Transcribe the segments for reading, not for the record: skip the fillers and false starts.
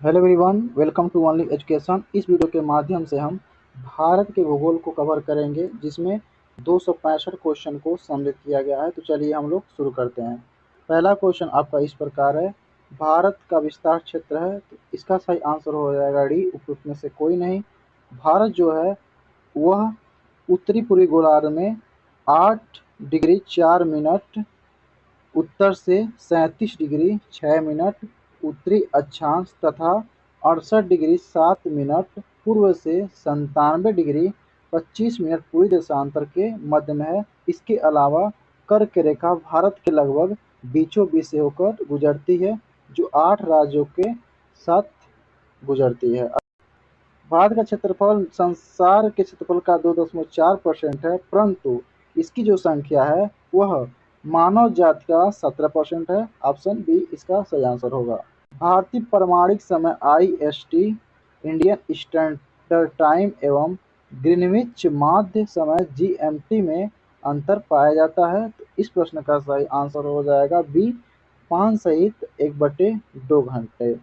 Hello everyone, welcome to Only Education. इस video के माध्यम से हम भारत के भूगोल को कवर करेंगे, जिसमें 265 क्वेश्चन को सम्मिलित किया गया है। तो चलिए हम लोग शुरू करते हैं। पहला क्वेश्चन आपका इस प्रकार है, भारत का विस्तार क्षेत्र है, तो इसका सही आंसर हो जाएगा डी, उपयुक्त में से कोई नहीं। भारत जो है वह उत्तरी पूर्वी गोलार्ध में 8 डिग्री 4 मिनट उत्तर से 37 डिग्री 6 मिनट उत्तरी अक्षांश तथा 68 डिग्री 7 मिनट पूर्व से 97 डिग्री 25 मिनट पूर्वी देशांतर के मध्य में है। इसके अलावा कर्क रेखा भारत के लगभग बीचों बीच से होकर गुजरती है, जो 8 राज्यों के साथ गुजरती है। भारत का क्षेत्रफल संसार के क्षेत्रफल का 2.4% है, परंतु इसकी जो संख्या है वह मानव जाति का 17% है। ऑप्शन बी इसका सही आंसर होगा। भारतीय प्रमाणिक समय IST इंडियन स्टैंडर्ड टाइम एवं ग्रीनविच माध्य समय GMT में अंतर पाया जाता है। तो इस प्रश्न का सही आंसर हो जाएगा बी, 5 सहित 1/2 घंटे।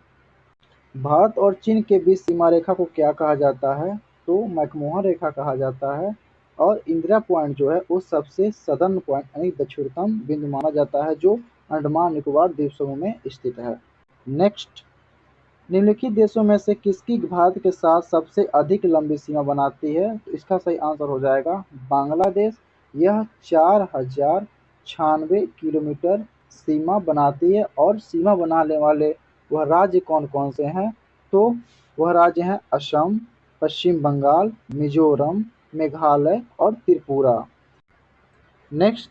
भारत और चीन के बीच सीमा रेखा को क्या कहा जाता है? तो मैकमोहन रेखा कहा जाता है। और इंदिरा पॉइंट जो है वो सबसे सदर्न पॉइंट यानी दक्षिणतम बिंदु माना जाता है, जो अंडमान निकोबार द्वीप समूह में स्थित है। नेक्स्ट, निम्नलिखित देशों में से किसकी भारत के साथ सबसे अधिक लंबी सीमा बनाती है? तो इसका सही आंसर हो जाएगा बांग्लादेश। यह 4096 किलोमीटर सीमा बनाती है। और सीमा बनाने वाले वह राज्य कौन कौन से हैं? तो वह राज्य हैं असम, पश्चिम बंगाल, मिजोरम, मेघालय और त्रिपुरा। नेक्स्ट,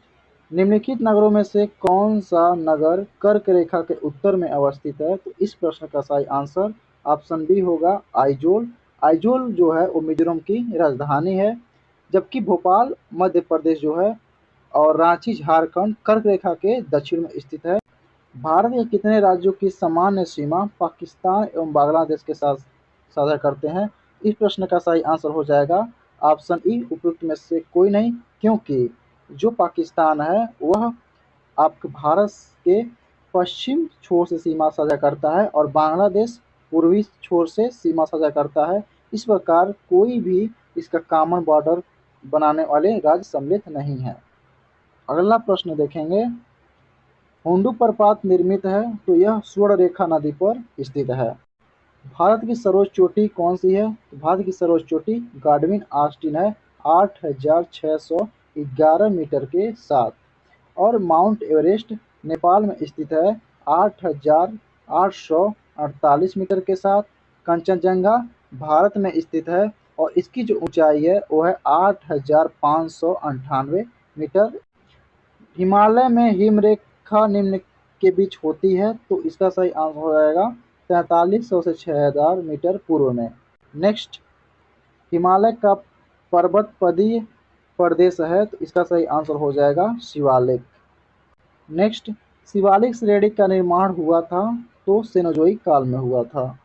निम्नलिखित नगरों में से कौन सा नगर कर्क रेखा के उत्तर में अवस्थित है? तो इस प्रश्न का सही आंसर ऑप्शन बी होगा आइजोल। आइजोल जो है वो मिजोरम की राजधानी है, जबकि भोपाल मध्य प्रदेश जो है और रांची झारखंड कर्क रेखा के दक्षिण में स्थित है। भारत के कितने राज्यों की सामान्य सीमा पाकिस्तान एवं बांग्लादेश के साथ साझा करते हैं? इस प्रश्न का सही आंसर हो जाएगा ऑप्शन ई, उपयुक्त में से कोई नहीं, क्योंकि जो पाकिस्तान है वह आपके भारत के पश्चिम छोर से सीमा साझा करता है और बांग्लादेश पूर्वी छोर से सीमा साझा करता है। इस प्रकार कोई भी इसका कॉमन बॉर्डर बनाने वाले राज्य सम्मिलित नहीं है। अगला प्रश्न देखेंगे, हुंडू प्रपात निर्मित है, तो यह स्वर्ण रेखा नदी पर स्थित है। भारत की सर्वोच्च चोटी कौन सी है? तो भारत की सर्वोच्च चोटी गाडविन ऑस्टिन है, 8611 मीटर के साथ। और माउंट एवरेस्ट नेपाल में स्थित है, 8848 मीटर के साथ। कंचनजंगा भारत में स्थित है और इसकी जो ऊंचाई है वो है 8598 मीटर। हिमालय में हिमरेखा निम्न के बीच होती है, तो इसका सही आंसर हो जाएगा 4300 से 6000 मीटर पूर्व में। नेक्स्ट, हिमालय का पर्वतपदीय प्रदेश है, तो इसका सही आंसर हो जाएगा शिवालिक। नेक्स्ट, शिवालिक श्रेणी का निर्माण हुआ था, तो सेनोजोइक काल में हुआ था।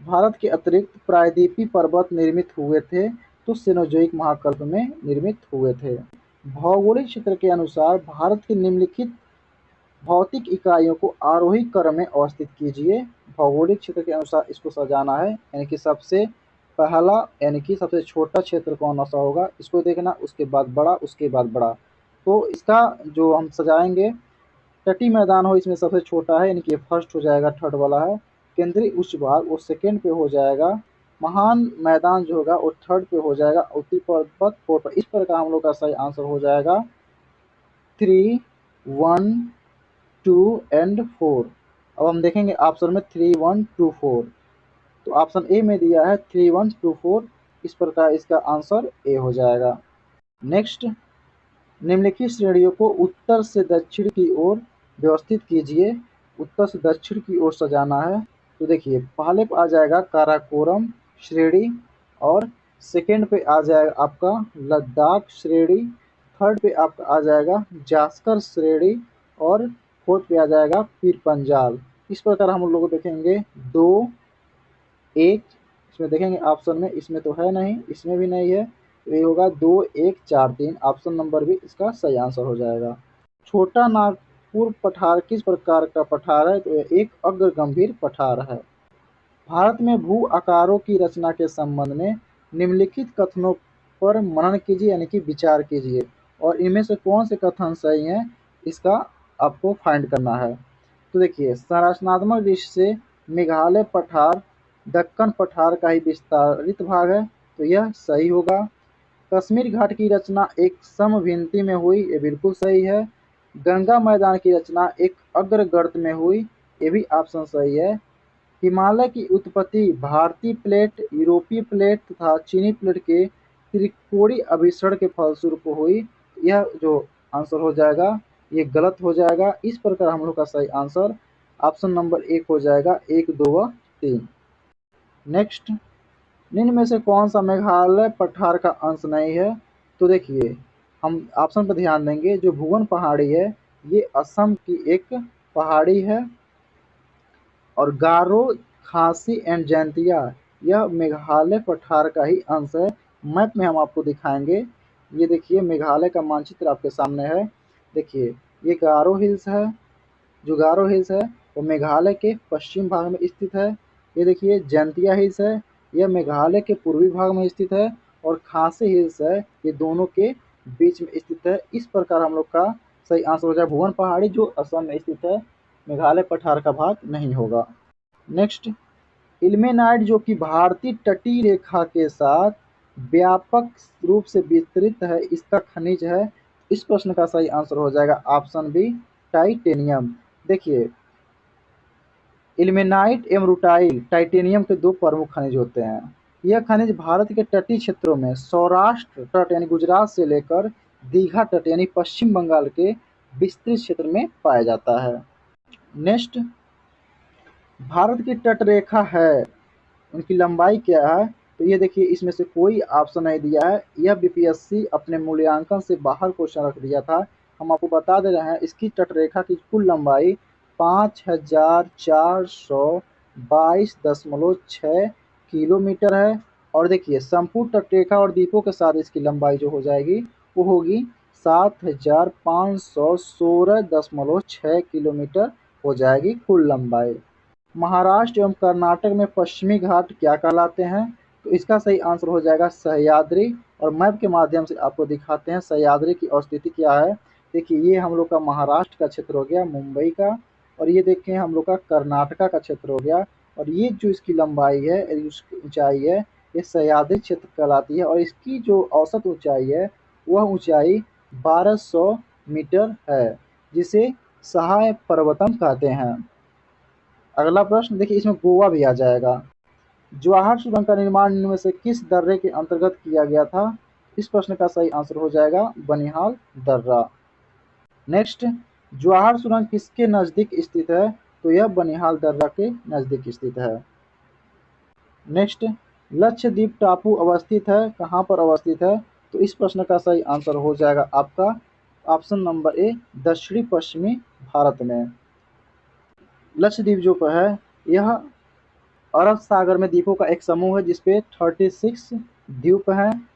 भारत के अतिरिक्त प्रायद्वीपीय पर्वत निर्मित हुए थे, तो सेनोजोइक महाकल्प में निर्मित हुए थे। भौगोलिक क्षेत्र के अनुसार भारत के निम्नलिखित भौतिक इकाइयों को आरोही क्रम में अवस्थित कीजिए। भौगोलिक क्षेत्र के अनुसार इसको सजाना है, यानी कि सबसे पहला यानी कि सबसे छोटा क्षेत्र कौन सा होगा इसको देखना, उसके बाद बड़ा, उसके बाद बड़ा। तो इसका जो हम सजाएंगे, तटी मैदान हो इसमें सबसे छोटा है, यानी कि फर्स्ट हो जाएगा, थर्ड वाला है। केंद्रीय उच्च भाग वो सेकेंड पे हो जाएगा। महान मैदान जो होगा वो थर्ड पे हो जाएगा। उत्तरी पर्वत फोर्थ पर। इस प्रकार हम लोग का सही आंसर हो जाएगा 3, 1, 2 एंड 4। अब हम देखेंगे ऑप्शन में 3, 1, 2, 4। तो ऑप्शन ए में दिया है 3, 1, 2, 4। इस प्रकार इसका आंसर ए हो जाएगा। नेक्स्ट, निम्नलिखित श्रेणियों को उत्तर से दक्षिण की ओर व्यवस्थित कीजिए। उत्तर से दक्षिण की ओर सजाना है। तो देखिए, पहले पे आ जाएगा काराकोरम श्रेणी, और सेकेंड पे आ जाएगा आपका लद्दाख श्रेणी, थर्ड पे आपका आ जाएगा जास्कर श्रेणी, और फोर्थ पे आ जाएगा पीर पंजाल। इस प्रकार हम लोग देखेंगे 2, 1, इसमें देखेंगे ऑप्शन में, इसमें तो है नहीं, इसमें भी नहीं है, तो ये होगा 2, 1, 4, 3। ऑप्शन नंबर भी इसका सही आंसर हो जाएगा। छोटा नागपुर पठार किस प्रकार का पठार है? तो ये एक अग्र गंभीर पठार है। भारत में भू आकारों की रचना के संबंध में निम्नलिखित कथनों पर मनन कीजिए यानी कि विचार कीजिए और इनमें से कौन से कथन सही हैं इसका आपको फाइंड करना है। तो देखिए, संरचनात्मक दृष्टि से मेघालय पठार दक्कन पठार का ही विस्तारित भाग है, तो यह सही होगा। कश्मीर घाट की रचना एक समभिन्ति में हुई, ये बिल्कुल सही है। गंगा मैदान की रचना एक अग्र गर्त में हुई, ये भी ऑप्शन सही है। हिमालय की उत्पत्ति भारतीय प्लेट, यूरोपीय प्लेट तथा चीनी प्लेट के त्रिकोणीय अभिसरण के फलस्वरूप हुई, यह जो आंसर हो जाएगा ये गलत हो जाएगा। इस प्रकार हम लोग का सही आंसर ऑप्शन नंबर 1 हो जाएगा, 1, 2 व 3। नेक्स्ट, निम्न में से कौन सा मेघालय पठार का अंश नहीं है? तो देखिए, हम ऑप्शन पर ध्यान देंगे। जो भुवन पहाड़ी है ये असम की एक पहाड़ी है और गारो, खासी एंड जैंतिया यह मेघालय पठार का ही अंश है। मैप में हम आपको दिखाएंगे। ये देखिए, मेघालय का मानचित्र आपके सामने है। देखिए, ये गारो हिल्स है। जो गारो हिल्स है वो मेघालय के पश्चिम भाग में स्थित है। ये देखिए, जैंतिया हिल्स है, यह मेघालय के पूर्वी भाग में स्थित है और खासी हिल्स है, ये दोनों के बीच में स्थित है। इस प्रकार हम लोग का सही आंसर हो जाए भुवन पहाड़ी, जो असम में स्थित है, मेघालय पठार का भाग नहीं होगा। नेक्स्ट, इल्मेनाइट जो कि भारतीय तटीय रेखा के साथ व्यापक रूप से विस्तृत है, इसका खनिज है। इस प्रश्न का सही आंसर हो जाएगा ऑप्शन बी, टाइटेनियम। देखिए, इल्मेनाइट एवं रूटाइल टाइटेनियम के दो प्रमुख खनिज होते हैं। यह खनिज भारत के तटीय क्षेत्रों में सौराष्ट्र तट यानी गुजरात से लेकर दीघा तट यानी पश्चिम बंगाल के विस्तृत क्षेत्र में पाया जाता है। नेक्स्ट, भारत की तटरेखा है, उनकी लंबाई क्या है? तो ये देखिए, इसमें से कोई ऑप्शन नहीं दिया है। यह बीपीएससी अपने मूल्यांकन से बाहर क्वेश्चन रख दिया था। हम आपको बता दे रहे हैं, इसकी तटरेखा की कुल लंबाई 5422.6 किलोमीटर है। और देखिए, संपूर्ण तटरेखा और द्वीपों के साथ इसकी लंबाई जो हो जाएगी वो होगी 7516.6 किलोमीटर हो जाएगी कुल लंबाई। महाराष्ट्र एवं कर्नाटक में पश्चिमी घाट क्या कहलाते हैं? तो इसका सही आंसर हो जाएगा सह्याद्री। और मैप के माध्यम से आपको दिखाते हैं सह्याद्री की अवस्थिति क्या है। देखिए, ये हम लोग का महाराष्ट्र का क्षेत्र हो गया, मुंबई का, और ये देखें हम लोग का कर्नाटका का क्षेत्र हो गया। और ये जो इसकी लंबाई है, इसकी ऊंचाई है, ये सह्याद्री क्षेत्र कहलाती है और इसकी जो औसत ऊंचाई है वह ऊंचाई 1200 मीटर है, जिसे सहाय पर्वतम कहते हैं। अगला प्रश्न देखिए, इसमें गोवा भी आ जाएगा। जवाहर सुरंग का निर्माण इनमें से किस दर्रे के अंतर्गत किया गया था? इस प्रश्न का सही आंसर हो जाएगा बनिहाल दर्रा। नेक्स्ट, जवाहर सुरंग किसके नजदीक स्थित है? तो यह बनिहाल दर्रा के नजदीक स्थित है। नेक्स्ट, लक्षद्वीप टापू अवस्थित है, कहाँ पर अवस्थित है? तो इस प्रश्न का सही आंसर हो जाएगा आपका ऑप्शन नंबर ए, दक्षिणी पश्चिमी भारत में। लक्षद्वीप जो है यह अरब सागर में द्वीपों का एक समूह है जिसपे 36 द्वीप हैं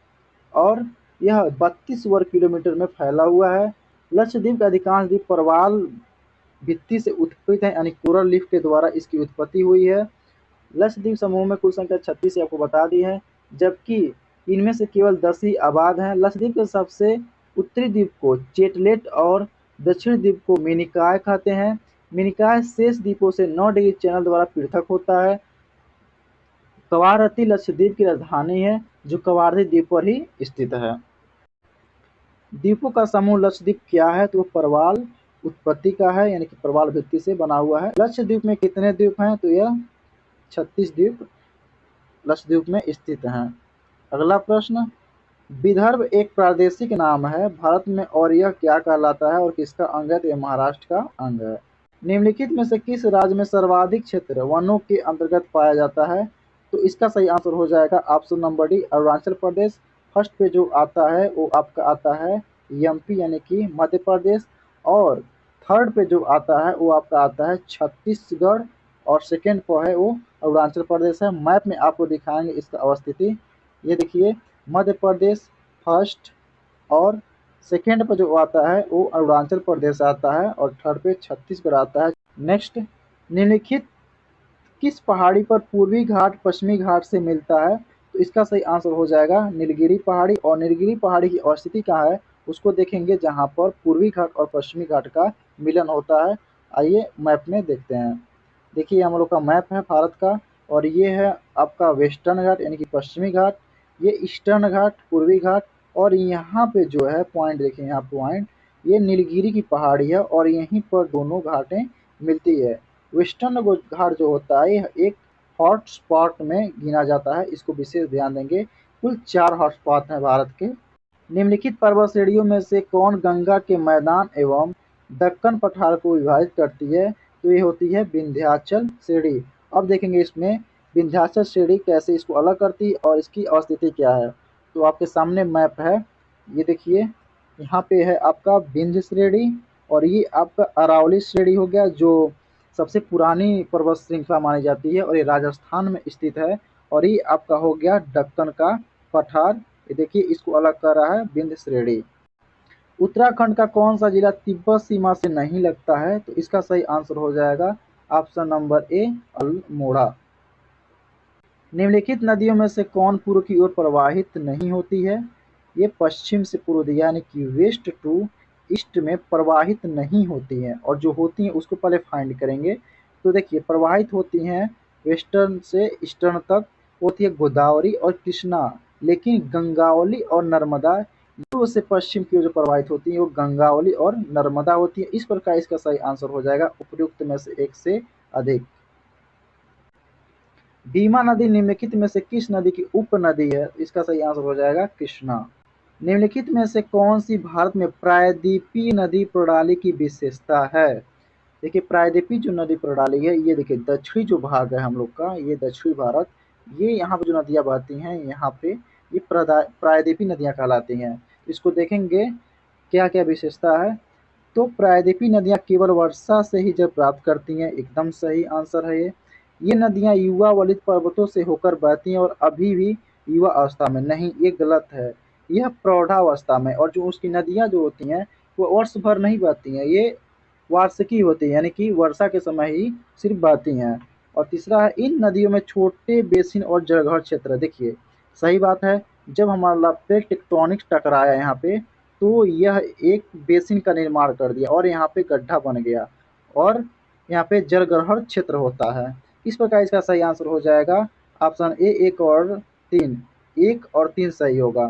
और यह 32 वर्ग किलोमीटर में फैला हुआ है। लक्षद्वीप का अधिकांश द्वीप प्रवाल भित्ति से उत्पत्ति है, यानी कोरल लीफ के द्वारा इसकी उत्पत्ति हुई है। लक्षद्वीप समूह में कुल संख्या 36 आपको बता दी है, जबकि इनमें से केवल 10 ही आबाद हैं। लक्षद्वीप के सबसे उत्तरी द्वीप को चेटलेट और दक्षिण द्वीप को मिनिकॉय कहते हैं। मिनिकॉय शेष द्वीपों से 9 डिग्री चैनल द्वारा पृथक होता है। कवारत्ती लक्षद्वीप की राजधानी है जो कवारत्ती द्वीप पर ही स्थित है। द्वीपों का समूह लक्षद्वीप क्या है? तो प्रवाल उत्पत्ति का है, यानी कि प्रवाल भित्ति से बना हुआ है। लक्षद्वीप में कितने द्वीप हैं? तो यह 36 द्वीप लक्षद्वीप में स्थित हैं। अगला प्रश्न, विदर्भ एक प्रादेशिक नाम है भारत में और यह क्या कहलाता है और किसका अंग है? तो यह महाराष्ट्र का अंग है। निम्नलिखित में से किस राज्य में सर्वाधिक क्षेत्र वनों के अंतर्गत पाया जाता है? तो इसका सही आंसर हो जाएगा option number D, Arunachal Pradesh. First पे जो आता है वो आपका आता है एमपी यानी कि मध्य प्रदेश, और थर्ड पे जो आता है वो आपका आता है छत्तीसगढ़, और सेकेंड पर है वो अरुणाचल प्रदेश है। मैप में आपको दिखाएंगे इसका अवस्थिति। ये देखिए, मध्य प्रदेश फर्स्ट और सेकेंड पर जो आता है वो अरुणाचल प्रदेश आता है और थर्ड पे छत्तीसगढ़ आता है। नेक्स्ट, निम्नलिखित किस पहाड़ी पर पूर्वी घाट पश्चिमी घाट से मिलता है? तो इसका सही आंसर हो जाएगा नीलगिरी पहाड़ी। और नीलगिरी पहाड़ी की स्थिति कहाँ है उसको देखेंगे, जहाँ पर पूर्वी घाट और पश्चिमी घाट का मिलन होता है। आइए मैप में देखते हैं। देखिए हम लोग का मैप है भारत का, और ये है आपका वेस्टर्न घाट यानी कि पश्चिमी घाट, ये ईस्टर्न घाट पूर्वी घाट, और यहाँ पे जो है पॉइंट देखिए, यहाँ पॉइंट ये नीलगिरी की पहाड़ी है और यहीं पर दोनों घाटें मिलती है। वेस्टर्न घाट जो होता है यह एक हॉट स्पॉट में गिना जाता है, इसको विशेष ध्यान देंगे। कुल 4 हॉट स्पॉट हैं भारत के। निम्नलिखित पर्वत श्रेणियों में से कौन गंगा के मैदान एवं दक्कन पठार को विभाजित करती है? तो ये होती है विंध्याचल श्रेणी। अब देखेंगे इसमें विंध्याचल श्रेणी कैसे इसको अलग करती है और इसकी स्थिति क्या है। तो आपके सामने मैप है, ये देखिए यहाँ पे है आपका विंध्य श्रेणी, और ये आपका अरावली श्रेणी हो गया जो सबसे पुरानी पर्वत श्रृंखला मानी जाती है और ये राजस्थान में स्थित है। और ये आपका हो गया दक्कन का पठार, ये देखिए इसको अलग कर रहा है विंध्य श्रेणी। उत्तराखंड का कौन सा जिला तिब्बत सीमा से नहीं लगता है? तो इसका सही आंसर हो जाएगा ऑप्शन नंबर ए अल्मोड़ा। निम्नलिखित नदियों में से कौन पूर्व की ओर प्रवाहित नहीं होती है? ये पश्चिम से पूर्व यानी कि वेस्ट टू ईस्ट में प्रवाहित नहीं होती हैं, और जो होती हैं उसको पहले फाइंड करेंगे। तो देखिए प्रवाहित होती हैं वेस्टर्न से ईस्टर्न तक, होती है गोदावरी और कृष्णा, लेकिन गंगावली और नर्मदा पूर्व से पश्चिम की ओर जो प्रवाहित होती है वो गंगावली और नर्मदा होती है। इस प्रकार इसका सही आंसर हो जाएगा उपयुक्त में से एक से अधिक। भीमा नदी निम्नलिखित में से किस नदी की उपनदी है? इसका सही आंसर हो जाएगा कृष्णा। निम्नलिखित में से कौन सी भारत में प्रायद्वीपीय नदी प्रणाली की विशेषता है? देखिए प्रायद्वीपीय जो नदी प्रणाली है, ये देखिए दक्षिणी जो भाग है हम लोग का, ये दक्षिणी भारत, ये यहाँ पे जो नदियाँ बहती हैं यहाँ पे ये प्रायद्वीपीय नदियाँ कहलाती हैं। इसको देखेंगे क्या क्या विशेषता है। तो प्रायद्वीपीय नदियाँ केवल वर्षा से ही जल प्राप्त करती हैं, एकदम सही आंसर है ये नदियाँ युवा वलित पर्वतों से होकर बहती हैं और अभी भी युवा अवस्था में नहीं, ये गलत है, यह प्रौढ़ावस्था में। और जो उसकी नदियाँ जो होती हैं वो वर्ष भर नहीं बहती हैं, ये वार्षिकी होती है यानी कि वर्षा के समय ही सिर्फ बहती हैं। और तीसरा है इन नदियों में छोटे बेसिन और जलघर क्षेत्र। देखिए सही बात है, जब हमारा प्लेट टेक्टोनिक्स टकराया यहाँ पे तो यह एक बेसिन का निर्माण कर दिया और यहाँ पे गड्ढा बन गया और यहाँ पे जलग्रहण क्षेत्र होता है। इस प्रकार इसका सही आंसर हो जाएगा ऑप्शन ए 1 और 3 सही होगा।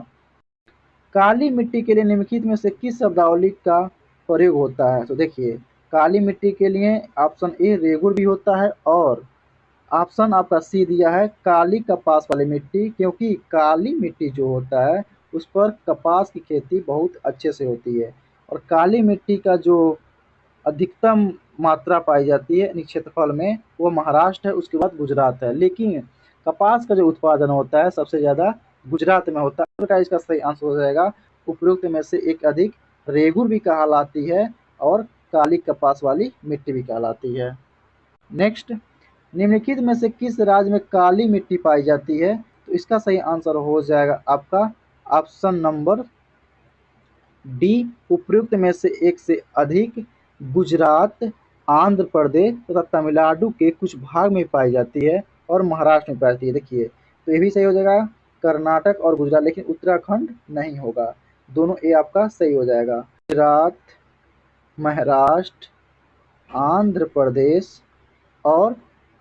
काली मिट्टी के लिए निम्नलिखित में से किस शब्दावली का प्रयोग होता है? तो देखिए काली मिट्टी के लिए ऑप्शन ए रेगुर भी होता है, और ऑप्शन आपका सी दिया है काली कपास वाली मिट्टी, क्योंकि काली मिट्टी जो होता है उस पर कपास की खेती बहुत अच्छे से होती है। और काली मिट्टी का जो अधिकतम मात्रा पाई जाती है क्षेत्रफल में वो महाराष्ट्र है, उसके बाद गुजरात है, लेकिन कपास का जो उत्पादन होता है सबसे ज़्यादा गुजरात में होता है। तो इसका सही आंसर हो जाएगा उपयुक्त में से एक अधिक, रेगुर भी कहलाती है और काली कपास वाली मिट्टी भी कहलाती है। नेक्स्ट, निम्नलिखित में से किस राज्य में काली मिट्टी पाई जाती है? तो इसका सही आंसर हो जाएगा आपका ऑप्शन नंबर डी, उपयुक्त में से एक से अधिक। गुजरात, आंध्र प्रदेश तथा तमिलनाडु के कुछ भाग में पाई जाती है और महाराष्ट्र में पाई जाती है। देखिए तो ये भी सही हो जाएगा कर्नाटक और गुजरात, लेकिन उत्तराखंड नहीं होगा, दोनों ए आपका सही हो जाएगा। गुजरात, महाराष्ट्र, आंध्र प्रदेश और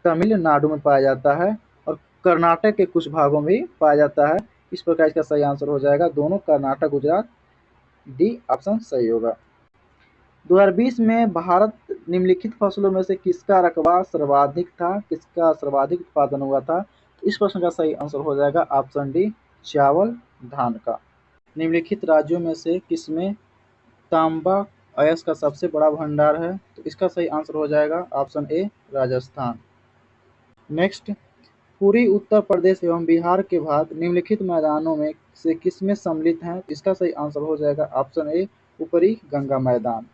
तमिलनाडु में पाया जाता है और कर्नाटक के कुछ भागों में भी पाया जाता है। इस प्रकार इसका सही आंसर हो जाएगा दोनों, कर्नाटक गुजरात, डी ऑप्शन सही होगा। 2020 में भारत निम्नलिखित फसलों में से किसका रकबा सर्वाधिक था, किसका सर्वाधिक उत्पादन हुआ था? तो इस प्रश्न का सही आंसर हो जाएगा ऑप्शन डी, चावल धान का। निम्नलिखित राज्यों में से किसमें तांबा अयस्क का सबसे बड़ा भंडार है? तो इसका सही आंसर हो जाएगा ऑप्शन ए, राजस्थान। नेक्स्ट, पूर्वी उत्तर प्रदेश एवं बिहार के भाग निम्नलिखित मैदानों में से किसमें सम्मिलित हैं? इसका सही आंसर हो जाएगा ऑप्शन ए, ऊपरी गंगा मैदान।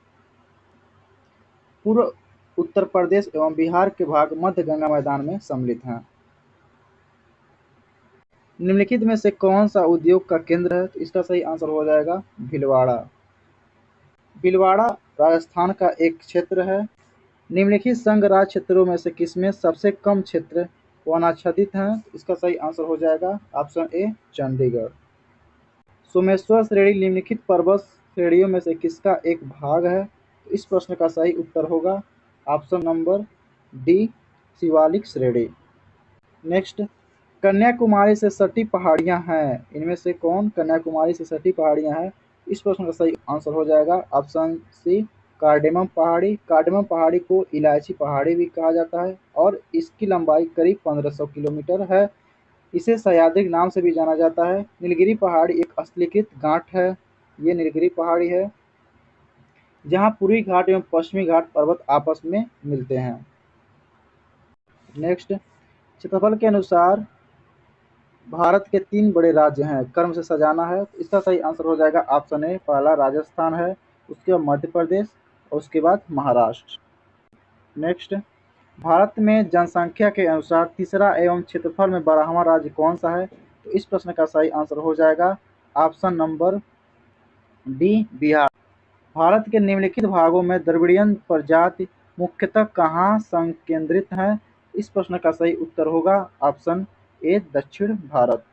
पूर्व उत्तर प्रदेश एवं बिहार के भाग मध्य गंगा मैदान में सम्मिलित हैं। निम्नलिखित में से कौन सा उद्योग का केंद्र है? तो इसका सही आंसर हो जाएगा भीलवाड़ा। भीलवाड़ा राजस्थान का एक क्षेत्र है निम्नलिखित संघ राज्य क्षेत्रों में से किसमें सबसे कम क्षेत्र वनाच्छादित हैं? इसका सही आंसर हो जाएगा ऑप्शन ए चंडीगढ़। सोमेश्वर श्रेणी निम्नलिखित पर्वत श्रेणियों में से किसका एक भाग है? तो इस प्रश्न का सही उत्तर होगा ऑप्शन नंबर डी शिवालिक श्रेणी। नेक्स्ट, कन्याकुमारी से सटी पहाड़ियां हैं, इनमें से कौन कन्याकुमारी से सटी पहाड़ियां हैं? इस प्रश्न का सही आंसर हो जाएगा ऑप्शन सी कार्डेमम पहाड़ी। कार्डेमम पहाड़ी को इलायची पहाड़ी भी कहा जाता है और इसकी लंबाई करीब 1500 किलोमीटर है। इसे सह्याद्री नाम से भी जाना जाता है। नीलगिरी पहाड़ी एक स्थलीकृत गांठ है, ये नीलगिरी पहाड़ी है जहां पूर्वी घाट एवं पश्चिमी घाट पर्वत आपस में मिलते हैं। नेक्स्ट, क्षेत्रफल के अनुसार भारत के 3 बड़े राज्य हैं, क्रम से सजाना है। तो इसका सही आंसर हो जाएगा ऑप्शन ए पहला राजस्थान है, उसके बाद मध्य प्रदेश और उसके बाद महाराष्ट्र। नेक्स्ट, भारत में जनसंख्या के अनुसार तीसरा एवं क्षेत्रफल में 12वां राज्य कौन सा है? तो इस प्रश्न का सही आंसर हो जाएगा option number D Bihar. Bharat के निम्नलिखित भागों में द्रविड़ियन प्रजाति मुख्यतः कहाँ संकेंद्रित है? इस प्रश्न का सही उत्तर होगा ऑप्शन ए दक्षिण भारत।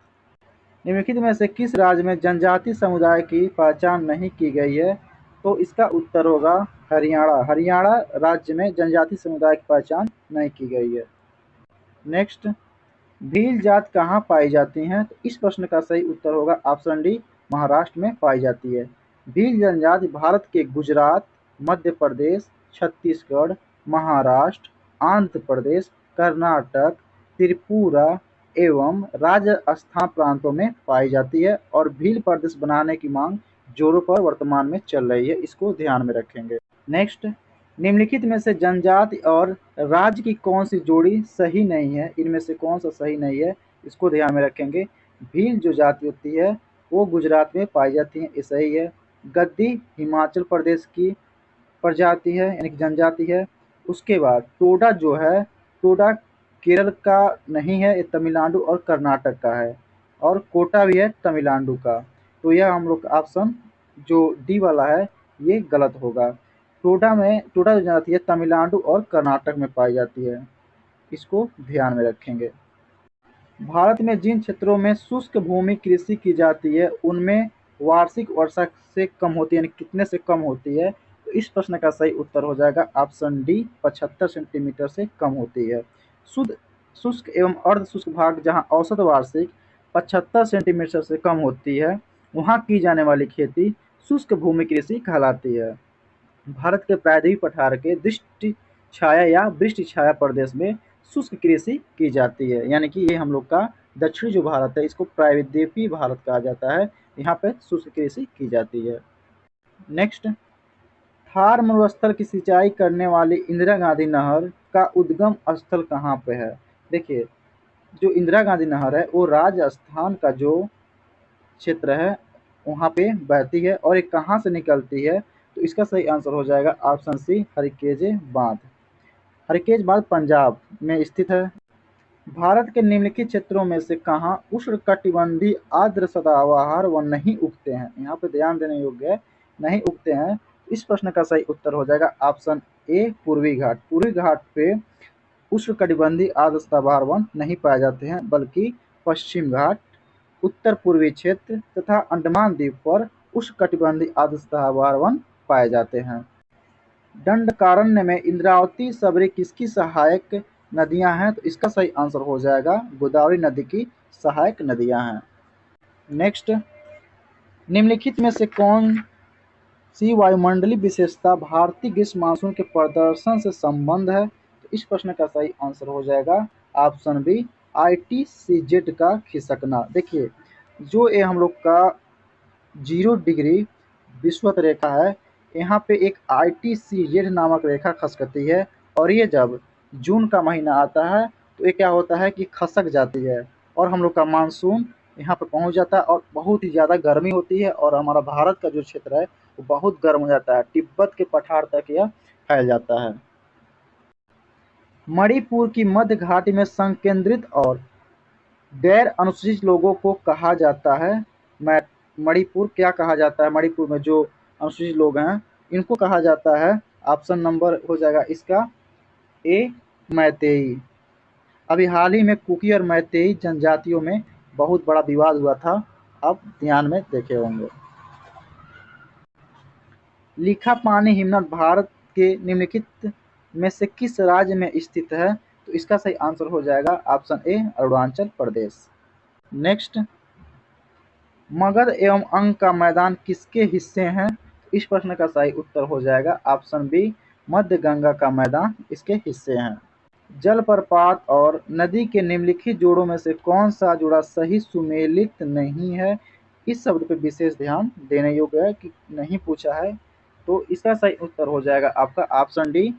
निम्नलिखित में से किस राज्य में जनजाति समुदाय की पहचान नहीं की गई है? तो इसका उत्तर होगा हरियाणा। हरियाणा राज्य में जनजाति समुदाय की पहचान नहीं की गई है। नेक्स्ट, भील जात कहाँ पाई जाती हैं? तो इस प्रश्न का सही उत्तर होगा ऑप्शन डी महाराष्ट्र में पाई जाती है। भील जनजाति भारत के गुजरात, मध्य प्रदेश, छत्तीसगढ़, महाराष्ट्र, आंध्र प्रदेश, कर्नाटक, त्रिपुरा एवं राजस्थान प्रांतों में पाई जाती है और भील प्रदेश बनाने की मांग जोरों पर वर्तमान में चल रही है, इसको ध्यान में रखेंगे। नेक्स्ट, निम्नलिखित में से जनजाति और राज्य की कौन सी जोड़ी सही नहीं है? इनमें से कौन सा सही नहीं है, इसको ध्यान में रखेंगे। भील जो जाति होती है वो गुजरात में पाई जाती है, ये सही है। गद्दी हिमाचल प्रदेश की प्रजाति है यानी कि जनजाति है। उसके बाद टोडा जो है, टोडा केरल का नहीं है, ये तमिलनाडु और कर्नाटक का है। और कोटा भी है तमिलनाडु का। तो यह हम लोग ऑप्शन जो डी वाला है ये गलत होगा। टोडा जो जाती है तमिलनाडु और कर्नाटक में पाई जाती है, इसको ध्यान में रखेंगे। भारत में जिन क्षेत्रों में शुष्क भूमि कृषि की जाती है उनमें वार्षिक वर्षा से कम होती है, यानी कितने से कम होती है? तो इस प्रश्न का सही उत्तर हो जाएगा ऑप्शन डी 75 सेंटीमीटर से कम होती है। शुद्ध शुष्क एवं अर्ध शुष्क भाग जहां औसत वार्षिक 75 सेंटीमीटर से कम होती है वहां की जाने वाली खेती शुष्क भूमि कृषि कहलाती है। भारत के प्रायद्वीप पठार के दृष्टि छाया या वृष्टि छाया प्रदेश में शुष्क कृषि की जाती है, यानी कि ये हम लोग का दक्षिणी जो भारत है इसको प्रायद्वीपीय भारत कहा जाता है, यहाँ पे शुष्क कृषि की जाती है। नेक्स्ट, थार मरुस्थल की सिंचाई करने वाली इंदिरा गांधी नहर का उद्गम स्थल कहाँ पे है? देखिए, जो इंदिरा गांधी नहर है वो राजस्थान का जो क्षेत्र है वहाँ पे बहती है और ये कहाँ से निकलती है? तो इसका सही आंसर हो जाएगा ऑप्शन सी हरिकेजे बांध। हरिकेज बांध पंजाब में स्थित है। भारत के निम्नलिखित क्षेत्रों में से कहाँ उष्णकटिबंधीय आर्द्र सदाबहार वन नहीं उगते हैं? यहाँ पे ध्यान देने योग्य है, नहीं उगते हैं। इस प्रश्न का सही उत्तर हो जाएगा ऑप्शन ए पूर्वी घाट। पूर्वी घाट पे उष्णकटिबंधीय आर्द्र सदाबहार वन नहीं पाए जाते हैं, बल्कि पश्चिम घाट, उत्तर पूर्वी क्षेत्र तथा अंडमान द्वीप पर उष्णकटिबंधीय आर्द्र सदाबहार वन पाए जाते हैं। दंडकारण्य में इंद्रावती सबरी किसकी सहायक नदियां हैं? तो इसका सही आंसर हो जाएगा गोदावरी नदी की सहायक नदियां हैं। नेक्स्ट, निम्नलिखित में से कौन सी वायुमंडलीय विशेषता भारतीय ग्रीष्म मानसून के प्रदर्शन से संबंध है? तो इस प्रश्न का सही आंसर हो जाएगा ऑप्शन बी ITCZ का खिसकना। देखिए, जो ये हम लोग का 0 डिग्री विषुवत रेखा है, यहाँ पे एक ITCZ नामक रेखा खसकती है और ये जब जून का महीना आता है तो ये क्या होता है कि खसक जाती है और हम लोग का मानसून यहाँ पे पहुँच जाता है और बहुत ही ज़्यादा गर्मी होती है और हमारा भारत का जो क्षेत्र है वो बहुत गर्म हो जाता है, तिब्बत के पठार तक यह फैल जाता है। मणिपुर की मध्य घाटी में संकेंद्रित और गैर अनुसूचित लोगों को कहा जाता है। मणिपुर क्या कहा जाता है? मणिपुर में जो अनुसूचित लोग हैं इनको कहा जाता है, ऑप्शन नंबर हो जाएगा इसका ए मैतेई। अभी हाल ही में कुकी और मैतेई जनजातियों में बहुत बड़ा विवाद हुआ था, आप ध्यान में देखे होंगे। लिखापानी हिमनद भारत के निम्नलिखित में से किस राज्य में स्थित है? तो इसका सही आंसर हो जाएगा ऑप्शन ए अरुणाचल प्रदेश। नेक्स्ट, मगध एवं अंग का मैदान किसके हिस्से हैं? इस प्रश्न का सही उत्तर हो जाएगा ऑप्शन बी मध्य गंगा का मैदान इसके हिस्से हैं। जलप्रपात और नदी के निम्नलिखित जोड़ों में से कौन सा जोड़ा सही सुमेलित नहीं है? इस शब्द पे विशेष ध्यान देने योग्य है कि नहीं पूछा है, तो इसका सही उत्तर हो जाएगा आपका ऑप्शन डी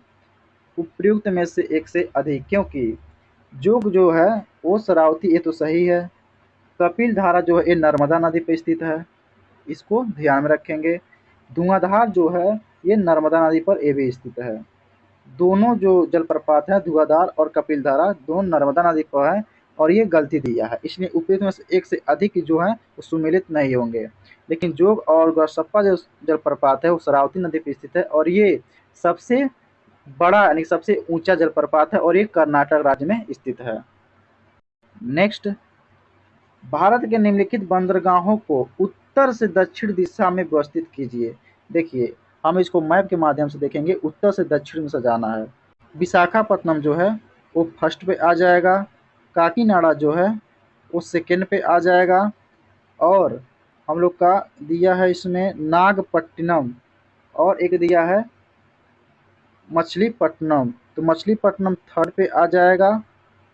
उपर्युक्त में से एक से अधिक, क्योंकि जोग जो है वो शरावती, ये तो सही है। कपिल धारा जो है ये नर्मदा नदी पे स्थित है, इसको ध्यान में रखेंगे। धुआंधार जो है ये नर्मदा नदी पर ये भी स्थित है। दोनों जो जलप्रपात है धुआंधार और कपिल धारा दोनों नर्मदा नदी पर है और ये गलती दिया है, इसलिए उपयुक्त में से एक से अधिक जो है वो सुमेलित नहीं होंगे। लेकिन जोग और गौरसप्पा जो जलप्रपात है वो शरावती नदी पर स्थित है और ये सबसे बड़ा यानी सबसे ऊंचा जलप्रपात है और ये कर्नाटक राज्य में स्थित है। नेक्स्ट, भारत के निम्नलिखित बंदरगाहों को उत्तर से दक्षिण दिशा में व्यवस्थित कीजिए। देखिए हम इसको मैप के माध्यम से देखेंगे, उत्तर से दक्षिण में सजाना है। विशाखापट्टनम जो है वो फर्स्ट पे आ जाएगा, काकीनाडा जो है वो सेकेंड पे आ जाएगा और हम लोग का दिया है इसमें नागपट्टिनम और एक दिया है मछलीपट्टनम, तो मछलीपट्टनम थर्ड पे आ जाएगा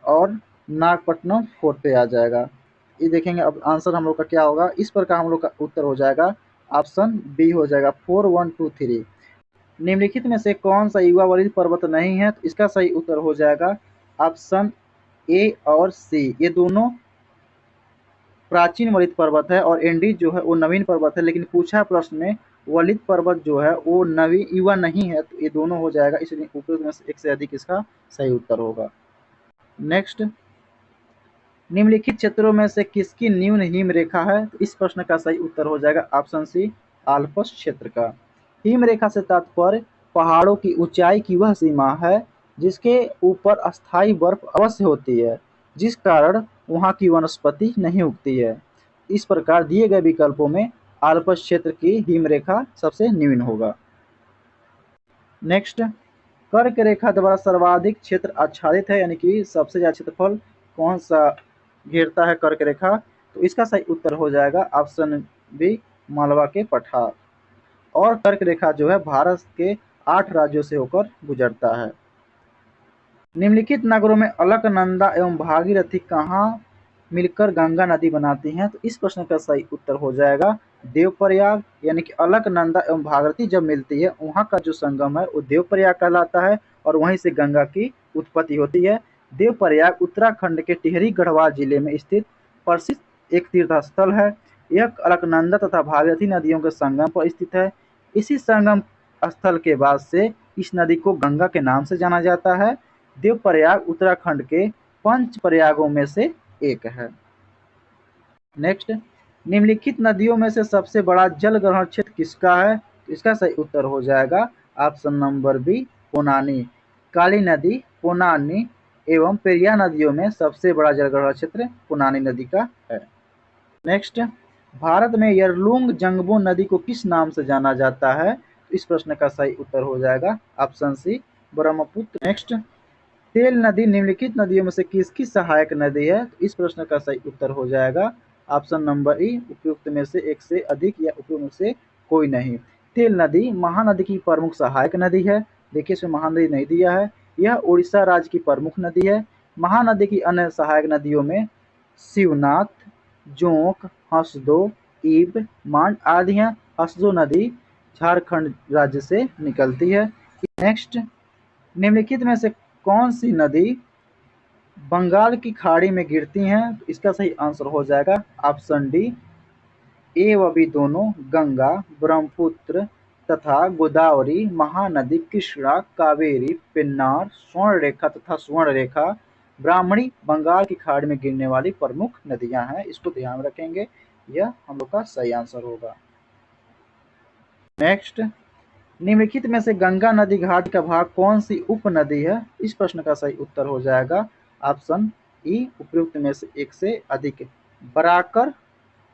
और नागपट्टनम फोर्थ पे आ जाएगा। ये देखेंगे अब आंसर हम लोग का क्या होगा। इस प्रकार हम लोग का उत्तर हो जाएगा ऑप्शन बी हो जाएगा 4 1 2 3। निम्नलिखित में से कौन सा युवा वलित पर्वत नहीं है? तो इसका सही उत्तर हो जाएगा ऑप्शन ए और सी, ये दोनों प्राचीन वलित पर्वत है और एंडीज जो है वो नवीन पर्वत है, लेकिन पूछा प्रश्न में वलित पर्वत जो है वो नवीन युवा नहीं है, तो ये दोनों हो जाएगा, इसलिए उपयुक्त में से एक से अधिक इसका सही उत्तर होगा। नेक्स्ट, निम्नलिखित क्षेत्रों में से किसकी न्यून हिम रेखा है? तो इस प्रश्न का सही उत्तर हो जाएगा ऑप्शन सी आल्प्स क्षेत्र का। हिम रेखा से तात्पर्य पहाड़ों की ऊंचाई की वह सीमा है जिसके ऊपर अस्थायी बर्फ अवश्य होती है, जिस कारण वहां की वनस्पति नहीं उगती है। इस प्रकार दिए गए विकल्पों में आल्प्स क्षेत्र की हिम रेखा सबसे न्यून होगा। नेक्स्ट, कर्क रेखा द्वारा सर्वाधिक क्षेत्र आच्छादित है, यानी कि सबसे ज्यादा क्षेत्रफल कौन सा घेरता है कर्क रेखा? तो इसका सही उत्तर हो जाएगा ऑप्शन बी मालवा के पठार। और कर्क रेखा जो है भारत के 8 राज्यों से होकर गुजरता है। निम्नलिखित नगरों में अलकनंदा एवं भागीरथी कहाँ मिलकर गंगा नदी बनाती हैं? तो इस प्रश्न का सही उत्तर हो जाएगा देवप्रयाग, यानी कि अलकनंदा एवं भागीरथी जब मिलती है वहाँ का जो संगम है वो देवप्रयाग कहलाता है और वहीं से गंगा की उत्पत्ति होती है। देवप्रयाग उत्तराखंड के टिहरी गढ़वाल जिले में स्थित प्रसिद्ध एक तीर्थ स्थल है। यह अलकनंदा तथा भागीरथी नदियों के संगम पर स्थित है। इसी संगम स्थल के बाद से इस नदी को गंगा के नाम से जाना जाता है। देवप्रयाग उत्तराखंड के 5 प्रयागों में से एक है। नेक्स्ट, निम्नलिखित नदियों में से सबसे बड़ा जल ग्रहण क्षेत्र किसका है? तो इसका सही उत्तर हो जाएगा ऑप्शन नंबर बी पोनानी। काली नदी, पोनानी एवं पेरियार नदियों में सबसे बड़ा जल ग्रहण क्षेत्र पोनानी नदी का है। नेक्स्ट, भारत में यरलुंग जंगबो नदी को किस नाम से जाना जाता है? इस प्रश्न का सही उत्तर हो जाएगा ऑप्शन सी ब्रह्मपुत्र। नेक्स्ट, तेल नदी निम्नलिखित नदियों में से किसकी सहायक नदी है? इस प्रश्न का सही उत्तर हो जाएगा ऑप्शन नंबर ई उपयुक्त में से एक से अधिक या उपयुक्त में से कोई नहीं। तेल नदी महानदी की प्रमुख सहायक नदी है। देखिए इसमें महानदी नहीं दिया है। यह उड़ीसा राज्य की प्रमुख नदी है। महानदी की अन्य सहायक नदियों में शिवनाथ, जोंक, हसदो, ईब, मांड आदि हैं। हसदो नदी झारखंड राज्य से निकलती है। नेक्स्ट, निम्नलिखित में से कौन सी नदी बंगाल की खाड़ी में गिरती हैं? तो इसका सही आंसर हो जाएगा ऑप्शन डी ए व बी दोनों गंगा, ब्रह्मपुत्र तथा गोदावरी, महानदी कृष्णा, कावेरी, पेन्नार, स्वर्णरेखा तथा स्वर्णरेखा ब्राह्मणी बंगाल की खाड़ी में गिरने वाली प्रमुख नदियां हैं। इसको ध्यान रखेंगे, यह हम लोग का सही आंसर होगा। नेक्स्ट, निम्नलिखित में से गंगा नदी घाट का भाग कौन सी उपनदी है? इस प्रश्न का सही उत्तर हो जाएगा ऑप्शन ई, उपयुक्त में से एक से अधिक। बराकर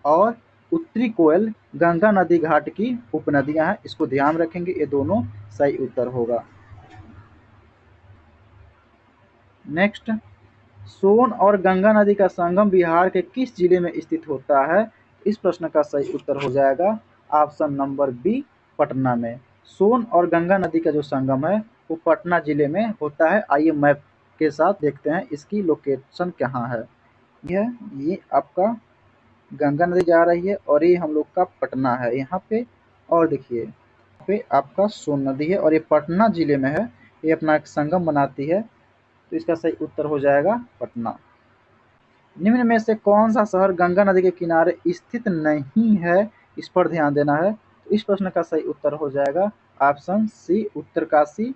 और उत्तरी कोयल गंगा नदी घाट की उपनदियां हैं, इसको ध्यान रखेंगे, ये दोनों सही उत्तर होगा। नेक्स्ट, सोन और गंगा नदी का संगम बिहार के किस जिले में स्थित होता है? इस प्रश्न का सही उत्तर हो जाएगा ऑप्शन नंबर बी, पटना में। सोन और गंगा नदी का जो संगम है वो पटना जिले में होता है। आइए मैप के साथ देखते हैं इसकी लोकेशन कहाँ है। ये आपका गंगा नदी जा रही है और ये हम लोग का पटना है यहाँ पे। और देखिए यहाँ पे आपका सोन नदी है और ये पटना जिले में है, ये अपना एक संगम बनाती है, तो इसका सही उत्तर हो जाएगा पटना। निम्न में से कौन सा शहर गंगा नदी के किनारे स्थित नहीं है? इस पर ध्यान देना है। तो इस प्रश्न का सही उत्तर हो जाएगा ऑप्शन सी, उत्तरकाशी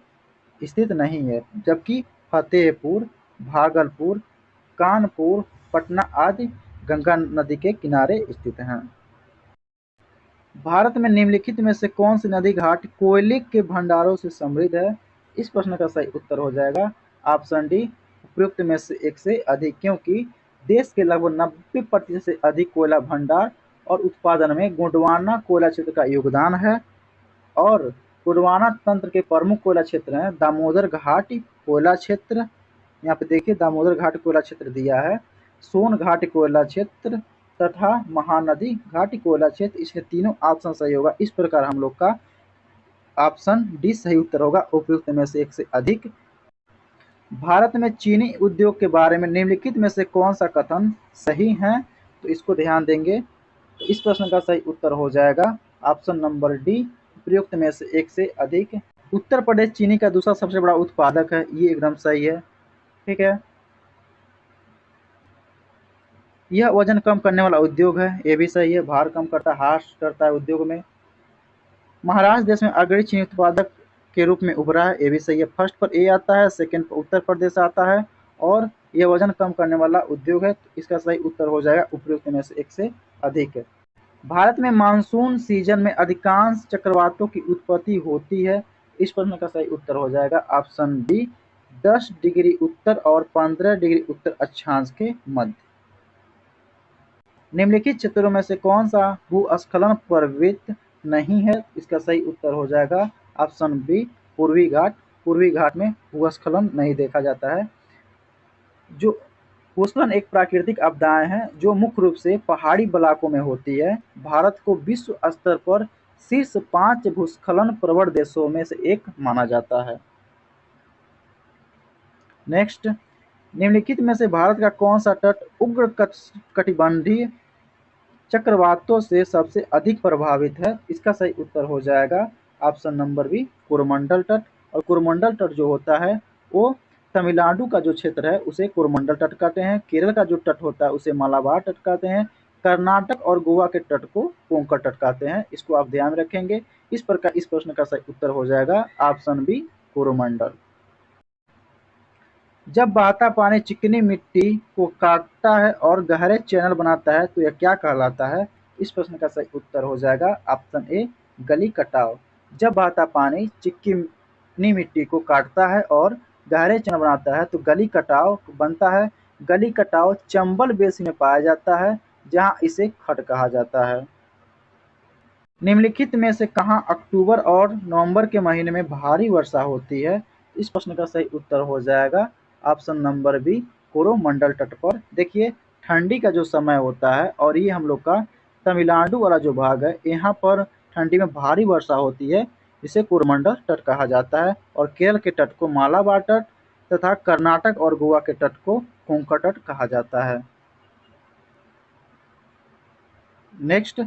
स्थित नहीं है, जबकि फतेहपुर, भागलपुर, कानपुर, पटना आदि गंगा नदी के किनारे स्थित हैं। भारत में निम्नलिखित में से कौन सी नदी घाट कोयले के भंडारों से समृद्ध है? इस प्रश्न का सही उत्तर हो जाएगा ऑप्शन डी, उपयुक्त में से एक से अधिक, क्योंकि देश के लगभग 90% से अधिक कोयला भंडार और उत्पादन में गोंडवाना कोयला क्षेत्र का योगदान है। और गोंडवाना तंत्र के प्रमुख कोयला क्षेत्र हैं दामोदर घाटी कोयला क्षेत्र, यहाँ पे देखिए दामोदर घाट कोयला क्षेत्र दिया है, सोन घाट कोयला क्षेत्र तथा महानदी घाटी कोयला क्षेत्र। इसमें तीनों ऑप्शन सही होगा। इस प्रकार हम लोग का ऑप्शन डी सही उत्तर होगा, उपयुक्त में से एक से अधिक। भारत में चीनी उद्योग के बारे में निम्नलिखित में से कौन सा कथन सही है? तो इसको ध्यान देंगे। तो इस प्रश्न का सही उत्तर हो जाएगा ऑप्शन नंबर डी, उपयुक्त में से एक से अधिक। उत्तर प्रदेश चीनी का दूसरा सबसे बड़ा उत्पादक है, ये एकदम सही है। ठीक है, यह वजन कम करने वाला उद्योग है, ये भी सही है। भार कम करता है, ह्रास करता है उद्योग में। महाराष्ट्र देश में अग्रणी चीनी उत्पादक के रूप में उभरा है, ये भी सही है। फर्स्ट पर ए आता है, सेकंड पर उत्तर प्रदेश आता है और यह वजन कम करने वाला उद्योग है, तो इसका सही उत्तर हो जाएगा उपयुक्त में से एक से अधिक। भारत में मानसून सीजन में अधिकांश चक्रवातों की उत्पत्ति होती है। इस प्रश्न का सही उत्तर हो जाएगा ऑप्शन डी, 10 डिग्री उत्तर और 15 डिग्री उत्तर अक्षांश के मध्य। निम्नलिखित क्षेत्रों में से कौन सा भूस्खलन प्रवृत्त नहीं है? इसका सही उत्तर हो जाएगा ऑप्शन बी, पूर्वी घाट। पूर्वी घाट में भूस्खलन नहीं देखा जाता है। जो भूस्खलन एक प्राकृतिक आपदाएं हैं जो मुख्य रूप से पहाड़ी इलाकों में होती है। भारत को विश्व स्तर पर शीर्ष 5 भूस्खलन प्रवण देशों में से एक माना जाता है। नेक्स्ट, निम्नलिखित में से भारत का कौन सा तट उग्र कटिबंधीय चक्रवातों से सबसे अधिक प्रभावित है? इसका सही उत्तर हो जाएगा ऑप्शन नंबर बी, कोरोमंडल तट। और कोरोमंडल तट जो होता है वो तमिलनाडु का जो क्षेत्र है उसे कोरोमंडल तट कहते हैं, केरल का जो तट होता है उसे मालाबार तट कहते हैं, कर्नाटक और गोवा के तट को कोंकण तट कहते हैं। इसको आप ध्यान रखेंगे। इस प्रकार इस प्रश्न का सही उत्तर हो जाएगा ऑप्शन बी, कोरोमंडल। जब बहता पानी चिकनी मिट्टी को काटता है और गहरे चैनल बनाता है तो यह क्या कहलाता है? इस प्रश्न का सही उत्तर हो जाएगा ऑप्शन ए, गली कटाव। जब बहता पानी चिकनी मिट्टी को काटता है और गहरे चैनल बनाता है तो गली कटाव बनता है। गली कटाव चंबल बेसिन में पाया जाता है जहाँ इसे खट कहा जाता है। निम्नलिखित में से कहाँ अक्टूबर और नवंबर के महीने में भारी वर्षा होती है? इस प्रश्न का सही उत्तर हो जाएगा ऑप्शन नंबर बी, कोरोमंडल तट पर। देखिए ठंडी का जो समय होता है और ये हम लोग का तमिलनाडु वाला जो भाग है यहाँ पर ठंडी में भारी वर्षा होती है, इसे कोरोमंडल तट कहा जाता है। और केरल के तट को मालाबार तट तथा कर्नाटक और गोवा के तट को कोंकण तट कहा जाता है। नेक्स्ट,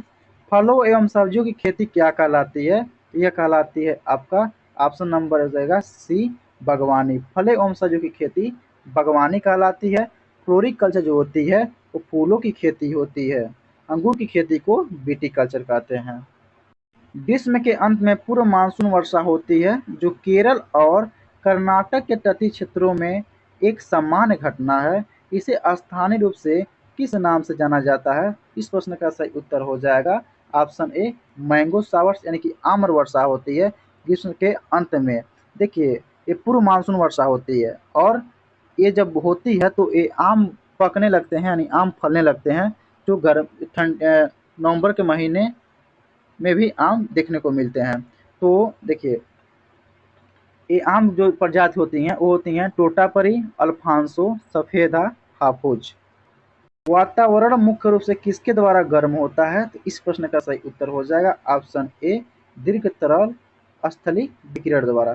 फलों एवं सब्जियों की खेती क्या कहलाती है? यह कहलाती है आपका ऑप्शन नंबर हो जाएगा सी, बागवानी। फल एवं सब्जियों की खेती बागवानी कहलाती है। फ्लोरिकल्चर जो होती है वो फूलों की खेती होती है। अंगूर की खेती को विटीकल्चर कहते हैं। ग्रीष्म के अंत में पूर्व मानसून वर्षा होती है जो केरल और कर्नाटक के तटीय क्षेत्रों में एक सामान्य घटना है। इसे स्थानीय रूप से किस नाम से जाना जाता है? इस प्रश्न का सही उत्तर हो जाएगा ऑप्शन ए, मैंगो शावर्स, यानी कि आम्र वर्षा होती है ग्रीष्म के अंत में। देखिए ये पूर्व मानसून वर्षा होती है और ये जब होती है तो ये आम पकने लगते हैं, यानी आम फलने लगते हैं, जो नवंबर के महीने में भी आम देखने को मिलते हैं। तो देखिए ये आम जो प्रजाति होती हैं वो होती हैं तोतापरी, अल्फांसो, सफेदा, हाफूज। वातावरण मुख्य रूप से किसके द्वारा गर्म होता है? तो इस प्रश्न का सही उत्तर हो जाएगा ऑप्शन ए, दीर्घ तरल स्थलीय विकिरण द्वारा।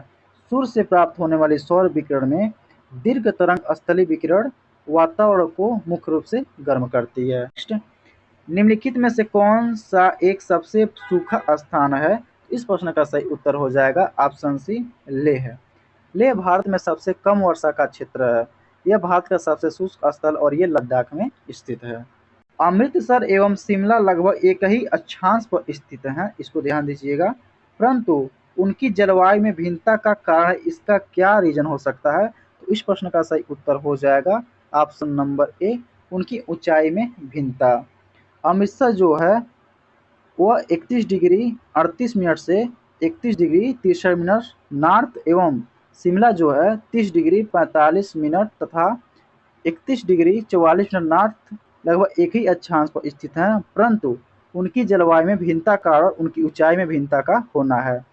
सूर्य से प्राप्त होने वाली सौर विकिरण में दीर्घ तरंग स्थलीय विकिरण वातावरण को मुख्य रूप से गर्म करती है। नेक्स्ट, निम्नलिखित में से कौन सा एक सबसे सूखा स्थान है? इस प्रश्न का सही उत्तर हो जाएगा ऑप्शन सी, लेह है। लेह भारत में सबसे कम वर्षा का क्षेत्र है। यह भारत का सबसे शुष्क स्थल और ये लद्दाख में स्थित है। अमृतसर एवं शिमला लगभग एक ही अक्षांश पर स्थित हैं, इसको ध्यान दीजिएगा, परंतु उनकी जलवायु में भिन्नता का कारण इसका क्या रीजन हो सकता है? तो इस प्रश्न का सही उत्तर हो जाएगा ऑप्शन नंबर ए, उनकी ऊंचाई में भिन्नता। अमृतसर जो है वह 31 डिग्री 38 मिनट से 31 डिग्री 63 मिनट नॉर्थ एवं शिमला जो है 30 डिग्री 45 मिनट तथा 31 डिग्री 44 मिनट नॉर्थ लगभग एक ही अक्षांश पर स्थित हैं, परंतु उनकी जलवायु में भिन्नता का कारण उनकी ऊंचाई में भिन्नता का होना है।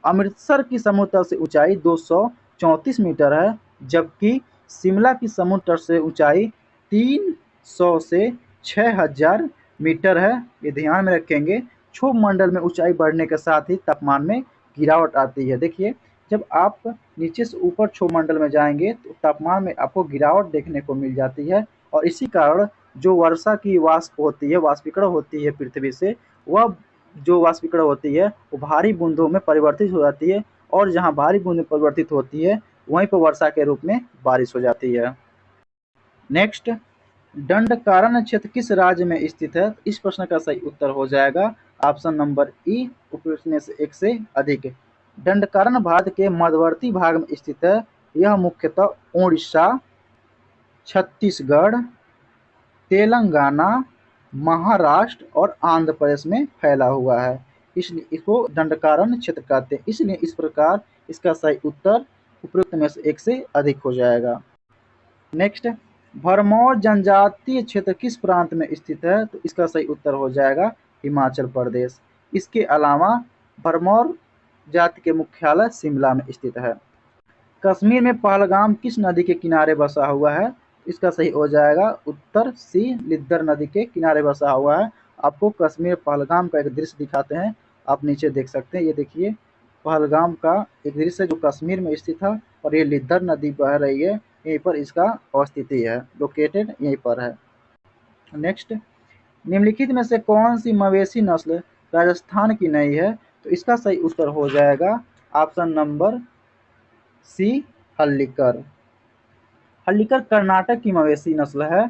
अमृतसर की समुद्र तल से ऊंचाई 234 मीटर है, जबकि शिमला की समुद्र तल से ऊंचाई 300 से 6000 मीटर है। ये ध्यान में रखेंगे। क्षोभ मंडल में ऊंचाई बढ़ने के साथ ही तापमान में गिरावट आती है। देखिए जब आप नीचे से ऊपर क्षोभ मंडल में जाएंगे तो तापमान में आपको गिरावट देखने को मिल जाती है और इसी कारण जो वर्षा की वाष्प होती है, वाष्पीकरण होती है पृथ्वी से, वह जो वाष्पीकरण होती है वो भारी बूंदों में परिवर्तित हो जाती है और जहाँ भारी बूंदें परिवर्तित होती है वहीं पर वर्षा के रूप में बारिश हो जाती है। नेक्स्ट, दंडकारण्य क्षेत्र किस राज्य में स्थित है? इस प्रश्न का सही उत्तर हो जाएगा ऑप्शन नंबर ई, उपयुक्त में से एक से अधिक। दंडकारण्य भारत के मध्यवर्ती भाग में स्थित है। यह मुख्यतः उड़ीसा, छत्तीसगढ़, तेलंगाना, महाराष्ट्र और आंध्र प्रदेश में फैला हुआ है, इसलिए इसको दंडकारण्य क्षेत्र कहते हैं। इसलिए इस प्रकार इसका सही उत्तर उपयुक्त में से एक से अधिक हो जाएगा। नेक्स्ट, भरमौर जनजातीय क्षेत्र किस प्रांत में स्थित है? तो इसका सही उत्तर हो जाएगा हिमाचल प्रदेश। इसके अलावा भरमौर जाति के मुख्यालय शिमला में स्थित है। कश्मीर में पहलगाम किस नदी के किनारे बसा हुआ है? इसका सही हो जाएगा उत्तर सी, लिद्दर नदी के किनारे बसा हुआ है। आपको कश्मीर पहलगाम का एक दृश्य दिखाते हैं, आप नीचे देख सकते हैं। ये देखिए पहलगाम का एक दृश्य जो कश्मीर में स्थित है और ये लिद्दर नदी बह रही है, यहीं पर इसका अवस्थिति है, लोकेटेड यहीं पर है। नेक्स्ट, निम्नलिखित में से कौन सी मवेशी नस्ल राजस्थान की नहीं है? तो इसका सही उत्तर हो जाएगा option number C, Hallikar. Hallikar Karnataka की मवेशी नस्ल है।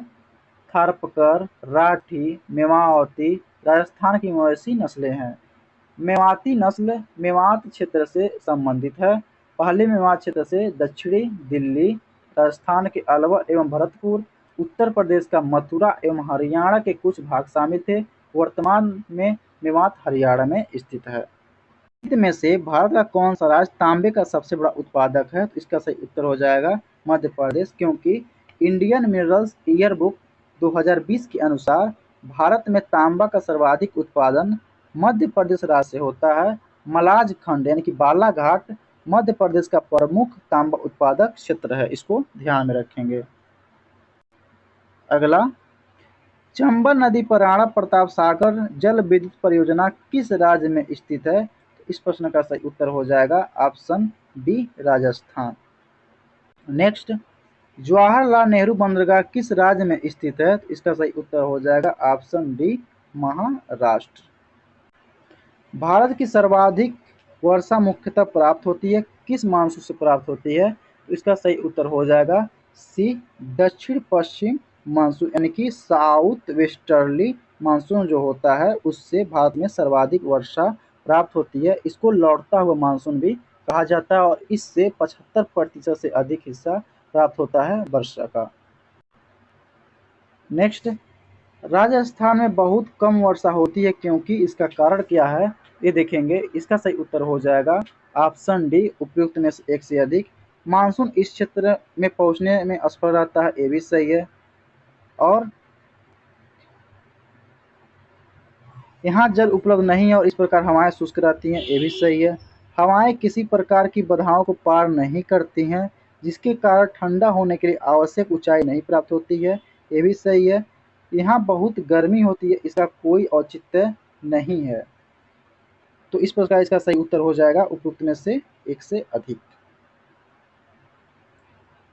थारपकर, राठी, मेवाती राजस्थान की मवेशी नस्लें हैं। मेवाती नस्ल मेवात क्षेत्र से संबंधित है। पहले मेवात क्षेत्र से दक्षिणी दिल्ली, राजस्थान के अलवर एवं भरतपुर, उत्तर प्रदेश का मथुरा एवं हरियाणा के कुछ भाग शामिल थे। वर्तमान में मेवात हरियाणा में स्थित है। में से भारत का कौन सा राज्य तांबे का सबसे बड़ा उत्पादक है? तो इसका सही उत्तर हो जाएगा मध्य प्रदेश, क्योंकि इंडियन मिनरल्स ईयर बुक 2020 के अनुसार भारत में तांबा का सर्वाधिक उत्पादन मध्य प्रदेश राज्य से होता है। मलाज खंड यानी कि बालाघाट मध्य प्रदेश का प्रमुख तांबा उत्पादक क्षेत्र है, इसको ध्यान में रखेंगे। अगला, चंबल नदी पर राणा प्रताप सागर जल विद्युत परियोजना किस राज्य में स्थित है? इस प्रश्न का सही उत्तर हो जाएगा option B, Rajasthan. Next, Jawaharlal Nehru बंदरगाह किस राज्य में स्थित है? तो इसका सही उत्तर हो जाएगा ऑप्शन डी, महाराष्ट्र। भारत की सर्वाधिक वर्षा मुख्यतः प्राप्त होती है किस मानसून से प्राप्त होती है? तो इसका सही उत्तर हो जाएगा सी, दक्षिण पश्चिम मानसून यानी कि साउथ वेस्टर्ली मानसून जो होता है उससे भारत में सर्वाधिक वर्षा प्राप्त होती है। इसको लौटता हुआ मानसून भी कहा जाता है और इससे 75% से अधिक हिस्सा प्राप्त होता है वर्षा का। नेक्स्ट, राजस्थान में बहुत कम वर्षा होती है, क्योंकि इसका कारण क्या है ये देखेंगे। इसका सही उत्तर हो जाएगा ऑप्शन डी, उपयुक्त में से एक से अधिक। मानसून इस क्षेत्र में पहुंचने में असफल रहता है, ये भी सही है। और यहाँ जल उपलब्ध नहीं है और इस प्रकार हवाएं शुष्क रहती हैं, ये भी सही है। हवाएं किसी प्रकार की बाधाओं को पार नहीं करती हैं, जिसके कारण ठंडा होने के लिए आवश्यक ऊंचाई नहीं प्राप्त होती है, ये भी सही है। यहाँ बहुत गर्मी होती है, इसका कोई औचित्य नहीं है। तो इस प्रकार इसका सही उत्तर हो जाएगा उपयुक्त में से एक से अधिक।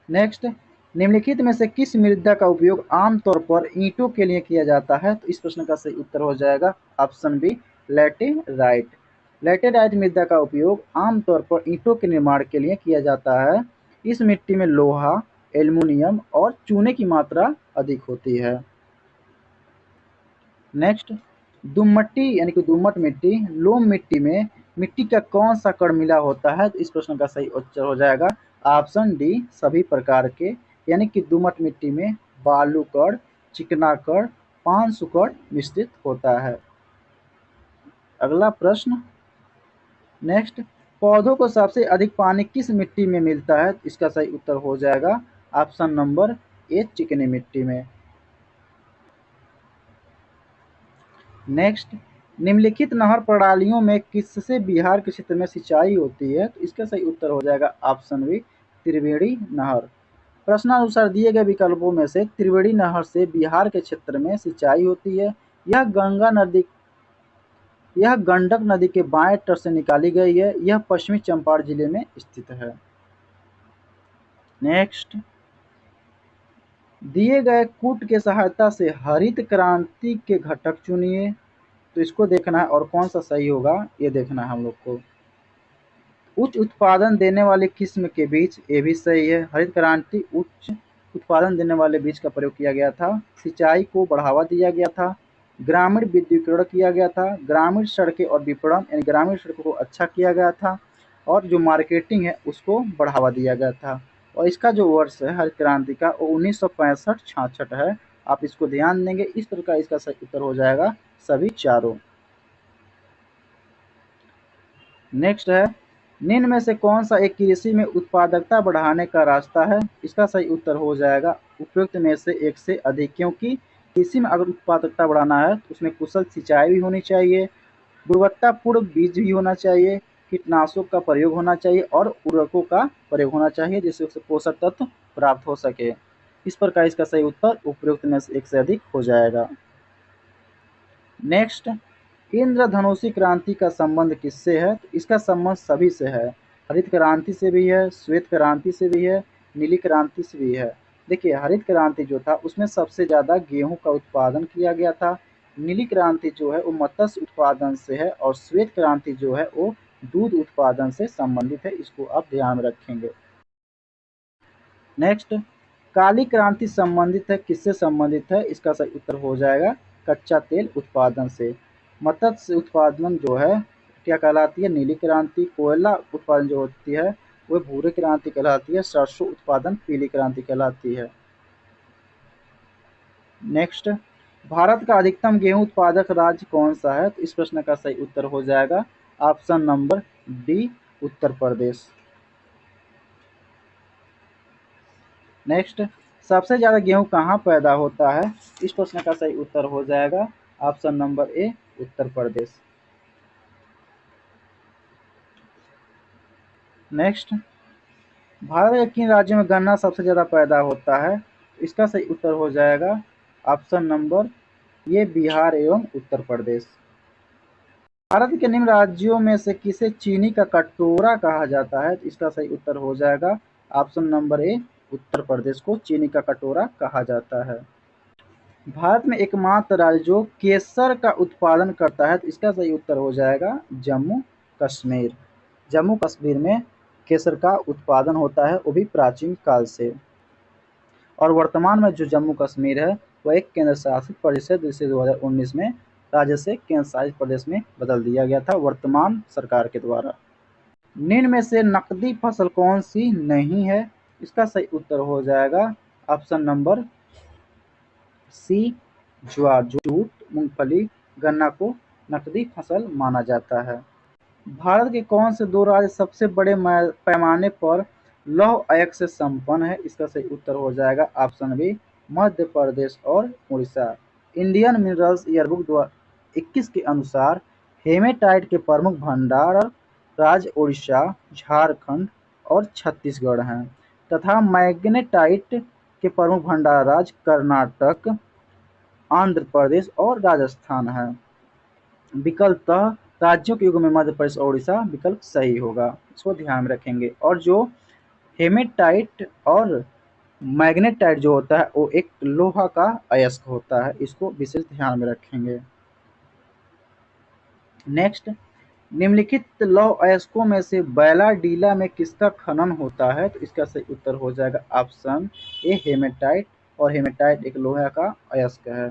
नेक्स्ट, निम्नलिखित में से किस मृदा का उपयोग आमतौर पर ईंटों के लिए किया जाता है? तो इस प्रश्न का सही उत्तर हो जाएगा ऑप्शन बी, लैटेराइट। लैटेराइट मृदा का उपयोग आमतौर पर ईंटों के निर्माण के लिए किया जाता है। इस मिट्टी में लोहा, एल्युमिनियम और चूने की मात्रा अधिक होती है। नेक्स्ट, दुमट्टी यानी कि दोमट मिट्टी, लोम मिट्टी में मिट्टी का कौन सा कण मिला होता है? तो इस प्रश्न का सही उत्तर हो जाएगा ऑप्शन डी, सभी प्रकार के। यानी कि दोमट मिट्टी में बालू कण, चिकना कण, पांसु कण मिश्रित होता है। अगला प्रश्न, नेक्स्ट, पौधों को सबसे अधिक पानी किस मिट्टी में मिलता है? इसका सही उत्तर हो जाएगा ऑप्शन नंबर ए, चिकनी मिट्टी में। नेक्स्ट, निम्नलिखित नहर प्रणालियों में किससे बिहार के क्षेत्र में सिंचाई होती है? तो इसका सही उत्तर हो जाएगा ऑप्शन बी, त्रिवेणी नहर। प्रश्नानुसार दिए गए विकल्पों में से त्रिवेणी नहर से बिहार के क्षेत्र में सिंचाई होती है। यह गंगा नदी यह गंडक नदी के बाएं तट से निकाली गई है। यह पश्चिमी चंपारण जिले में स्थित है। नेक्स्ट, दिए गए कूट के सहायता से हरित क्रांति के घटक चुनिए। तो इसको देखना है और कौन सा सही होगा ये देखना है हम लोग को। उच्च उत्पादन देने वाले किस्म के बीज, ये भी सही है। हरित क्रांति उच्च उत्पादन देने वाले बीज का प्रयोग किया गया था। सिंचाई को बढ़ावा दिया गया था। ग्रामीण विद्युतीकरण किया गया था। ग्रामीण सड़कें और विपणन यानी ग्रामीण सड़कों को अच्छा किया गया था। और जो मार्केटिंग है उसको बढ़ावा दिया गया था। और इसका जो वर्ष है हरित क्रांति का वो 1965-66 है। आप इसको ध्यान देंगे। इस प्रकार इसका सही उत्तर हो जाएगा सभी चारों। नेक्स्ट है, निम्न में से कौन सा एक कृषि में उत्पादकता बढ़ाने का रास्ता है? इसका सही उत्तर हो जाएगा उपयुक्त में से एक से अधिक, क्योंकि कृषि में अगर उत्पादकता बढ़ाना है तो उसमें कुशल सिंचाई भी होनी चाहिए, गुणवत्तापूर्ण बीज भी होना चाहिए, कीटनाशकों का प्रयोग होना चाहिए और उर्वरकों का प्रयोग होना चाहिए, जिससे उसे पोषक तत्व प्राप्त हो सके। इस प्रकार इसका सही उत्तर उपयुक्त में से एक से अधिक हो जाएगा। नेक्स्ट, इंद्रधनुषी क्रांति का संबंध किससे है? तो इसका संबंध सभी से है। हरित क्रांति से भी है, श्वेत क्रांति से भी है, नीली क्रांति से भी है। देखिए, हरित क्रांति जो था उसमें सबसे ज़्यादा गेहूं का उत्पादन किया गया था। नीली क्रांति जो है वो मत्स्य उत्पादन से है और श्वेत क्रांति जो है वो दूध उत्पादन से संबंधित है। इसको आप ध्यान में रखेंगे। नेक्स्ट, काली क्रांति संबंधित है, किससे संबंधित है? इसका सही उत्तर हो जाएगा कच्चा तेल उत्पादन से। मत्स्य उत्पादन जो है क्या कहलाती है? नीली क्रांति। कोयला उत्पादन जो होती है वो भूरी क्रांति कहलाती है। सरसों उत्पादन पीली क्रांति कहलाती है। नेक्स्ट, भारत का अधिकतम गेहूं उत्पादक राज्य कौन सा है? तो इस प्रश्न का सही उत्तर हो जाएगा option number D, Uttar Pradesh. Next, सबसे ज़्यादा गेहूं कहाँ पैदा होता है? इस प्रश्न का सही उत्तर हो जाएगा ऑप्शन नंबर ए, उत्तर प्रदेश। नेक्स्ट, भारत के किन राज्यों में गन्ना सबसे ज़्यादा पैदा होता है? इसका सही उत्तर हो जाएगा ऑप्शन नंबर ये, बिहार एवं उत्तर प्रदेश। भारत के निम्न राज्यों में से किसे चीनी का कटोरा कहा जाता है? इसका सही उत्तर हो जाएगा ऑप्शन नंबर ए, उत्तर प्रदेश को चीनी का कटोरा कहा जाता है। भारत में एकमात्र राज्य जो केसर का उत्पादन करता है, तो इसका सही उत्तर हो जाएगा जम्मू कश्मीर। जम्मू कश्मीर में केसर का उत्पादन होता है, वो भी प्राचीन काल से। और वर्तमान में जो जम्मू कश्मीर है वह एक केंद्र शासित प्रदेश है, जिसे 2019 में राज्य से केंद्र शासित प्रदेश में बदल दिया गया था वर्तमान सरकार के द्वारा। निम्न में से नकदी फसल कौन सी नहीं है? इसका सही उत्तर हो जाएगा ऑप्शन नंबर सी, ज्वार, जूट, मूंगफली, गन्ना को नकदी फसल माना जाता है। भारत के कौन से दो राज्य सबसे बड़े पैमाने पर लौह अयस्क से संपन्न है? इसका सही उत्तर हो जाएगा ऑप्शन बी, मध्य प्रदेश और उड़ीसा। इंडियन मिनरल्स ईयरबुक 2021 के अनुसार हेमेटाइट के प्रमुख भंडार राज्य उड़ीसा, झारखंड और छत्तीसगढ़ हैं तथा मैग्नेटाइट के प्रमुख भंडार राज्य कर्नाटक, आंध्र प्रदेश और राजस्थान है। विकल्प राज्यों के युग में मध्य प्रदेश और उड़ीसा विकल्प सही होगा, इसको ध्यान में रखेंगे। और जो हेमेटाइट और मैग्नेटाइट जो होता है वो एक लोहा का अयस्क होता है, इसको विशेष ध्यान में रखेंगे। नेक्स्ट, निम्नलिखित लौह अयस्कों में से बैलाडीला में किसका खनन होता है? तो इसका सही उत्तर हो जाएगा ऑप्शन ए, हेमेटाइट। और हेमेटाइट एक लोहा का अयस्क है।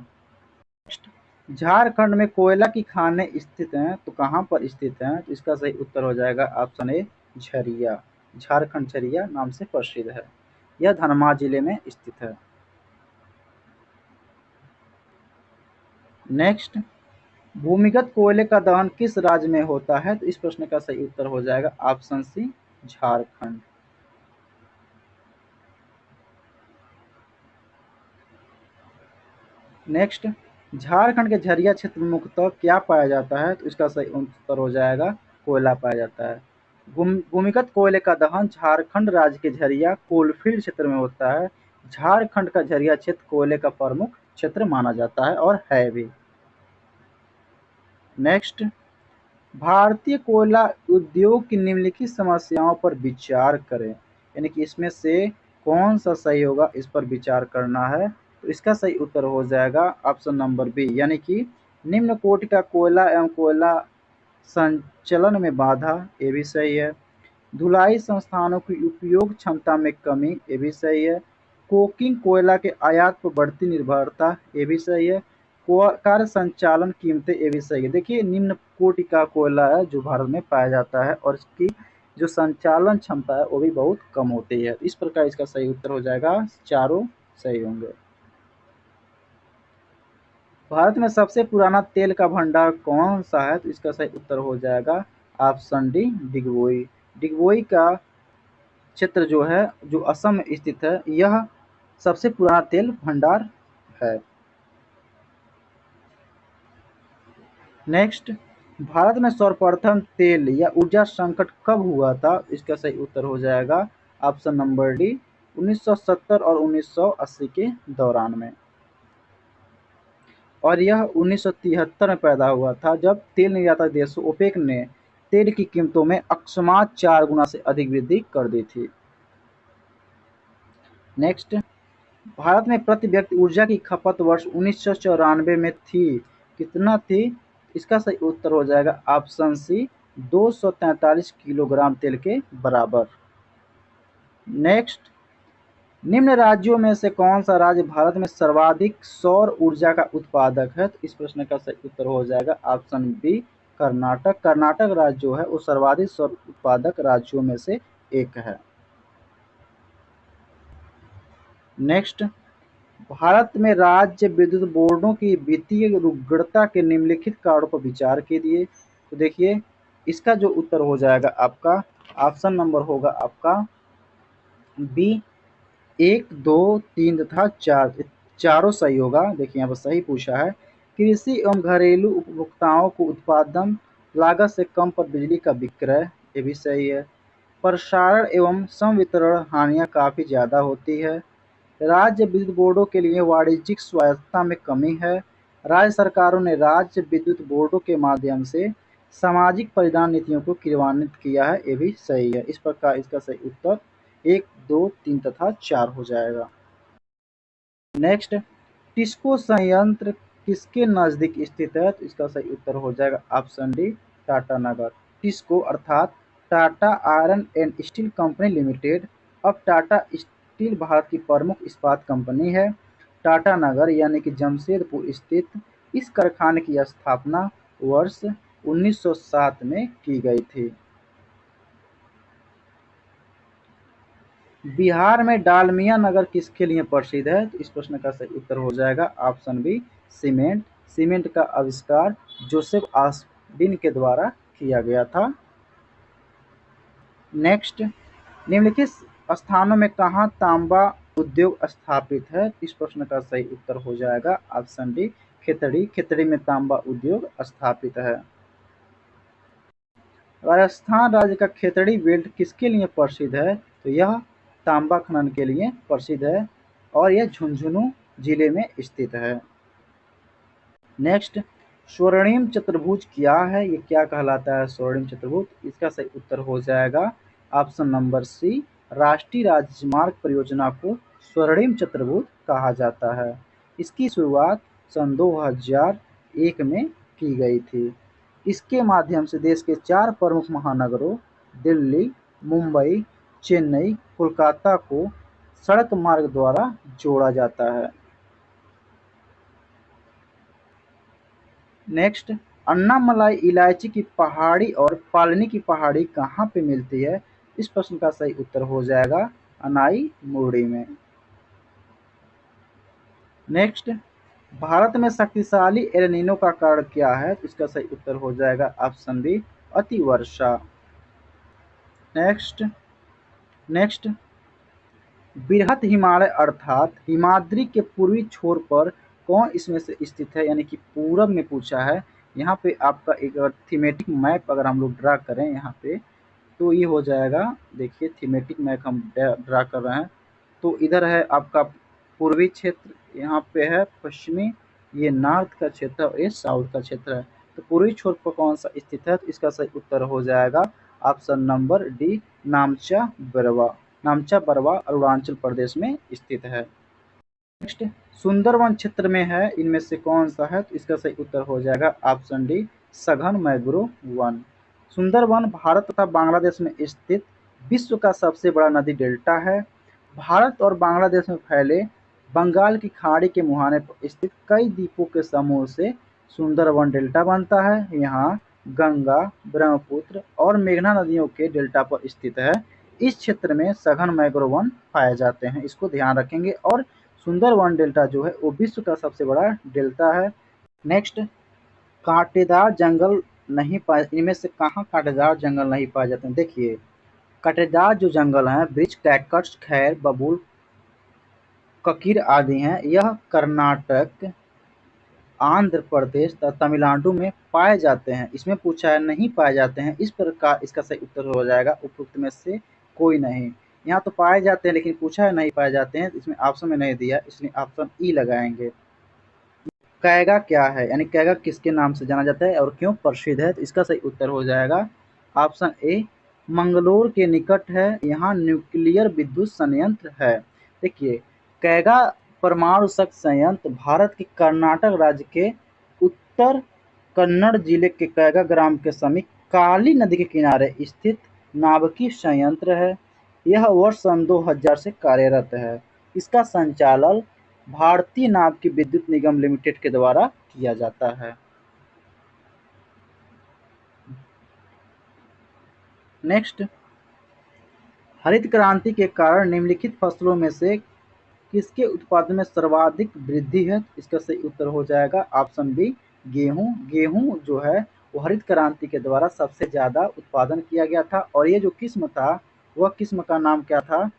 झारखंड में कोयला की खानें स्थित हैं, तो कहाँ पर स्थित हैं? तो इसका सही उत्तर हो जाएगा ऑप्शन ए, झरिया। झारखंड झरिया नाम से प्रसिद्ध है, यह धनबाद जिले में स्थित है। नेक्स्ट, भूमिगत कोयले का दहन किस राज्य में होता है? तो इस प्रश्न का सही उत्तर हो जाएगा option C, Jharkhand. Next, Jharkhand के झरिया क्षेत्र में मुख्यतः क्या पाया जाता है? तो इसका सही उत्तर हो जाएगा कोयला पाया जाता है। भूमिगत कोयले का दहन झारखंड राज्य के झरिया कोलफील्ड क्षेत्र में होता है। झारखंड का झरिया क्षेत्र कोयले का प्रमुख क्षेत्र माना जाता है और है भी। नेक्स्ट, भारतीय कोयला उद्योग की निम्नलिखित समस्याओं पर विचार करें, यानी कि इसमें से कौन सा सही होगा, इस पर विचार करना है। तो इसका सही उत्तर हो जाएगा ऑप्शन नंबर बी, यानी कि निम्न कोटि का कोयला एवं कोयला संचलन में बाधा, ये भी सही है। धुलाई संस्थानों की उपयोग क्षमता में कमी, ये भी सही है। कोकिंग कोयला के आयात पर बढ़ती निर्भरता, ये भी सही है। कार्य संचालन कीमतें, ये भी सही है। देखिए, निम्न कोटि का कोयला है जो भारत में पाया जाता है और इसकी जो संचालन क्षमता है वो भी बहुत कम होती है। इस प्रकार इसका सही उत्तर हो जाएगा, चारों सही होंगे। भारत में सबसे पुराना तेल का भंडार कौन सा है? तो इसका सही उत्तर हो जाएगा ऑप्शन डी, डिगबोई। डिगबोई का क्षेत्र जो है, जो असम में स्थित है, यह सबसे पुराना तेल भंडार है। नेक्स्ट, भारत में सर्वप्रथम तेल या ऊर्जा संकट कब हुआ था? इसका सही उत्तर हो जाएगा ऑप्शन नंबर डी, 1970 और 1980 के दौरान में। और यह 1973 में पैदा हुआ था, जब तेल निर्यातक देशों ओपेक ने तेल की कीमतों में अकस्मात 4 गुना से अधिक वृद्धि कर दी थी। नेक्स्ट, भारत में प्रति व्यक्ति ऊर्जा की खपत वर्ष 1994 में थी, कितना थी? इसका सही उत्तर हो जाएगा ऑप्शन सी, 243 किलोग्राम तेल के बराबर। नेक्स्ट, निम्न राज्यों में से कौन सा राज्य भारत में सर्वाधिक सौर ऊर्जा का उत्पादक है? तो इस प्रश्न का सही उत्तर हो जाएगा ऑप्शन बी, कर्नाटक। कर्नाटक राज्य जो है वो सर्वाधिक सौर उत्पादक राज्यों में से एक है। नेक्स्ट, भारत में राज्य विद्युत बोर्डों की वित्तीय रुग्णता के निम्नलिखित कारणों पर विचार कीजिए। तो देखिए, इसका जो उत्तर हो जाएगा आपका ऑप्शन नंबर होगा आपका बी, 1, 2, 3 तथा 4, चारों सही होगा। देखिए यहाँ पर सही पूछा है। कृषि एवं घरेलू उपभोक्ताओं को उत्पादन लागत से कम पर बिजली का विक्रय, ये भी सही है। प्रसारण एवं संवितरण हानियाँ काफ़ी ज़्यादा होती है। राज्य विद्युत बोर्डों के लिए वाणिज्यिक स्वायत्तता में कमी है। राज्य सरकारों ने राज्य विद्युत बोर्डों के माध्यम से सामाजिक परिधान नीतियों को क्रियान्वित किया है, ये भी सही है। इस प्रकार इसका सही उत्तर 1, 2, 3 तथा 4 हो जाएगा। नेक्स्ट, टिस्को संयंत्र किसके नज़दीक स्थित है? तो इसका सही उत्तर हो जाएगा ऑप्शन डी, टाटा नगर। टिस्को अर्थात Tata iron and steel company limited अब टाटा स्टील भारत की प्रमुख इस्पात कंपनी है। टाटा नगर यानी कि जमशेदपुर स्थित इस कारखाने की स्थापना वर्ष 1907 में की गई थी। बिहार में डालमिया नगर किसके लिए प्रसिद्ध है? तो इस प्रश्न का सही उत्तर हो जाएगा ऑप्शन बी, सीमेंट। सीमेंट का आविष्कार जोसेफ ऑस्टिन के द्वारा किया गया था। नेक्स्ट, निम्नलिखित स्थानों में कहाँ तांबा उद्योग स्थापित है? इस प्रश्न का सही उत्तर हो जाएगा ऑप्शन डी, खेतड़ी। खेतड़ी में तांबा उद्योग स्थापित है। राजस्थान राज्य का खेतड़ी बेल्ट किसके लिए प्रसिद्ध है? तो यह तांबा खनन के लिए प्रसिद्ध है और यह झुंझुनू जिले में स्थित है। नेक्स्ट, स्वर्णिम चतुर्भुज क्या है? ये क्या कहलाता है स्वर्णिम चतुर्भुज? इसका सही उत्तर हो जाएगा ऑप्शन नंबर सी, राष्ट्रीय राजमार्ग परियोजना को स्वर्णिम चतुर्भुज कहा जाता है। इसकी शुरुआत सन 2001 में की गई थी। इसके माध्यम से देश के 4 प्रमुख महानगरों दिल्ली, मुंबई, चेन्नई, कोलकाता को सड़क मार्ग द्वारा जोड़ा जाता है। नेक्स्ट, अन्नामलाई इलायची की पहाड़ी और पालनी की पहाड़ी कहाँ पे मिलती है? इस प्रश्न का सही उत्तर हो जाएगा अनाई मुरडी में। नेक्स्ट, भारत में शक्तिशाली एल नीनो का कारण क्या है? इसका सही उत्तर हो जाएगा ऑप्शन बी, अतिवर्षा। नेक्स्ट, बृहत हिमालय अर्थात हिमाद्री के पूर्वी छोर पर कौन इसमें से स्थित है? यानी कि पूरब में पूछा है। यहाँ पे आपका एक थीमेटिक मैप अगर हम लोग ड्रा करें यहाँ पे, तो ये हो जाएगा। देखिए थीमेटिक मैप हम ड्रा कर रहे हैं, तो इधर है आपका पूर्वी क्षेत्र, यहाँ पे है पश्चिमी, ये नॉर्थ का क्षेत्र और ये साउथ का क्षेत्र है। तो पूर्वी छोर पर कौन सा स्थित है? तो इसका सही उत्तर हो जाएगा option number D, Namcha Barwa. Namcha Barwa Arunachal Pradesh में स्थित है। नेक्स्ट, सुंदरवन क्षेत्र में है, इनमें से कौन सा है? तो इसका सही उत्तर हो जाएगा ऑप्शन डी, सघन मैंग्रोव वन। सुंदरवन भारत तथा बांग्लादेश में स्थित विश्व का सबसे बड़ा नदी डेल्टा है। भारत और बांग्लादेश में फैले बंगाल की खाड़ी के मुहाने पर स्थित कई द्वीपों के समूह से सुंदरवन डेल्टा बनता है। यहाँ गंगा, ब्रह्मपुत्र और मेघना नदियों के डेल्टा पर स्थित है। इस क्षेत्र में सघन मैंग्रोव वन पाए जाते हैं, इसको ध्यान रखेंगे। और सुंदरवन डेल्टा जो है वो विश्व का सबसे बड़ा डेल्टा है। नेक्स्ट, कांटेदार जंगल नहीं पाए, इनमें से कहाँ कांटेदार जंगल नहीं पाए जाते हैं? देखिए कांटेदार जो जंगल हैं वृक्ष, कैक्टस, खैर, बबूल, ककीर आदि हैं, यह कर्नाटक, आंध्र प्रदेश तथा तमिलनाडु में पाए जाते हैं। इसमें पूछा है नहीं पाए जाते हैं, इस प्रकार इसका सही उत्तर हो जाएगा उपरोक्त में से कोई नहीं। यहाँ तो पाए जाते हैं लेकिन पूछा है नहीं पाए जाते हैं, इसमें ऑप्शन में नहीं दिया, इसलिए ऑप्शन ई लगाएंगे। कैगा क्या है? यानी कैगा किसके नाम से जाना जाता है और क्यों प्रसिद्ध है? तो इसका सही उत्तर हो जाएगा ऑप्शन ए, मंगलोर के निकट है, यहाँ न्यूक्लियर विद्युत संयंत्र है। देखिए कैगा परमाणु शक्ति संयंत्र भारत के कर्नाटक राज्य के उत्तर कन्नड़ जिले के कैगा ग्राम के समीप काली नदी के किनारे स्थित नाभिकीय संयंत्र है। यह वर्ष सन 2000 से कार्यरत है। इसका संचालन भारतीय नाभिकीय विद्युत निगम लिमिटेड के द्वारा किया जाता है। नेक्स्ट, हरित क्रांति के कारण निम्नलिखित फसलों में से किसके उत्पादन में सर्वाधिक वृद्धि है? इसका सही उत्तर हो जाएगा ऑप्शन बी, गेहूं। गेहूं जो है वो हरित क्रांति के द्वारा सबसे ज्यादा उत्पादन किया गया था। और ये जो किस्म था वह किस्म का नाम क्या था?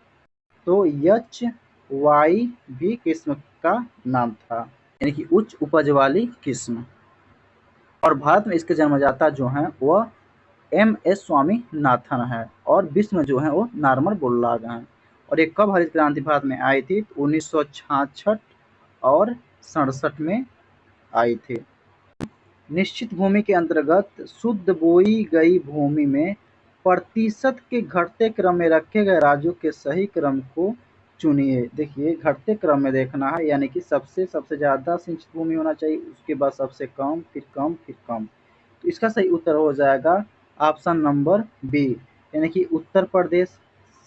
तो HY भी किस्म का नाम था, यानी कि उच्च उपज वाली किस्म। और भारत में इसके जन्मदाता जो हैं वह MS स्वामीनाथन है और विश्व में जो है वो नॉर्मन बोरलॉग हैं। और ये कब हरित क्रांति भारत में आई थी? 1966 और 67 में आई थी। निश्चित भूमि के अंतर्गत शुद्ध बोई गई भूमि में प्रतिशत के घटते क्रम में रखे गए राज्यों के सही क्रम को चुनिए। देखिए घटते क्रम में देखना है, यानी कि सबसे ज़्यादा सिंचित भूमि होना चाहिए, उसके बाद सबसे कम, फिर कम, फिर कम। तो इसका सही उत्तर हो जाएगा ऑप्शन नंबर बी, यानी कि उत्तर प्रदेश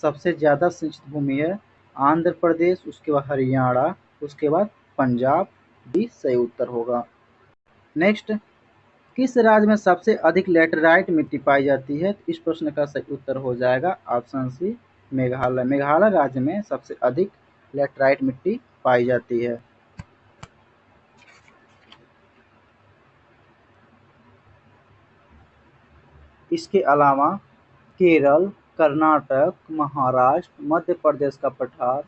सबसे ज़्यादा सिंचित भूमि है, आंध्र प्रदेश, उसके बाद हरियाणा, उसके बाद पंजाब, बी सही उत्तर होगा। नेक्स्ट, किस राज्य में सबसे अधिक लैटेराइट मिट्टी पाई जाती है? इस प्रश्न का सही उत्तर हो जाएगा ऑप्शन सी, मेघालय। मेघालय राज्य में सबसे अधिक लैटेराइट मिट्टी पाई जाती है। इसके अलावा केरल, कर्नाटक, महाराष्ट्र, मध्य प्रदेश का पठार,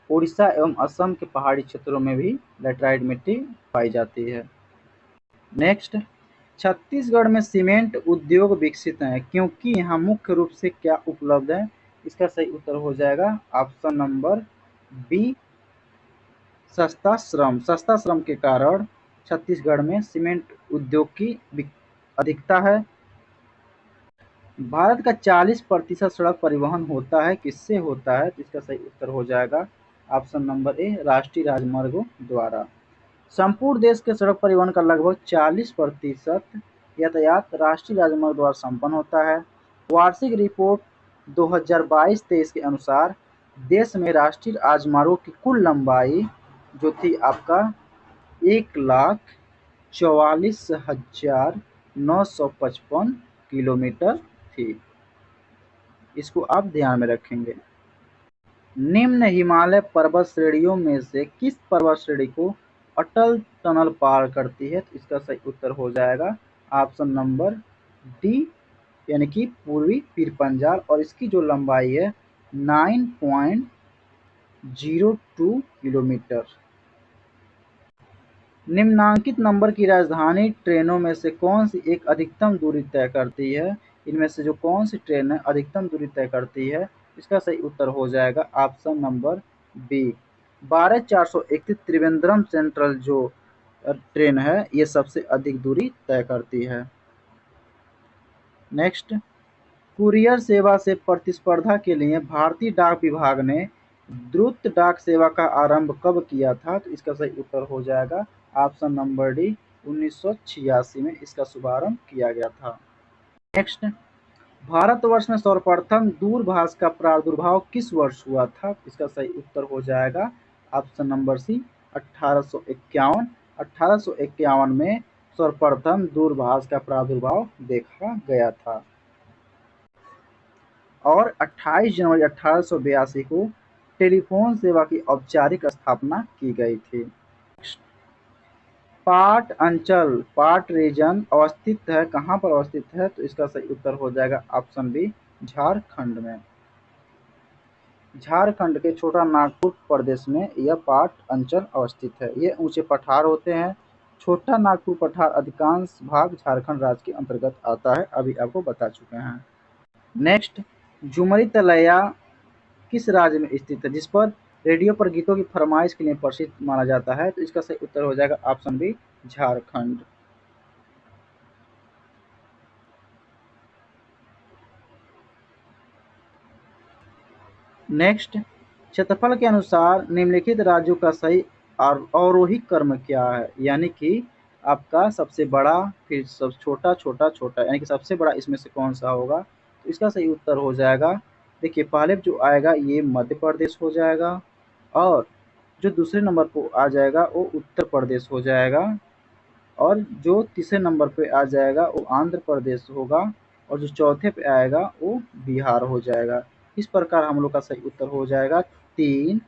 उड़ीसा एवं असम के पहाड़ी क्षेत्रों में भी लेटराइट मिट्टी पाई जाती है। नेक्स्ट, छत्तीसगढ़ में सीमेंट उद्योग विकसित है क्योंकि यहाँ मुख्य रूप से क्या उपलब्ध है? इसका सही उत्तर हो जाएगा ऑप्शन नंबर बी, सस्ता श्रम। सस्ता श्रम के कारण छत्तीसगढ़ में सीमेंट उद्योग की अधिकता है। भारत का 40% सड़क परिवहन होता है, किससे होता है? तो इसका सही उत्तर हो जाएगा ऑप्शन नंबर ए, राष्ट्रीय राजमार्गों द्वारा। संपूर्ण देश के सड़क परिवहन का लगभग 40% यातायात राष्ट्रीय राजमार्ग द्वारा संपन्न होता है। वार्षिक रिपोर्ट 2022-23 के अनुसार देश में राष्ट्रीय राजमार्गों की कुल लंबाई जो थी आपका 1,44,955 किलोमीटर थी। इसको आप ध्यान में रखेंगे। निम्न हिमालय पर्वत श्रेणियों में से किस पर्वत श्रेणी को अटल टनल पार करती है? तो इसका सही उत्तर हो जाएगा ऑप्शन नंबर डी, यानी कि पूर्वी पीर पंजाल, और इसकी जो लंबाई है 9.02 किलोमीटर। निम्नांकित नंबर की राजधानी ट्रेनों में से कौन सी एक अधिकतम दूरी तय करती है? इनमें से जो कौन सी ट्रेन है अधिकतम दूरी तय करती है? इसका सही उत्तर हो जाएगा option number B, 12,431 Trivandrum central जो ट्रेन है ये सबसे अधिक दूरी तय करती है। नेक्स्ट, कुरियर सेवा से प्रतिस्पर्धा के लिए भारतीय डाक विभाग ने द्रुत डाक सेवा का आरंभ कब किया था? तो इसका सही उत्तर हो जाएगा ऑप्शन नंबर डी, 1986 में इसका शुभारंभ किया गया था। नेक्स्ट, भारतवर्ष में सर्वप्रथम दूरभाष का प्रादुर्भाव किस वर्ष हुआ था? इसका सही उत्तर हो जाएगा ऑप्शन नंबर सी, 1851। 1851 में सर्वप्रथम दूरभाष का प्रादुर्भाव देखा गया था। और 28 जनवरी 1882 को टेलीफोन सेवा की औपचारिक स्थापना की गई थी। पाट अंचल, पाट रीजन अवस्थित है, कहाँ पर अवस्थित है? तो इसका सही उत्तर हो जाएगा ऑप्शन बी, झारखंड में। झारखंड के छोटा नागपुर प्रदेश में यह पाट अंचल अवस्थित है। ये ऊंचे पठार होते हैं। छोटा नागपुर पठार अधिकांश भाग झारखंड राज्य के अंतर्गत आता है, अभी आपको बता चुके हैं। नेक्स्ट, झुमरी तलैया किस राज्य में स्थित है जिस पर रेडियो पर गीतों की फरमाइश के लिए प्रसिद्ध माना जाता है? तो इसका सही उत्तर हो जाएगा ऑप्शन बी, झारखंड। नेक्स्ट, क्षेत्रफल के अनुसार निम्नलिखित राज्यों का सही आरोही क्रम क्या है? यानी कि आपका सबसे बड़ा, फिर सब छोटा छोटा छोटा, यानी कि सबसे बड़ा इसमें से कौन सा होगा? तो इसका सही उत्तर हो जाएगा, देखिए पहले जो आएगा ये मध्य प्रदेश हो जाएगा, और जो दूसरे नंबर पर आ जाएगा वो उत्तर प्रदेश हो जाएगा, और जो तीसरे नंबर पे आ जाएगा वो आंध्र प्रदेश होगा, और जो चौथे पे आएगा वो बिहार हो जाएगा। इस प्रकार हम लोग का सही उत्तर हो जाएगा 3,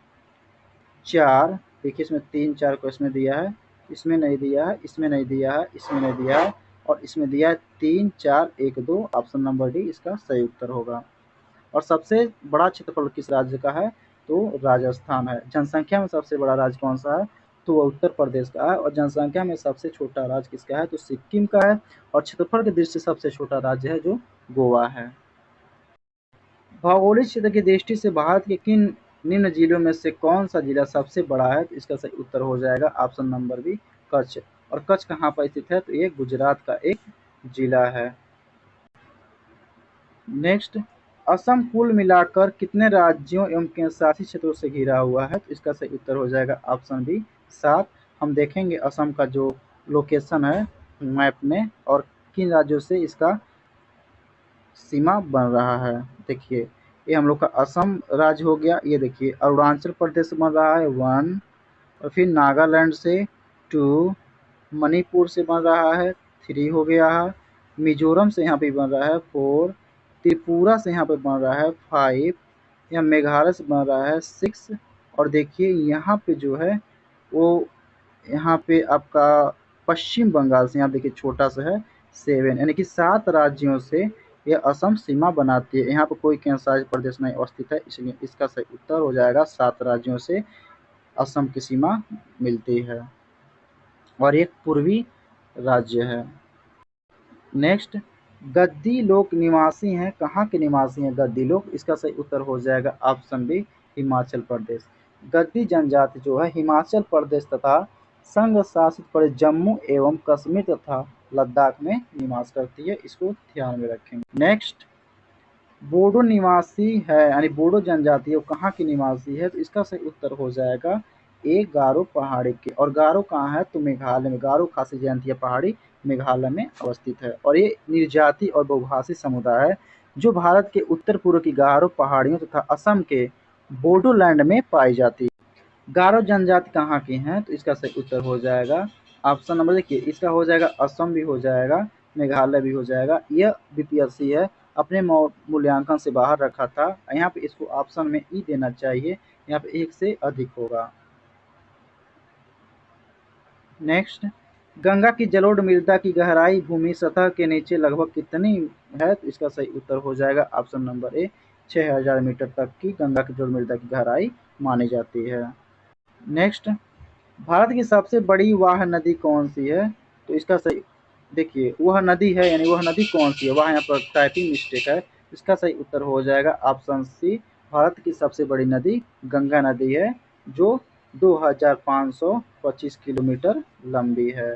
4। देखिए इसमें 3, 4 को इसमें दिया है, इसमें नहीं दिया है, इसमें नहीं दिया है, इसमें नहीं दिया है, और इसमें दिया है 3, 4, 1, 2। ऑप्शन नंबर डी इसका सही उत्तर होगा। और सबसे बड़ा क्षेत्रफल किस राज्य का है? तो राजस्थान है। जनसंख्या में सबसे बड़ा राज्य कौन सा है? तो वह उत्तर प्रदेश का है। और जनसंख्या में सबसे छोटा राज्य किसका है? तो सिक्किम का है। और क्षेत्रफल की दृष्टि से सबसे छोटा राज्य है जो गोवा है। भौगोलिक क्षेत्र की दृष्टि से भारत के किन निम्न जिलों में से कौन सा जिला सबसे बड़ा है? तो इसका सही उत्तर हो जाएगा ऑप्शन नंबर बी, कच्छ। और कच्छ कहाँ पर स्थित है? तो ये गुजरात का एक जिला है। नेक्स्ट, असम कुल मिलाकर कितने राज्यों एवं केंद्रशासित क्षेत्रों से घिरा हुआ है? तो इसका सही उत्तर हो जाएगा ऑप्शन बी, 7। हम देखेंगे असम का जो लोकेशन है मैप में, और किन राज्यों से इसका सीमा बन रहा है। देखिए ये हम लोग का असम राज्य हो गया, ये देखिए अरुणाचल प्रदेश से बन रहा है 1, और फिर नागालैंड से 2, मणिपुर से बन रहा है 3 हो गया है, मिजोरम से यहाँ पे बन रहा है 4, त्रिपुरा से यहाँ पे बन रहा है 5, यहाँ मेघालय से बन रहा है 6, और देखिए यहाँ पे जो है वो यहाँ पे आपका पश्चिम बंगाल से यहाँ देखिए छोटा सा है 7, यानी कि 7 राज्यों से यह असम सीमा बनाती है। यहाँ पर कोई केंद्र शासित प्रदेश नहीं अवस्थित है, इसलिए इसका सही उत्तर हो जाएगा 7 राज्यों से असम की सीमा मिलती है और एक पूर्वी राज्य है। नेक्स्ट, गद्दी लोग निवासी हैं, कहाँ के निवासी हैं गद्दी लोग? इसका सही उत्तर हो जाएगा ऑप्शन बी, हिमाचल प्रदेश। गद्दी जनजाति जो है हिमाचल प्रदेश तथा संघ शासित प्रदेश जम्मू एवं कश्मीर तथा लद्दाख में निवास करती है, इसको ध्यान में रखेंगे। नेक्स्ट, बोडो निवासी है यानी बोडो जनजाति है, वो कहाँ की निवासी है? तो इसका सही उत्तर हो जाएगा ए, गारो पहाड़ी के। और गारो कहाँ है? तो मेघालय में। गारो खासी जयंतिया पहाड़ी मेघालय में अवस्थित है और ये निर्जाति और बहुभाषी समुदाय है जो भारत के उत्तर पूर्व की गारो पहाड़ियों तथा असम के बोडोलैंड में पाई जाती है। गारो जनजाति कहाँ की हैं? तो इसका सही उत्तर हो जाएगा ऑप्शन नंबर, देखिए इसका हो जाएगा असम भी हो जाएगा, मेघालय भी हो जाएगा। यह बीपीएससी है, अपने मूल्यांकन से बाहर रखा था। यहाँ पे इसको ऑप्शन में ई देना चाहिए, यहाँ पे 1 से अधिक होगा। नेक्स्ट, गंगा की जलोढ़ मृदा की गहराई भूमि सतह के नीचे लगभग कितनी है? तो इसका सही उत्तर हो जाएगा ऑप्शन नंबर ए, 6000 मीटर तक की गंगा की जलोढ़ मृदा की गहराई मानी जाती है। नेक्स्ट, भारत की सबसे बड़ी वाह नदी कौन सी है? तो इसका सही, देखिए वह नदी है यानी वह नदी कौन सी है, वह यहाँ पर टाइपिंग मिस्टेक है। इसका सही उत्तर हो जाएगा ऑप्शन सी, भारत की सबसे बड़ी नदी गंगा नदी है जो 2525 किलोमीटर लंबी है।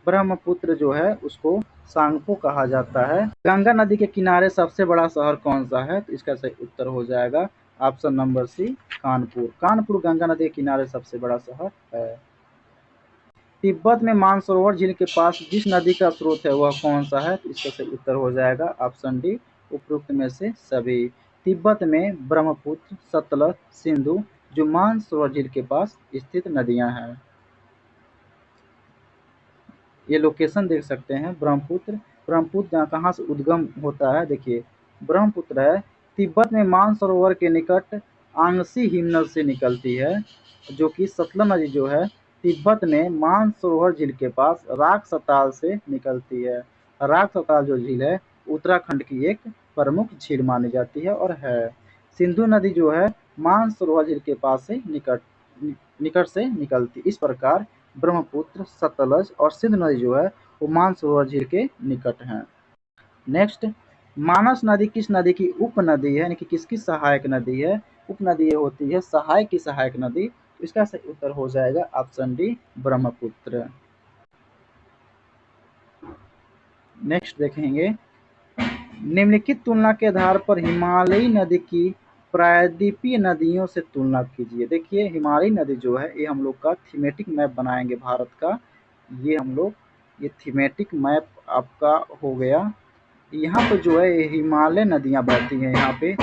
ब्रह्मपुत्र जो है उसको सांगपो कहा जाता है। गंगा नदी के किनारे सबसे बड़ा शहर कौन सा है? तो इसका सही उत्तर हो जाएगा option number C, Kanpur. Kanpur Ganga नदी के किनारे सबसे बड़ा शहर है। तिब्बत में मानसरोवर झील के पास जिस नदी का स्रोत है वह कौन सा है? तो इसका सही उत्तर हो जाएगा ऑप्शन डी, उपरोक्त में से सभी। तिब्बत में ब्रह्मपुत्र, सतलज, सिंधु जो मानसरोवर झील के पास स्थित नदियां हैं। ये लोकेशन देख सकते हैं ब्रह्मपुत्र। ब्रह्मपुत्र कहाँ से उद्गम होता है? देखिए ब्रह्मपुत्र है तिब्बत में मानसरोवर के निकट आंगसी हिमनद से निकलती है, जो कि सतलज नदी जो है तिब्बत में मानसरोवर झील के पास राक्सताल से निकलती है। राक्सताल जो झील है उत्तराखंड की एक प्रमुख झील मानी जाती है और है। सिंधु नदी जो है मानसरोवर झील के पास से निकट से निकलती। इस प्रकार ब्रह्मपुत्र, सतलज और सिंधु नदी जो है वो मानसरोवर झील के निकट हैं। नेक्स्ट, मानस नदी किस नदी की उपनदी है यानी कि किसकी सहायक नदी है? उपनदी ये होती है सहायक की सहायक नदी। इसका सही उत्तर हो जाएगा ऑप्शन डी, ब्रह्मपुत्र। नेक्स्ट देखेंगे, निम्नलिखित तुलना के आधार पर हिमालयी नदी की प्रायद्वीपीय नदियों से तुलना कीजिए। देखिए हिमालयी नदी जो है ये हम लोग का थीमेटिक मैप बनाएंगे भारत का। ये हम लोग ये थीमेटिक मैप आपका हो गया। यहाँ पे जो है हिमालय नदियाँ बहती हैं, यहाँ पे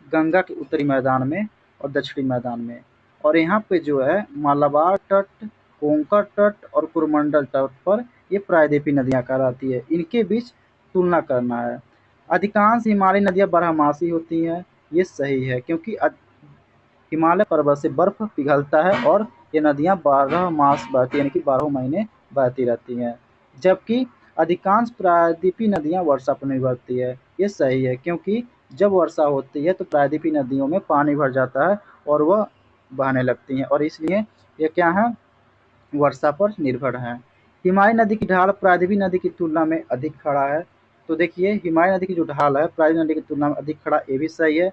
गंगा के उत्तरी मैदान में और दक्षिणी मैदान में। और यहाँ पे जो है मालाबार तट, कोंकण तट और कुरमंडल तट पर ये प्रायद्वीपीय नदियाँ कहलाती है। इनके बीच तुलना करना है। अधिकांश हिमालयी नदियाँ बारहमासी होती हैं, ये सही है क्योंकि हिमालय पर्वत से बर्फ पिघलता है और ये नदियाँ 12 मास बहती यानी कि 12 महीने बहती रहती हैं। जबकि अधिकांश प्रायद्वीपीय नदियाँ वर्षा पर निर्भरती है, ये सही है क्योंकि जब वर्षा होती है तो प्रायद्वीपीय नदियों में पानी भर जाता है और वह बहने लगती हैं और इसलिए ये क्या है, वर्षा पर निर्भर है। हिमालय नदी की ढाल प्रायद्वीपीय नदी की तुलना में अधिक खड़ा है। तो देखिए हिमालय नदी की जो ढाल है प्रायद्वीपीय नदी की तुलना में अधिक खड़ा, ये भी सही है।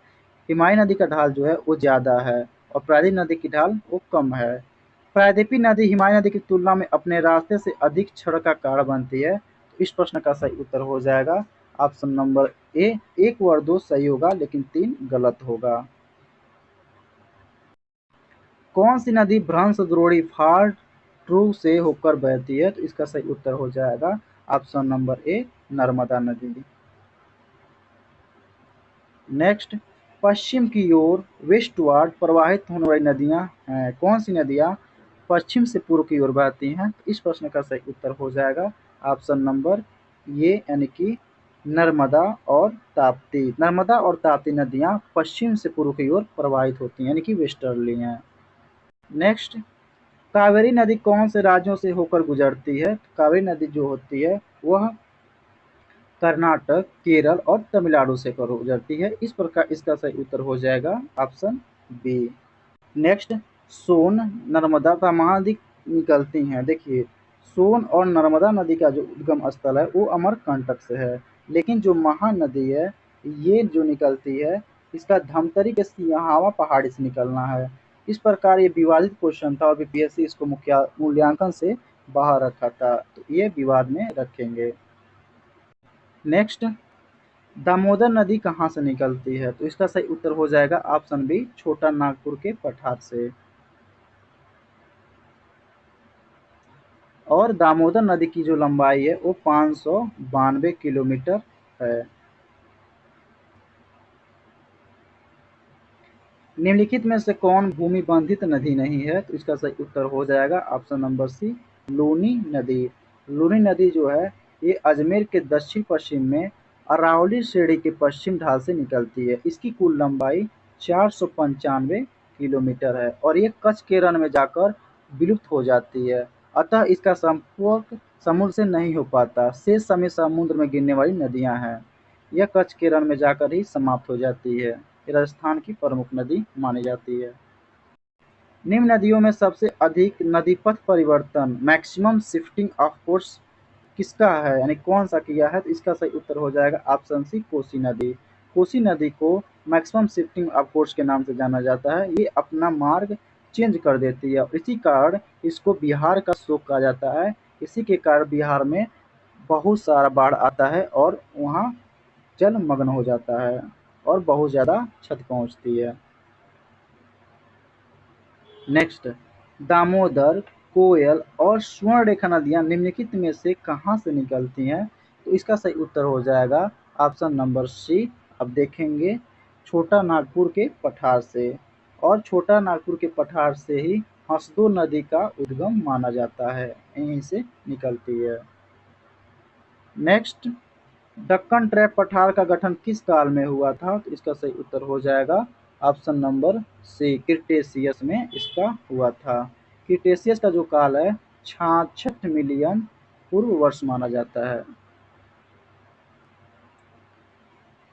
हिमालय नदी का ढाल जो है वो ज़्यादा है और प्रायद्वीपीय नदी की ढाल वो कम है। प्रायद्वीपीय नदी हिमालय नदी की तुलना में अपने रास्ते से अधिक क्षण का कारण बनती है। तो इस प्रश्न का सही उत्तर हो जाएगा ऑप्शन नंबर ए, 1 और 2 सही होगा लेकिन 3 गलत होगा। कौन सी नदी भ्रंश द्रोणी फाल्ट ट्रू से होकर बहती है? तो इसका सही उत्तर हो जाएगा ऑप्शन नंबर ए, नर्मदा नदी। नेक्स्ट, पश्चिम की ओर वेस्टवार्ड प्रवाहित होने वाली नदियां हैं। कौन सी नदियां पश्चिम से पूर्व की ओर बहती हैं? तो इस प्रश्न का सही उत्तर हो जाएगा ऑप्शन नंबर ये यानी कि नर्मदा और ताप्ती। नर्मदा और ताप्ती नदियां पश्चिम से पूर्व की ओर प्रवाहित होती हैं यानी कि वेस्टर्ली हैं। नेक्स्ट, कावेरी नदी कौन से राज्यों से होकर गुजरती है? कावेरी नदी जो होती है वह कर्नाटक, केरल और तमिलनाडु से गुजरती है। इस प्रकार इसका सही उत्तर हो जाएगा ऑप्शन बी। नेक्स्ट, सोन, नर्मदा तथा महानदी निकलती हैं। देखिए, सोन और नर्मदा नदी का जो उद्गम स्थल है वो अमरकंटक से है, लेकिन जो महानदी है ये जो निकलती है इसका धमतरी के सिंहावा पहाड़ी से निकलना है। इस प्रकार ये विवादित क्वेश्चन था और बीपीएससी इसको मुख्य मूल्यांकन से बाहर रखा था, तो ये विवाद में रखेंगे। नेक्स्ट, दामोदर नदी कहाँ से निकलती है? तो इसका सही उत्तर हो जाएगा ऑप्शन बी, छोटा नागपुर के पठार से। और दामोदर नदी की जो लंबाई है वो 592 किलोमीटर है। निम्नलिखित में से कौन भूमि बंधित नदी नहीं है? तो इसका सही उत्तर हो जाएगा ऑप्शन नंबर सी, लूनी नदी। लूनी नदी जो है ये अजमेर के दक्षिण पश्चिम में अरावली श्रेणी के पश्चिम ढाल से निकलती है। इसकी कुल लंबाई 495 किलोमीटर है और ये कच्छ के रण में जाकर विलुप्त हो जाती है। अतः इसका संपर्क समुद्र से नहीं हो पाता। शेष समय समुद्र में गिरने वाली नदियां हैं। यह कच्छ के रण में जाकर ही समाप्त हो जाती है। राजस्थान की प्रमुख नदी मानी जाती है। निम्न नदियों में सबसे अधिक नदीपथ परिवर्तन, मैक्सिमम शिफ्टिंग ऑफ कोर्स किसका है, यानी कौन सा किया है? तो इसका सही उत्तर हो जाएगा ऑप्शन सी, कोसी नदी। कोसी नदी को मैक्सिमम शिफ्टिंग ऑफ कोर्स के नाम से जाना जाता है। ये अपना मार्ग चेंज कर देती है और इसी कारण इसको बिहार का शोक कहा जाता है। इसी के कारण बिहार में बहुत सारा बाढ़ आता है और वहाँ जलमग्न हो जाता है और बहुत ज़्यादा क्षति पहुँचती है। नेक्स्ट, दामोदर, कोयल और स्वर्णरेखा नदियाँ निम्नलिखित में से कहाँ से निकलती हैं? तो इसका सही उत्तर हो जाएगा ऑप्शन नंबर सी। अब देखेंगे, छोटा नागपुर के पठार से। और छोटा नागपुर के पठार से ही हसदो नदी का उद्गम माना जाता है, यहीं से निकलती है। नेक्स्ट, दक्कन ट्रैप पठार का गठन किस काल में हुआ था? तो इसका सही उत्तर हो जाएगा ऑप्शन नंबर सी, क्रिटेशियस में इसका हुआ था। क्रिटेशियस का जो काल है 66 मिलियन पूर्व वर्ष माना जाता है।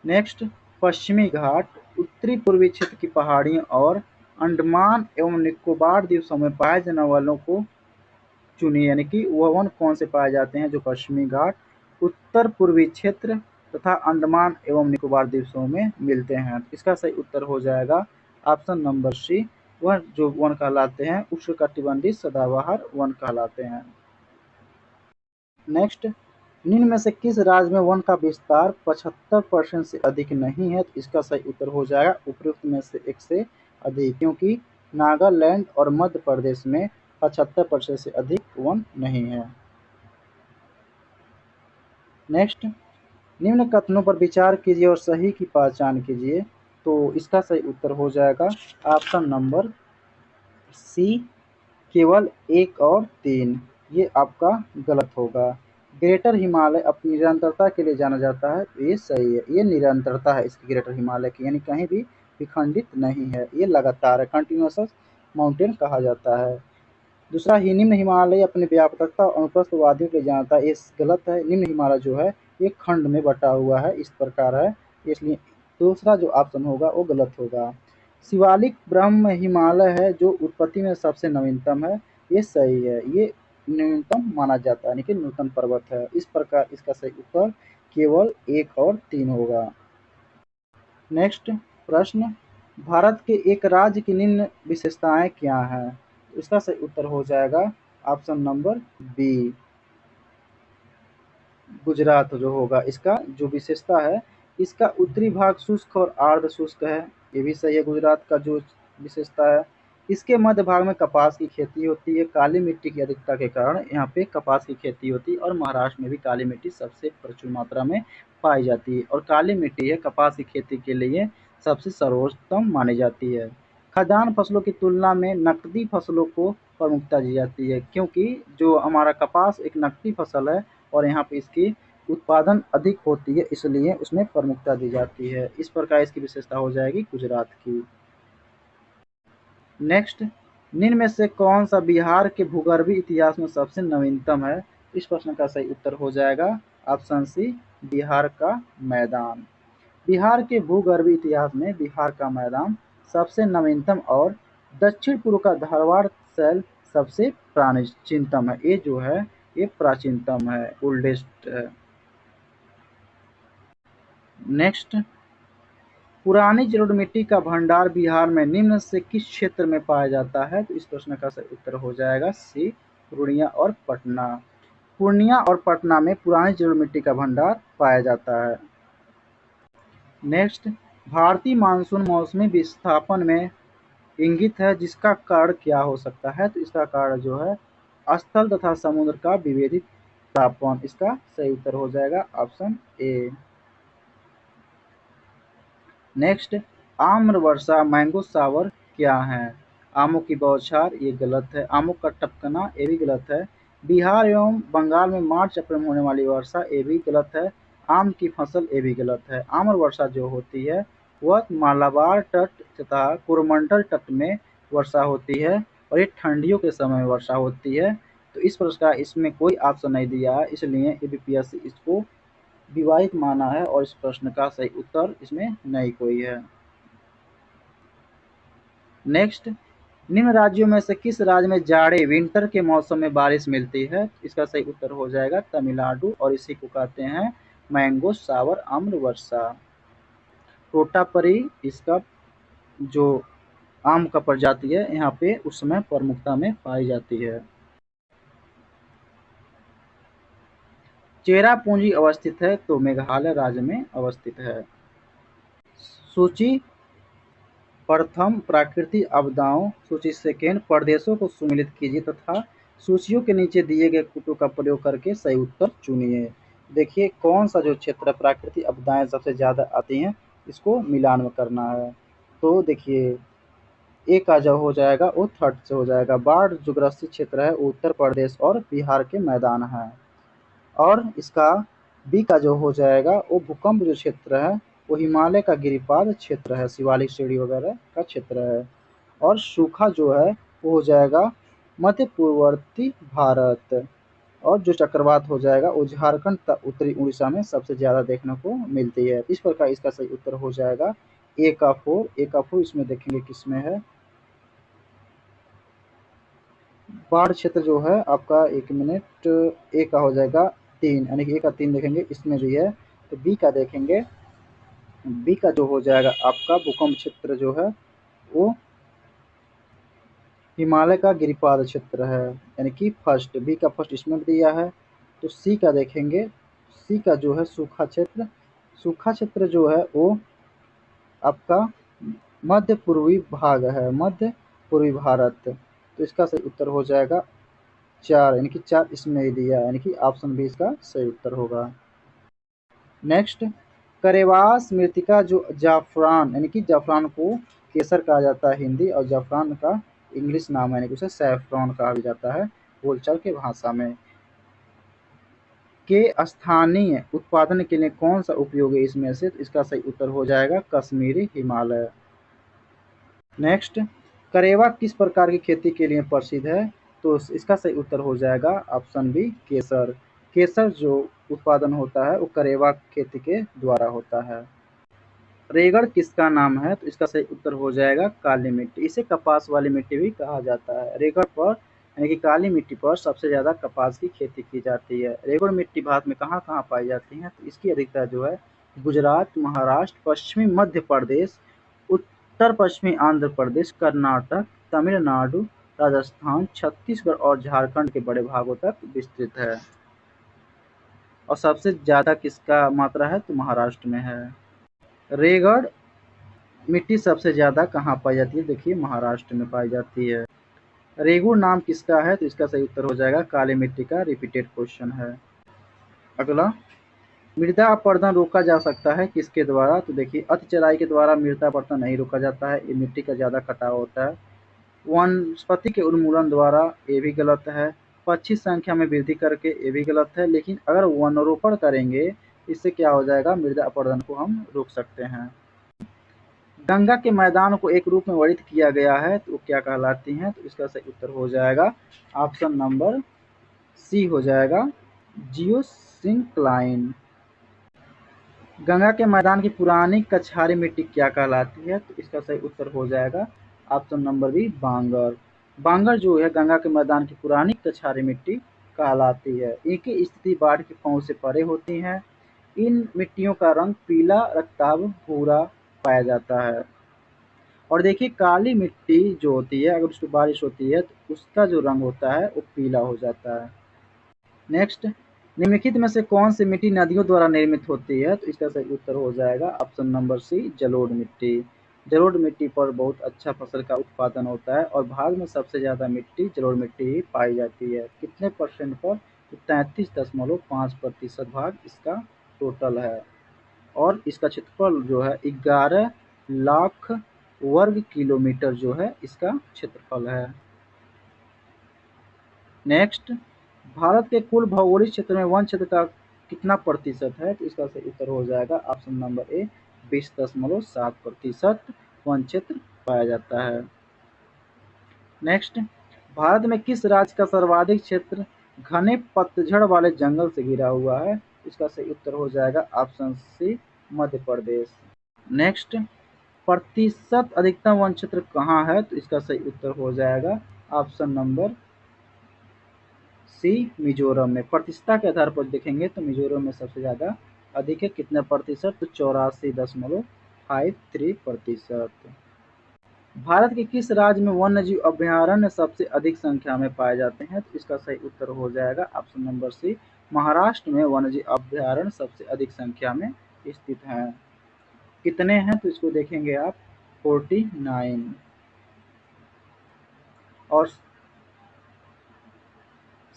नेक्स्ट, पश्चिमी घाट, उत्तरी पूर्वी क्षेत्र की पहाड़ियों और अंडमान एवं निकोबार द्वीपों में पाए जाने वालों को चुनिए, यानी कि वह वन कौन से पाए जाते हैं जो पश्चिमी घाट, उत्तर पूर्वी क्षेत्र तथा अंडमान एवं निकोबार द्वीपों में मिलते हैं। इसका सही उत्तर हो जाएगा ऑप्शन नंबर सी, वह जो वन कहलाते हैं उष्णकटिबंधीय सदाबहार वन कहलाते हैं। नेक्स्ट, निम्न में से किस राज्य में वन का विस्तार 75% से अधिक नहीं है? तो इसका सही उत्तर हो जाएगा उपयुक्त में से एक से अधिक, क्योंकि नागालैंड और मध्य प्रदेश में 75% से अधिक वन नहीं है। नेक्स्ट, निम्न कथनों पर विचार कीजिए और सही की पहचान कीजिए। तो इसका सही उत्तर हो जाएगा ऑप्शन नंबर सी, केवल 1 और 3। ये आपका गलत होगा। ग्रेटर हिमालय अपनी निरंतरता के लिए जाना जाता है, तो ये सही है। ये निरंतरता है इसकी, ग्रेटर हिमालय की, यानी कहीं भी विखंडित नहीं है, ये लगातार है, कंटिन्यूअस माउंटेन कहा जाता है। दूसरा, ही निम्न हिमालय अपनी व्यापकता और अनुप्रस्थ वादियों के लिए जानता है, ये गलत है। निम्न हिमालय जो है ये खंड में बटा हुआ है, इस प्रकार है, इसलिए दूसरा जो ऑप्शन होगा वो गलत होगा। शिवालिक ब्रह्म हिमालय है जो उत्पत्ति में सबसे नवीनतम है, ये सही है। ये न्यूनतम माना जाता है, यानी कि नूतन पर्वत है। इस प्रकार इसका सही उत्तर केवल 1 और 3 होगा। नेक्स्ट प्रश्न, भारत के एक राज्य की निम्न विशेषताएं क्या हैं? इसका सही उत्तर हो जाएगा ऑप्शन नंबर बी, गुजरात जो होगा। इसका जो विशेषता है, इसका उत्तरी भाग शुष्क और अर्ध शुष्क है, ये भी सही है गुजरात का जो विशेषता है। इसके मध्य भाग में कपास की खेती होती है, काली मिट्टी की अधिकता के कारण यहाँ पे कपास की खेती होती है और महाराष्ट्र में भी काली मिट्टी सबसे प्रचुर मात्रा में पाई जाती है और काली मिट्टी है कपास की खेती के लिए सबसे सर्वोत्तम मानी जाती है। खाद्यान्न फसलों की तुलना में नकदी फसलों को प्रमुखता दी जाती है, क्योंकि जो हमारा कपास एक नकदी फसल है और यहाँ पे इसकी उत्पादन अधिक होती है, इसलिए उसमें प्रमुखता दी जाती है। इस प्रकार इसकी विशेषता हो जाएगी गुजरात की। नेक्स्ट, निम्न में से कौन सा बिहार के भूगर्भीय इतिहास में सबसे नवीनतम है? इस प्रश्न का सही उत्तर हो जाएगा ऑप्शन सी, बिहार का मैदान। बिहार के भूगर्भीय इतिहास में बिहार का मैदान सबसे नवीनतम और दक्षिण पूर्व का धारवाड़ शैल सबसे प्राचीनतम है। ये जो है ये प्राचीनतम है, ओल्डेस्ट है। नेक्स्ट, पुरानी जलोढ़ मिट्टी का भंडार बिहार में निम्न से किस क्षेत्र में पाया जाता है? तो इस प्रश्न का सही उत्तर हो जाएगा सी, पूर्णिया और पटना। पूर्णिया और पटना में पुरानी जलोढ़ मिट्टी का भंडार पाया जाता है। नेक्स्ट, भारतीय मानसून मौसमी विस्थापन में इंगित है, जिसका कारण क्या हो सकता है? तो इसका कारण जो है स्थल तथा समुद्र का विभेदित तापमान। इसका सही उत्तर हो जाएगा option A. Next, Amra Varsha mango shower क्या है? आमों की बौछार, ये गलत है। आमों का टपकना, ये भी गलत है। बिहार एवं बंगाल में मार्च अप्रैल में होने वाली वर्षा, ये भी गलत है। आम की फसल, ये भी गलत है। आम्र वर्षा जो होती है वह मालाबार तट तथा कोरोमंडल तट में वर्षा होती है और ये ठंडियों के समय में वर्षा होती है। तो इस प्रकार इसमें कोई ऑप्शन नहीं दिया है, इसलिए एबीपीएससी इसको विवाहित माना है और इस प्रश्न का सही उत्तर इसमें नहीं कोई है। नेक्स्ट, निम्न राज्यों में से किस राज्य में जाड़े विंटर के मौसम में बारिश मिलती है? इसका सही उत्तर हो जाएगा तमिलनाडु और इसी को कहते हैं मैंगो सावर, आम्र वर्षा। तोतापरी इसका जो आम का प्रजाति है यहाँ पे उस समय प्रमुखता में पाई जाती है। चेरापूंजी अवस्थित है तो मेघालय राज्य में अवस्थित है। सूची प्रथम प्राकृतिक आपदाओं, सूची सेकेंड प्रदेशों को सम्मिलित कीजिए तथा सूचियों के नीचे दिए गए कूटों का प्रयोग करके सही उत्तर चुनिए। देखिए कौन सा जो क्षेत्र प्राकृतिक आपदाएं सबसे ज़्यादा आती हैं इसको मिलान में करना है। तो देखिए ए का जो हो जाएगा वो थर्ड से हो जाएगा। बाढ़ जो ग्रसित क्षेत्र है वो उत्तर प्रदेश और बिहार के मैदान है। और इसका बी का जो हो जाएगा वो भूकंप जो क्षेत्र है वो हिमालय का गिरिपाद क्षेत्र है, शिवालिक श्रेणी वगैरह का क्षेत्र है। और सूखा जो है वो हो जाएगा मध्य पूर्ववर्ती भारत। और जो चक्रवात हो जाएगा वो झारखंड तथा उत्तरी उड़ीसा में सबसे ज़्यादा देखने को मिलती है। इस प्रकार इसका सही उत्तर हो जाएगा ए का 4। ए का 4 इसमें देखेंगे किसमें है। बाढ़ क्षेत्र जो है आपका 1 मिनट, ए का हो जाएगा 3, यानी कि ए का 3 देखेंगे इसमें भी है। तो बी का देखेंगे, बी का जो हो जाएगा आपका भूकंप क्षेत्र जो है वो हिमालय का गिरिपाद क्षेत्र है, यानी कि फर्स्ट, बी का फर्स्ट इसमें भी दिया है। तो सी का देखेंगे, सी का जो है सूखा क्षेत्र, सूखा क्षेत्र जो है वो आपका मध्य पूर्वी भाग है, मध्य पूर्वी भारत। तो इसका सही उत्तर हो जाएगा 4, यानी कि 4 इसमें ही दिया है, यानी कि ऑप्शन बी इसका सही उत्तर होगा। नेक्स्ट, करेवास मृतिका जो जाफरान, यानी कि जाफरान को केसर कहा जाता है हिंदी, और जाफरान का इंग्लिश नाम है, यानी कि उसे सैफरॉन कहा भी जाता है बोलचाल के भाषा में। के स्थानीय उत्पादन के लिए कौन सा उपयोगी इसमें से? तो इसका सही उत्तर हो जाएगा कश्मीरी हिमालय। नेक्स्ट, करेवा किस प्रकार की खेती के लिए प्रसिद्ध है? तो इसका सही उत्तर हो जाएगा ऑप्शन बी केसर। केसर जो उत्पादन होता है वो करेवा खेती के द्वारा होता है। रेगड़ किसका नाम है? तो इसका सही उत्तर हो जाएगा काली मिट्टी। इसे कपास वाली मिट्टी भी कहा जाता है। रेगड़ पर यानी कि काली मिट्टी पर सबसे ज़्यादा कपास की खेती की जाती है। रेगड़ मिट्टी भारत में कहाँ कहाँ पाई जाती है? तो इसकी अधिकता जो है गुजरात, महाराष्ट्र, पश्चिमी मध्य प्रदेश, उत्तर पश्चिमी आंध्र प्रदेश, कर्नाटक, तमिलनाडु, राजस्थान, छत्तीसगढ़ और झारखंड के बड़े भागों तक विस्तृत है। और सबसे ज़्यादा किसका मात्रा है? तो महाराष्ट्र में है। रेगड़ मिट्टी सबसे ज़्यादा कहाँ पाई जाती है? देखिए महाराष्ट्र में पाई जाती है। रेगुड़ नाम किसका है? तो इसका सही उत्तर हो जाएगा काली मिट्टी का। रिपीटेड क्वेश्चन है। अगला, मृदा अपरदन रोका जा सकता है किसके द्वारा? तो देखिए अति चराई के द्वारा मृदा अपरदन नहीं रोका जाता है, ये मिट्टी का ज़्यादा कटाव होता है। वनस्पति के उन्मूलन द्वारा, ये भी गलत है। पक्षी संख्या में वृद्धि करके, ये भी गलत है। लेकिन अगर वनरोपण करेंगे इससे क्या हो जाएगा, मृदा अपरदन को हम रोक सकते हैं। गंगा के मैदान को एक रूप में वर्णित किया गया है तो वो क्या कहलाती हैं? तो इसका सही उत्तर हो जाएगा ऑप्शन नंबर सी हो जाएगा जियोसिंक्लाइन। गंगा के मैदान की पुरानी कछारी मिट्टी क्या कहलाती है? तो इसका सही उत्तर हो जाएगा ऑप्शन नंबर बी बांगर। बांगर जो है गंगा के मैदान की पुरानी कछारी मिट्टी कहलाती है। इनकी स्थिति बाढ़ की पहुंच से परे होती है। इन मिट्टियों का रंग पीला, रक्ताभ, भूरा पाया जाता है। और देखिए काली मिट्टी जो होती है, अगर उस पर बारिश होती है तो उसका जो रंग होता है वो पीला हो जाता है। नेक्स्ट, निम्नलिखित में से कौन सी मिट्टी नदियों द्वारा निर्मित होती है? तो इसका सही उत्तर हो जाएगा ऑप्शन नंबर सी जलोढ़ मिट्टी। जलोढ़ मिट्टी पर बहुत अच्छा फसल का उत्पादन होता है और भारत में सबसे ज़्यादा मिट्टी जलोढ़ मिट्टी ही पाई जाती है। कितने परसेंट पर? 33.5% भाग इसका टोटल है। और इसका क्षेत्रफल जो है 11 लाख वर्ग किलोमीटर जो है इसका क्षेत्रफल है। नेक्स्ट, भारत के कुल भौगोलिक क्षेत्र में वन क्षेत्र का कितना प्रतिशत है? तो इसका सही उत्तर हो जाएगा ऑप्शन नंबर ए 20.7% वन क्षेत्र पाया जाता है। नेक्स्ट, भारत में किस राज्य का सर्वाधिक क्षेत्र घने पतझड़ वाले जंगल से घिरा हुआ है? इसका सही उत्तर हो जाएगा ऑप्शन सी मध्य प्रदेश। नेक्स्ट, प्रतिशत अधिकतम वन क्षेत्र कहाँ है? तो इसका सही उत्तर हो जाएगा ऑप्शन नंबर सी मिजोरम में। प्रतिशतता के आधार पर देखेंगे तो मिजोरम में सबसे ज़्यादा अधिक है। कितने प्रतिशत? तो 84.53%। भारत के किस राज्य में वन्यजीव अभयारण्य सबसे अधिक संख्या में पाए जाते हैं? तो इसका सही उत्तर हो जाएगा ऑप्शन नंबर सी महाराष्ट्र में वन्यजीव अभयारण्य सबसे अधिक संख्या में स्थित हैं। कितने हैं? तो इसको देखेंगे आप 49। और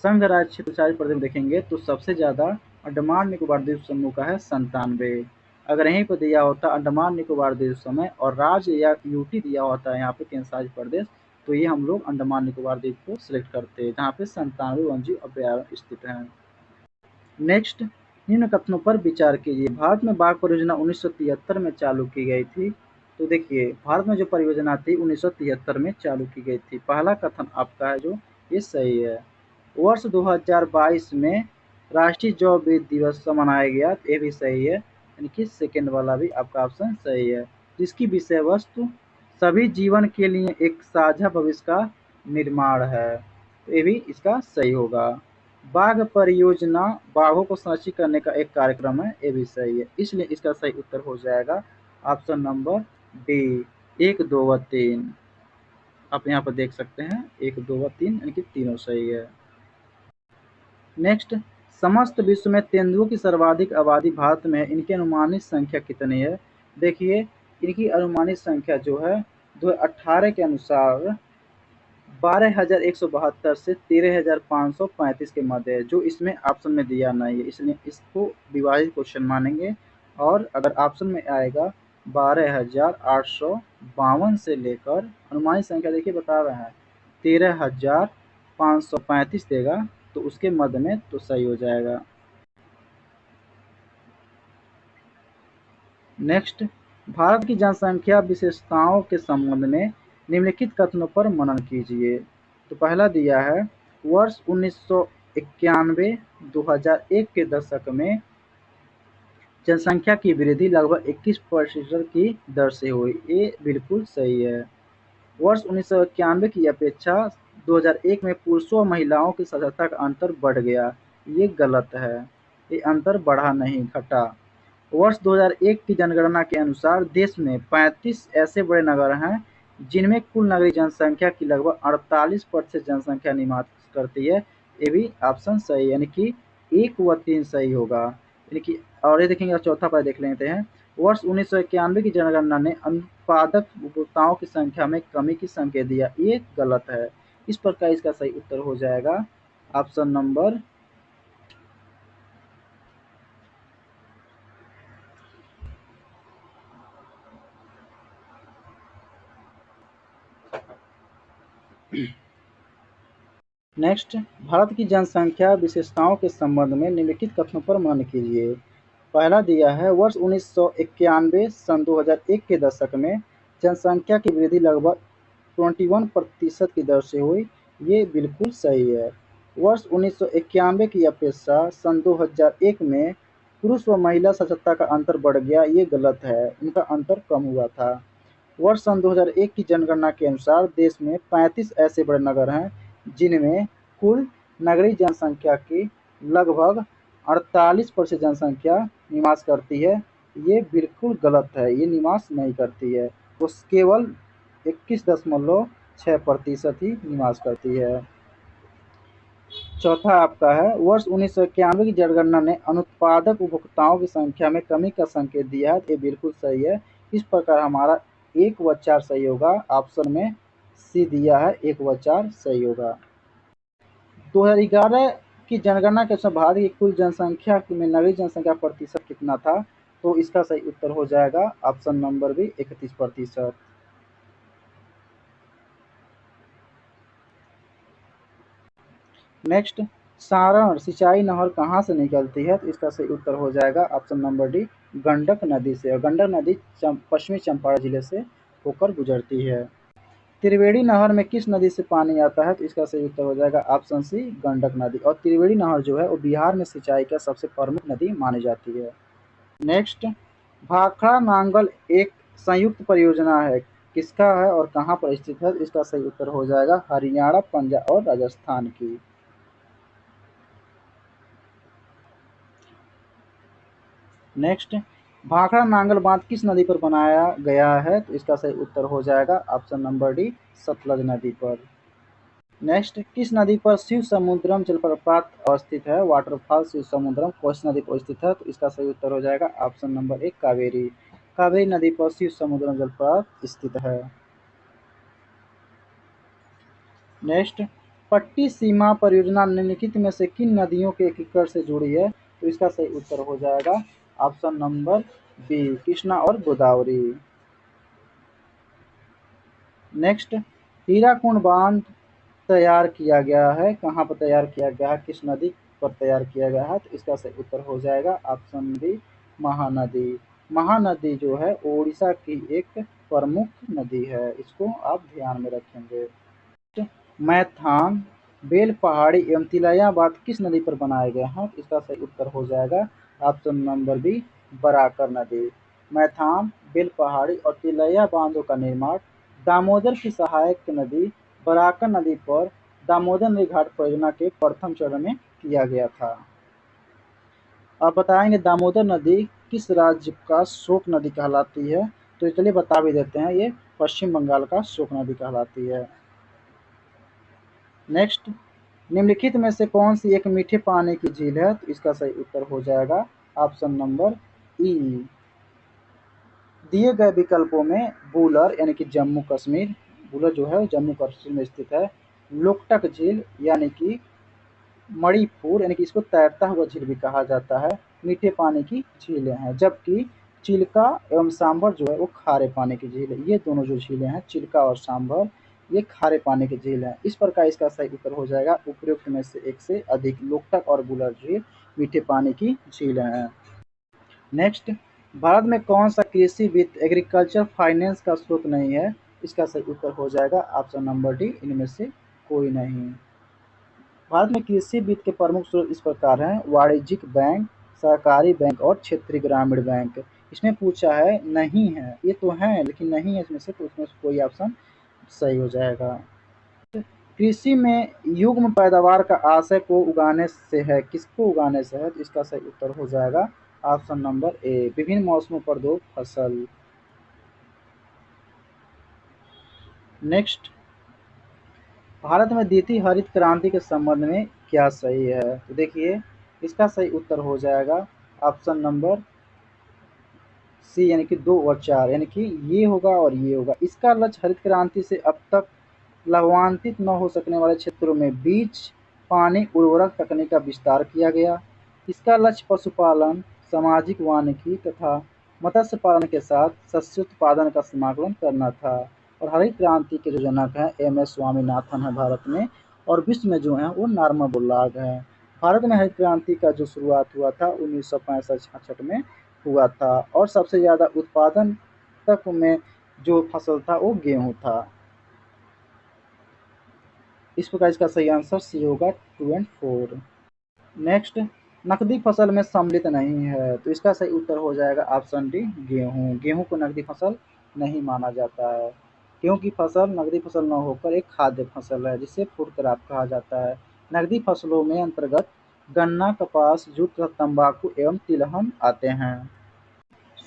संघ राज्य क्षेत्रशासित प्रदेश में देखेंगे तो सबसे ज़्यादा अंडमान निकोबार द्वीप समूह का है 97। अगर यहीं पर दिया होता अंडमान निकोबार द्वीप समूह और राज्य या यूटी दिया होता है यहाँ पे केंद्र शासित प्रदेश, तो ये हम लोग अंडमान निकोबार द्वीप को सिलेक्ट करते हैं जहाँ पे 97 वन्यजीव अभयारण्य स्थित हैं। नेक्स्ट, निम्न कथनों पर विचार कीजिए। भारत में बाघ परियोजना 1973 में चालू की गई थी। तो देखिए भारत में जो परियोजना थी 1973 में चालू की गई थी। पहला कथन आपका है जो ये सही है। वर्ष 2022 में राष्ट्रीय जैव विविधता दिवस मनाया गया, ये भी सही है। यानी कि सेकेंड वाला भी आपका ऑप्शन सही है। जिसकी विषय वस्तु सभी जीवन के लिए एक साझा भविष्य का निर्माण है, तो ये भी इसका सही होगा। बाघ परियोजना बाघों को संरक्षित करने का एक कार्यक्रम है, ये भी सही है। इसलिए इसका सही उत्तर हो जाएगा ऑप्शन नंबर डी 1, 2 व 3। आप यहाँ पर देख सकते हैं 1, 2 व 3 यानी कि तीनों सही है। नेक्स्ट, समस्त विश्व में तेंदुओं की सर्वाधिक आबादी भारत में है, इनकी अनुमानित संख्या कितनी है? देखिए इनकी अनुमानित संख्या जो है 2018 के अनुसार 12,172 से 13,535 के मध्य है, जो इसमें ऑप्शन में दिया नहीं है, इसलिए इसको विभाजित क्वेश्चन मानेंगे। और अगर ऑप्शन में आएगा 12,852 से लेकर अनुमानित संख्या देखिए बता रहे हैं 13,535 देगा, तो उसके मध्य में तो सही हो जाएगा। नेक्स्ट, भारत की जनसंख्या विशेषताओं के संबंध में निम्नलिखित कथनों पर मनन कीजिए। तो पहला दिया है वर्ष 1991-2001 के दशक में जनसंख्या की वृद्धि लगभग 21% की दर से हुई, ये बिल्कुल सही है। वर्ष 1991 की अपेक्षा 2001 में पुरुषों और महिलाओं की साक्षरता का अंतर बढ़ गया, ये गलत है। ये अंतर बढ़ा नहीं, घटा। वर्ष 2001 की जनगणना के अनुसार देश में 35 ऐसे बड़े नगर हैं जिनमें कुल नगरीय जनसंख्या की लगभग 48% जनसंख्या निवास करती है, ये भी ऑप्शन सही है, यानी कि 1 व 3 सही होगा। यानी कि और ये देखेंगे चौथा पर देख लेते हैं। वर्ष 1991 की जनगणना ने अनुत्पादक उपभोक्ताओं की संख्या में कमी की संकेत दिया, ये गलत है। इस प्रकार इसका सही उत्तर हो जाएगा ऑप्शन नंबर नेक्स्ट, भारत की जनसंख्या विशेषताओं के संबंध में निम्नलिखित कथनों पर मनन कीजिए। पहला दिया है वर्ष 1991 सन 2001 के दशक में जनसंख्या की वृद्धि लगभग 21% की दर से हुई, ये बिल्कुल सही है। वर्ष 1991 की अपेक्षा सन 2001 में पुरुष व महिला साक्षरता का अंतर बढ़ गया, ये गलत है, इनका अंतर कम हुआ था। वर्ष सन 2001 की जनगणना के अनुसार देश में 35 ऐसे बड़े नगर हैं जिनमें कुल नगरीय जनसंख्या की लगभग 48% जनसंख्या निवास करती है। ये बिल्कुल गलत है, ये निवास नहीं करती है, वो केवल 21.6% ही निवास करती है। चौथा आपका है, वर्ष 1991 की जनगणना ने अनुत्पादक उपभोक्ताओं की संख्या में कमी का संकेत दिया है, ये बिल्कुल सही है। इस प्रकार हमारा 1 व 4 सही होगा, ऑप्शन में सी दिया है 1 व 4 सही होगा। 2011 की जनगणना के अनुसार भारत की कुल जनसंख्या में नगरीय जनसंख्या प्रतिशत कितना था, तो इसका सही उत्तर हो जाएगा option number B 31%। Next, Saran सिंचाई नहर कहाँ से निकलती है, तो इसका सही उत्तर हो जाएगा ऑप्शन नंबर डी गंडक नदी से। और गंडक नदी पश्चिमी चंपारण जिले से होकर गुजरती है। त्रिवेणी नहर में किस नदी से पानी आता है, तो इसका सही उत्तर हो जाएगा ऑप्शन सी गंडक नदी। और त्रिवेणी नहर जो है वो बिहार में सिंचाई का सबसे प्रमुख नदी मानी जाती है। नेक्स्ट, भाखड़ा नांगल एक संयुक्त परियोजना है, किसका है और कहाँ पर स्थित है, इसका सही उत्तर हो जाएगा हरियाणा, पंजाब और राजस्थान की। नेक्स्ट, भाखड़ा नांगल बांध किस नदी पर बनाया गया है, तो इसका सही उत्तर हो जाएगा ऑप्शन नंबर डी सतलज नदी पर। नेक्स्ट, किस नदी पर शिव समुद्रम जलप्रपात अवस्थित है, वाटरफॉल शिव समुद्रम कौन नदी पर स्थित है, तो इसका सही उत्तर हो जाएगा ऑप्शन नंबर एक कावेरी। कावेरी नदी पर शिव समुद्रम जलप्रपात स्थित है। नेक्स्ट, पट्टी सीमा परियोजना निम्नलिखित में से किन नदियों के एकीकरण से जुड़ी है, तो इसका सही उत्तर हो जाएगा ऑप्शन नंबर बी कृष्णा और गोदावरी। नेक्स्ट, हीराकुंड बांध तैयार किया गया है, कहाँ पर तैयार किया गया है, किस नदी पर तैयार किया गया है, तो इसका सही उत्तर हो जाएगा ऑप्शन बी महानदी। महानदी जो है ओडिशा की एक प्रमुख नदी है, इसको आप ध्यान में रखेंगे। मैथान बेल पहाड़ी एवं तिलैया बांध किस नदी पर बनाए गए हैं, इसका सही उत्तर हो जाएगा ऑप्शन नंबर बी बराकर नदी। मैथान बेल पहाड़ी और तिलैया बांधों का निर्माण दामोदर की सहायक नदी बराकर नदी पर दामोदर नदी घाट परियोजना के प्रथम चरण में किया गया था। आप बताएंगे दामोदर नदी किस राज्य का शोक नदी कहलाती है, तो चलिए बता भी देते हैं, ये पश्चिम बंगाल का शोक नदी कहलाती है। नेक्स्ट, निम्नलिखित में से कौन सी एक मीठे पानी की झील है, तो इसका सही उत्तर हो जाएगा ऑप्शन नंबर ई। दिए गए विकल्पों में बूलर यानी कि जम्मू कश्मीर, बूलर जो है जम्मू कश्मीर में स्थित है, लोकटक झील यानी कि मणिपुर यानी कि इसको तैरता हुआ झील भी कहा जाता है, मीठे पानी की झीलें हैं। जबकि चिल्का एवं सांभर जो है वो खारे पानी की झील है। ये दोनों जो झीलें हैं चिल्का और सांभर, ये खारे पानी की झील है। इस प्रकार इसका सही उत्तर हो जाएगा उपयुक्त में से एक से अधिक लोकटक और बुलर झील मीठे पानी की झील है। नेक्स्ट, भारत में कौन सा कृषि वित्त एग्रीकल्चर फाइनेंस का स्रोत नहीं है, इसका सही उत्तर हो जाएगा ऑप्शन नंबर डी इनमें से कोई नहीं। भारत में कृषि वित्त के प्रमुख स्रोत इस प्रकार हैं, वाणिज्यिक बैंक, सहकारी बैंक और क्षेत्रीय ग्रामीण बैंक। इसमें पूछा है नहीं है, ये तो है लेकिन नहीं है इसमें से, तो उसमें से कोई ऑप्शन सही हो जाएगा। कृषि में युग्म पैदावार का आशय को उगाने से है, किसको उगाने से है, तो इसका सही उत्तर हो जाएगा ऑप्शन नंबर ए विभिन्न मौसमों पर दो फसल। नेक्स्ट, भारत में द्वितीय हरित क्रांति के संबंध में क्या सही है, तो देखिए इसका सही उत्तर हो जाएगा ऑप्शन नंबर सी यानी कि 2 और 4 यानी कि ये होगा और ये होगा। इसका लक्ष्य हरित क्रांति से अब तक लाभान्वित न हो सकने वाले क्षेत्रों में बीज पानी उर्वरक तकनीक का विस्तार किया गया। इसका लक्ष्य पशुपालन, सामाजिक वानिकी तथा मत्स्य पालन के साथ शस्योत्पादन का समाकलन करना था। और हरित क्रांति के जो जनक हैं एम.एस. स्वामीनाथन है भारत में, और विश्व में जो है वो नॉर्मन बोरलॉग है। भारत में हरित क्रांति का जो शुरुआत हुआ था 1965-66 में हुआ था, और सबसे ज़्यादा उत्पादन तक में जो फसल था वो गेहूँ था। इस प्रकार इसका सही आंसर सी होगा 2 और 4। नेक्स्ट, नकदी फसल में सम्मिलित नहीं है, तो इसका सही उत्तर हो जाएगा ऑप्शन डी गेहूँ। गेहूँ को नकदी फसल नहीं माना जाता है, क्योंकि फसल नकदी फसल न होकर एक खाद्य फसल है जिसे फूड क्रॉप कहा जाता है। नकदी फसलों में अंतर्गत गन्ना, कपास, जूट तथा तंबाकू एवं तिलहन आते हैं।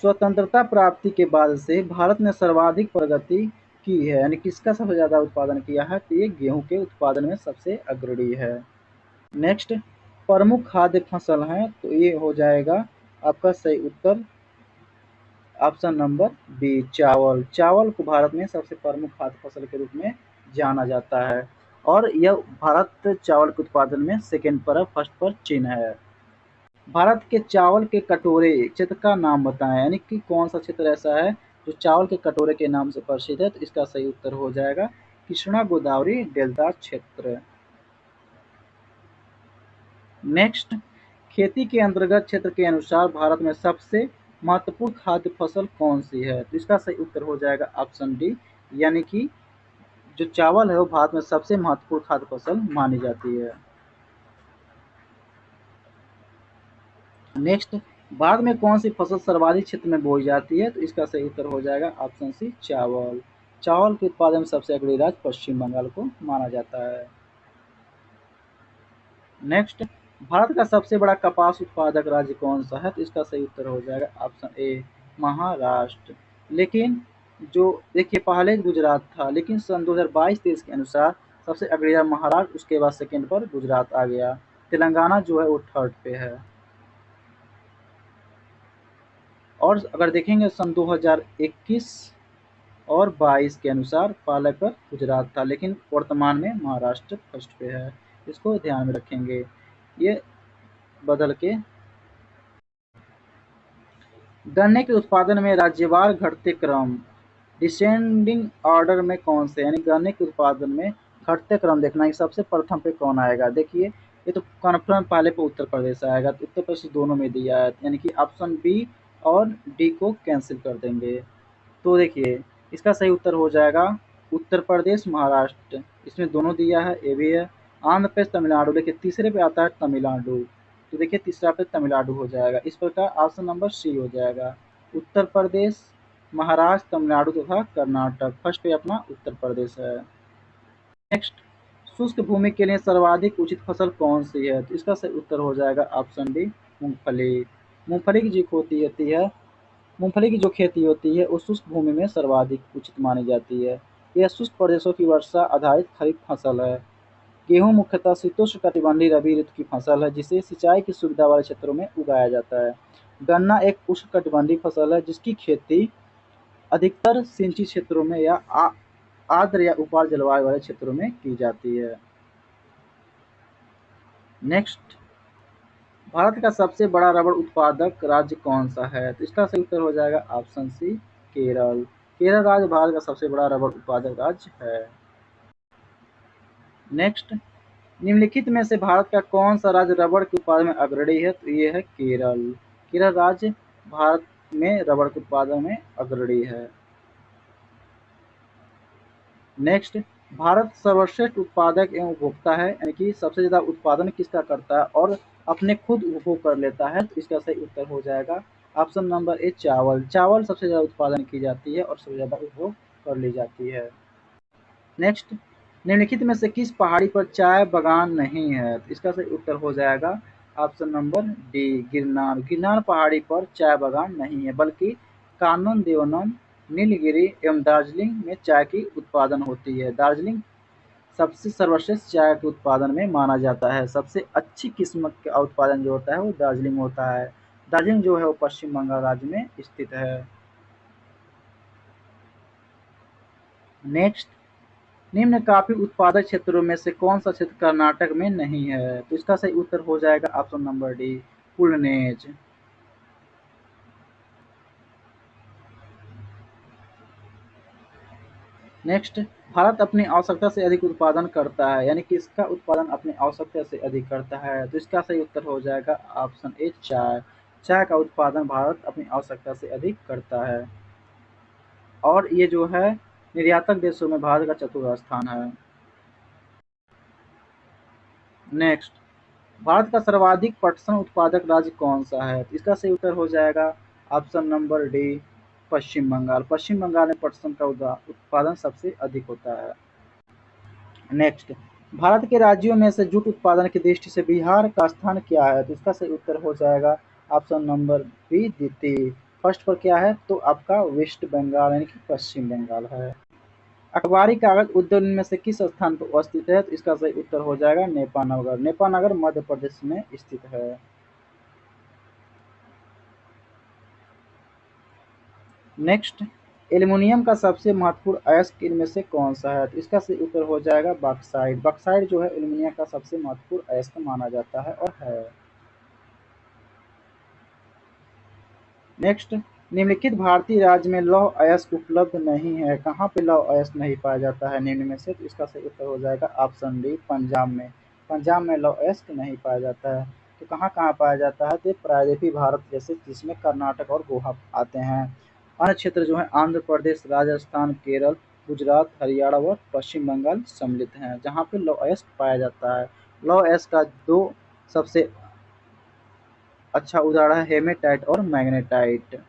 स्वतंत्रता प्राप्ति के बाद से भारत ने सर्वाधिक प्रगति की है, यानी किसका सबसे ज़्यादा उत्पादन किया है, तो ये गेहूँ के उत्पादन में सबसे अग्रणी है। नेक्स्ट, प्रमुख खाद्य फसल हैं, तो ये हो जाएगा आपका सही उत्तर ऑप्शन नंबर बी चावल। चावल को भारत में सबसे प्रमुख खाद्य फसल के रूप में जाना जाता है और यह भारत चावल के उत्पादन में सेकेंड पर है, फर्स्ट पर चीन है। भारत के चावल के कटोरे क्षेत्र का नाम बताएं, यानी कि कौन सा क्षेत्र ऐसा है जो चावल के कटोरे के नाम से प्रसिद्ध है, तो इसका सही उत्तर हो जाएगा कृष्णा गोदावरी डेल्टा क्षेत्र। नेक्स्ट, खेती के अंतर्गत क्षेत्र के अनुसार भारत में सबसे महत्वपूर्ण खाद्य फसल कौन सी है, तो इसका सही उत्तर हो जाएगा ऑप्शन डी, यानी कि जो चावल है वो भारत में सबसे महत्वपूर्ण खाद्य फसल मानी जाती है। नेक्स्ट, भारत में कौन सी फसल सर्वाधिक क्षेत्र में बोई जाती है, तो इसका सही उत्तर हो जाएगा ऑप्शन सी चावल। चावल के उत्पादन में सबसे अग्रणी राज्य पश्चिम बंगाल को माना जाता है। नेक्स्ट, भारत का सबसे बड़ा कपास उत्पादक राज्य कौन सा है, तो इसका सही उत्तर हो जाएगा ऑप्शन ए महाराष्ट्र। लेकिन जो देखिए पहले गुजरात था, लेकिन सन 2022-23 के अनुसार सबसे अग्रणी राज्य महाराष्ट्र, उसके बाद सेकेंड पर गुजरात आ गया। तेलंगाना जो है वो थर्ड पे है। और अगर देखेंगे सन 2021 और 22 के अनुसार पहले पर गुजरात था, लेकिन वर्तमान में महाराष्ट्र फर्स्ट पे है। इसको ध्यान में रखेंगे, ये बदल के। गन्ने के उत्पादन में राज्यवार घटते क्रम डिसेंडिंग ऑर्डर में कौन से, यानी गन्ने के उत्पादन में घटते क्रम देखना है, सबसे प्रथम पे कौन आएगा। देखिए ये तो कन्फर्म पहले पे उत्तर प्रदेश आएगा, तो उत्तर प्रदेश दोनों में दिया है, यानी कि ऑप्शन बी और डी को कैंसिल कर देंगे। तो देखिए इसका सही उत्तर हो जाएगा उत्तर प्रदेश, महाराष्ट्र, इसमें दोनों दिया है, ये भी है। आंध्र प्रदेश, तमिलनाडु, देखिए तीसरे पे आता है तमिलनाडु, तो देखिए तीसरा पे तमिलनाडु हो जाएगा। इस प्रकार ऑप्शन नंबर सी हो जाएगा उत्तर प्रदेश, महाराष्ट्र, तमिलनाडु तथा कर्नाटक। फर्स्ट पे अपना उत्तर प्रदेश है। नेक्स्ट, शुष्क भूमि के लिए सर्वाधिक उचित फसल कौन सी है, तो इसका सही उत्तर हो जाएगा ऑप्शन डी मूंगफली। मूंगफली की जो खेती होती है, मूंगफली की जो खेती होती है वो शुष्क भूमि में सर्वाधिक उचित मानी जाती है। यह शुष्क प्रदेशों की वर्षा आधारित खरीफ फसल है। गेहूं मुख्यतः शीतोष्णकटिबंधीय रबी ऋतु की फसल है जिसे सिंचाई की सुविधा वाले क्षेत्रों में उगाया जाता है। गन्ना एक उष्णकटिबंधीय फसल है जिसकी खेती अधिकतर सिंचित क्षेत्रों में या आर्द्र या उपार जलवायु वाले क्षेत्रों में की जाती है। नेक्स्ट, भारत का सबसे बड़ा रबड़ उत्पादक राज्य कौन सा है, तो इसका सही उत्तर हो जाएगा ऑप्शन सी केरल। केरल राज्य भारत का सबसे बड़ा रबड़ उत्पादक राज्य है। नेक्स्ट, निम्नलिखित में से भारत का कौन सा राज्य रबड़ के उत्पादन में अग्रणी है, तो ये है केरल। केरल राज्य भारत में रबड़ के उत्पादन में अग्रणी है। नेक्स्ट, भारत सर्वश्रेष्ठ उत्पादक एवं उपभोक्ता है, यानी कि सबसे ज़्यादा उत्पादन किसका करता है और अपने खुद उपभोग कर लेता है, तो इसका सही उत्तर हो जाएगा ऑप्शन नंबर ए चावल। चावल सबसे ज़्यादा उत्पादन की जाती है और सबसे ज़्यादा उपभोग कर ली जाती है। नेक्स्ट, निम्नलिखित में से किस पहाड़ी पर चाय बागान नहीं है, तो इसका सही उत्तर हो जाएगा option number D Girnar. Girnar पहाड़ी पर चाय बागान नहीं है, बल्कि कानन देवनम, नीलगिरी एवं दार्जिलिंग में चाय की उत्पादन होती है। दार्जिलिंग सबसे सर्वश्रेष्ठ चाय के उत्पादन में माना जाता है। सबसे अच्छी किस्म का उत्पादन जो होता है वो दार्जिलिंग होता है। दार्जिलिंग जो है वो पश्चिम बंगाल राज्य में स्थित है। नेक्स्ट, निम्न कॉफी उत्पादक क्षेत्रों में से कौन सा क्षेत्र कर्नाटक में नहीं है, तो इसका सही उत्तर हो जाएगा ऑप्शन नंबर डी पुलनेज। नेक्स्ट, भारत अपनी आवश्यकता से अधिक उत्पादन करता है, यानी कि इसका उत्पादन अपनी आवश्यकता से अधिक करता है, तो इसका सही उत्तर हो जाएगा ऑप्शन ए चाय। चाय का उत्पादन भारत अपनी आवश्यकता से अधिक करता है और ये जो है निर्यातक देशों में भारत का चतुर्थ स्थान है। नेक्स्ट, भारत का सर्वाधिक पटसन उत्पादक राज्य कौन सा है? तो इसका सही उत्तर हो जाएगा ऑप्शन नंबर डी, पश्चिम बंगाल। पश्चिम बंगाल में पटसन का उत्पादन सबसे अधिक होता है। नेक्स्ट, भारत के राज्यों में से जूट उत्पादन की दृष्टि से बिहार का स्थान क्या है? तो इसका सही उत्तर हो जाएगा ऑप्शन नंबर बी, द्वितीय। फर्स्ट पर क्या है? तो आपका वेस्ट बंगाल यानी कि पश्चिम बंगाल है। अखबारी कागज उद्यान में से किस स्थान पर स्थित है? तो इसका सही उत्तर हो जाएगा नेपानगर। नेपानगर मध्य प्रदेश में स्थित है। नेक्स्ट, एल्युमिनियम का सबसे महत्वपूर्ण अयस्क इनमें से कौन सा है? तो इसका सही उत्तर हो जाएगा बॉक्साइट। बॉक्साइट जो है एल्युमिनियम का सबसे महत्वपूर्ण अयस्क माना जाता है और है। नेक्स्ट, निम्नलिखित भारतीय राज्य में लौह अयस्क उपलब्ध नहीं है। कहाँ पे लौह अयस्क नहीं पाया जाता है निम्न में से? तो इसका सही उत्तर हो जाएगा ऑप्शन डी, पंजाब में। पंजाब में लौह अयस्क नहीं पाया जाता है। तो कहाँ कहाँ पाया जाता है? तो प्रायद्वीपीय भारत जैसे जिसमें कर्नाटक और गोवा आते हैं। अन्य क्षेत्र जो है आंध्र प्रदेश, राजस्थान, केरल, गुजरात, हरियाणा व पश्चिम बंगाल सम्मिलित हैं, जहाँ पे लौह अयस्क पाया जाता है। लौह अयस्क का दो सबसे अच्छा उदाहरण है हेमेटाइट और मैग्नेटाइट।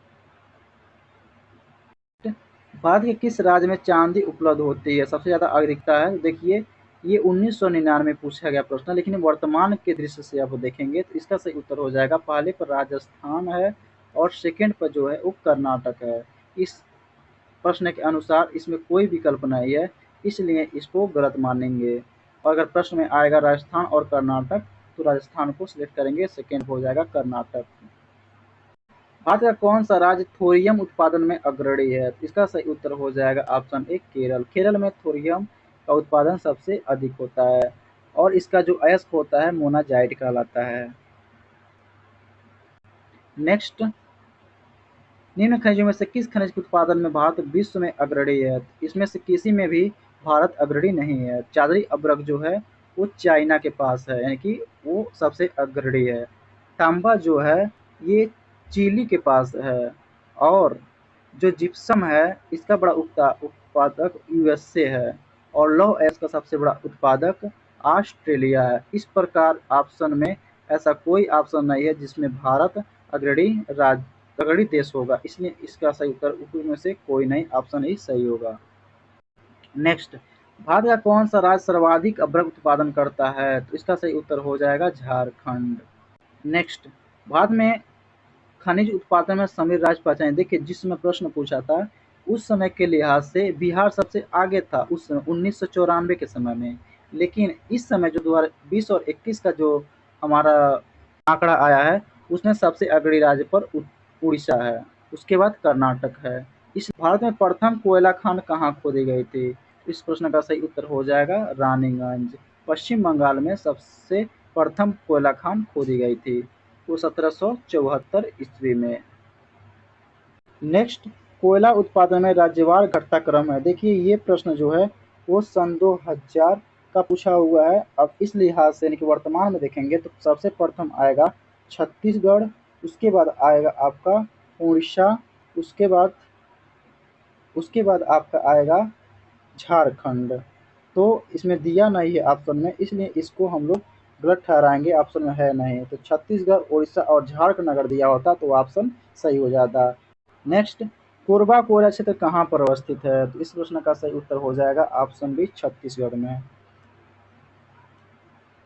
भारत के किस राज्य में चांदी उपलब्ध होती है? सबसे ज़्यादा अधिकता है। देखिए, ये 1999 में पूछा गया प्रश्न, लेकिन वर्तमान के दृश्य से आप देखेंगे तो इसका सही उत्तर हो जाएगा पहले पर राजस्थान है और सेकंड पर जो है वो कर्नाटक है। इस प्रश्न के अनुसार इसमें कोई विकल्प नहीं है, इसलिए इसको गलत मानेंगे। और अगर प्रश्न में आएगा राजस्थान और कर्नाटक तो राजस्थान को सिलेक्ट करेंगे, सेकेंड हो जाएगा कर्नाटक। भारत का कौन सा राज्य थोरियम उत्पादन में अग्रणी है? इसका सही उत्तर हो जाएगा ऑप्शन ए, केरल। केरल में थोरियम का उत्पादन सबसे अधिक होता है और इसका जो अयस्क होता है मोनाजाइट कहलाता है। नेक्स्ट, निम्न खनिजों में से किस खनिज के उत्पादन में भारत विश्व में अग्रणी है? इसमें से किसी में भी भारत अग्रणी नहीं है। चादरी अब्रक जो है वो चाइना के पास है, यानी कि वो सबसे अग्रणी है। तांबा जो है ये चिली के पास है और जो जिप्सम है इसका बड़ा उत्पादक यूएसए है और लौह अयस्क का सबसे बड़ा उत्पादक ऑस्ट्रेलिया है। इस प्रकार ऑप्शन में ऐसा कोई ऑप्शन नहीं है जिसमें भारत अग्रणी राज्य अग्रणी देश होगा, इसलिए इसका सही उत्तर ऊपर में से कोई नहीं, ऑप्शन ही सही होगा। नेक्स्ट, भारत का कौन सा राज्य सर्वाधिक अब्रक उत्पादन करता है? तो इसका सही उत्तर हो जाएगा झारखंड। नेक्स्ट, भारत में खनिज उत्पादन में समृद्ध राज्य पहचाने। देखिए, जिस समय प्रश्न पूछा था उस समय के लिहाज से बिहार सबसे आगे था उस समय 1994 के समय में, लेकिन इस समय जो 2020 और 21 का जो हमारा आंकड़ा आया है उसमें सबसे अग्रणी राज्य पर उड़ीसा है, उसके बाद कर्नाटक है। इस भारत में प्रथम कोयला खान कहाँ खोदी गई थी? इस प्रश्न का सही उत्तर हो जाएगा रानीगंज। पश्चिम बंगाल में सबसे प्रथम कोयला खान खोदी गई थी वो 1774 ईस्वी में। नेक्स्ट, कोयला उत्पादन में राज्यवार घटता क्रम है। देखिए, ये प्रश्न जो है वो सन 2000 का पूछा हुआ है। अब इस लिहाज से यानी कि वर्तमान में देखेंगे तो सबसे प्रथम आएगा छत्तीसगढ़, उसके बाद आएगा आपका उड़ीसा, उसके बाद आपका आएगा झारखंड। तो इसमें दिया नहीं है ऑप्शन में, इसलिए इसको हम लोग गलत ठहराएंगे, ऑप्शन में है नहीं। तो छत्तीसगढ़, उड़ीसा और झारखंड अगर दिया होता तो ऑप्शन सही हो जाता। नेक्स्ट, कोरबा कोयला क्षेत्र कहाँ पर अवस्थित है? तो इस प्रश्न का सही उत्तर हो जाएगा ऑप्शन बी, छत्तीसगढ़ में।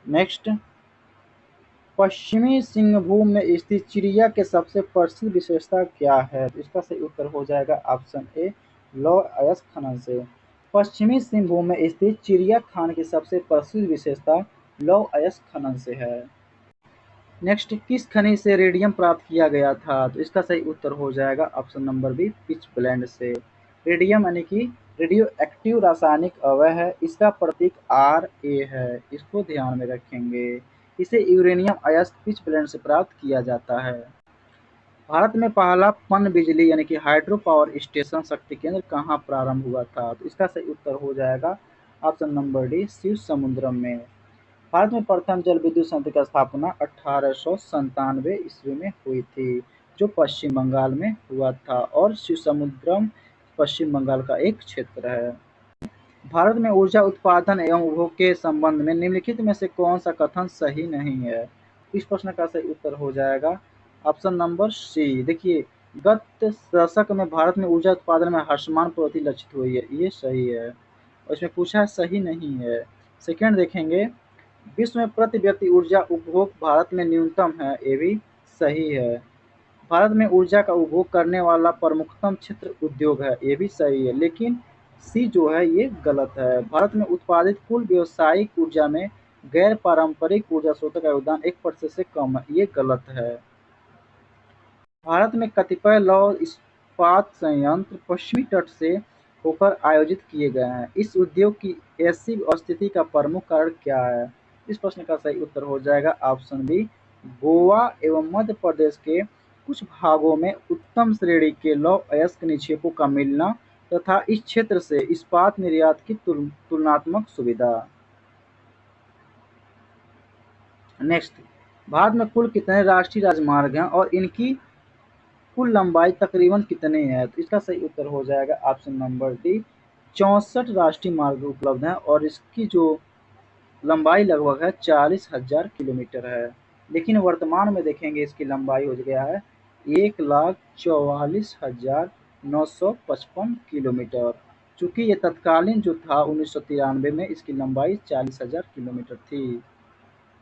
नेक्स्ट, पश्चिमी सिंहभूम में स्थित चिड़िया के सबसे प्रसिद्ध विशेषता क्या है? तो इसका सही उत्तर हो जाएगा ऑप्शन ए, लौह अयस्क खनन से। पश्चिमी सिंहभूम में स्थित चिड़िया खान की सबसे प्रसिद्ध विशेषता लौह अयस्क खनन से है। नेक्स्ट, किस खनिज से रेडियम प्राप्त किया गया था? तो इसका सही उत्तर हो जाएगा option number B, pitch blende से। रेडियम यानी कि रेडियो एक्टिव रासायनिक अवयव है, इसका प्रतीक Ra है, इसको ध्यान में रखेंगे। इसे यूरेनियम अयस्क पिच ब्लेंड से प्राप्त किया जाता है। भारत में पहला पनबिजली यानी कि हाइड्रो पावर स्टेशन शक्ति केंद्र कहाँ प्रारंभ हुआ था? तो इसका सही उत्तर हो जाएगा ऑप्शन नंबर डी, शिव समुद्रम में। भारत में प्रथम जल विद्युत संयंत्र की स्थापना 1897 ईस्वी में हुई थी, जो पश्चिम बंगाल में हुआ था और शिवसमुद्रम पश्चिम बंगाल का एक क्षेत्र है। भारत में ऊर्जा उत्पादन एवं उपभोग के संबंध में निम्नलिखित में से कौन सा कथन सही नहीं है? इस प्रश्न का सही उत्तर हो जाएगा ऑप्शन नंबर सी। देखिए, गत दशक में भारत में ऊर्जा उत्पादन में हर्षमान प्रगति लक्षित हुई है, ये सही है। और इसमें पूछा है सही नहीं है। सेकंड देखेंगे, विश्व में प्रति व्यक्ति ऊर्जा उपभोग भारत में न्यूनतम है, ये भी सही है। भारत में ऊर्जा का उपभोग करने वाला प्रमुखतम क्षेत्र उद्योग है, ये भी सही है। लेकिन सी जो है ये गलत है। भारत में उत्पादित कुल व्यावसायिक ऊर्जा में गैर पारंपरिक ऊर्जा स्रोतों का योगदान 1% से कम है, ये गलत है। भारत में कतिपय लौह इस्पात संयंत्र पश्चिमी तट से होकर आयोजित किए गए हैं। इस उद्योग की ऐसी स्थिति का प्रमुख कारण क्या है? इस प्रश्न का सही उत्तर हो जाएगा ऑप्शन बी, गोवा एवं मध्य प्रदेश के कुछ भागों में उत्तम श्रेणी के लौह अयस्क निक्षेपों का मिलना तथा इस क्षेत्र से इस्पात निर्यात की तुलनात्मक सुविधा। नेक्स्ट, भारत में कुल कितने राष्ट्रीय राजमार्ग हैं और इनकी कुल लंबाई तकरीबन कितनी है? तो इसका सही उत्तर हो जाएगा ऑप्शन नंबर डी, 64 राष्ट्रीय मार्ग उपलब्ध हैं और इसकी जो लंबाई लगभग है 40,000 किलोमीटर है। लेकिन वर्तमान में देखेंगे इसकी लंबाई हो गया है 1,44,955 किलोमीटर। चूंकि ये तत्कालीन जो था 1993 में इसकी लंबाई 40,000 किलोमीटर थी।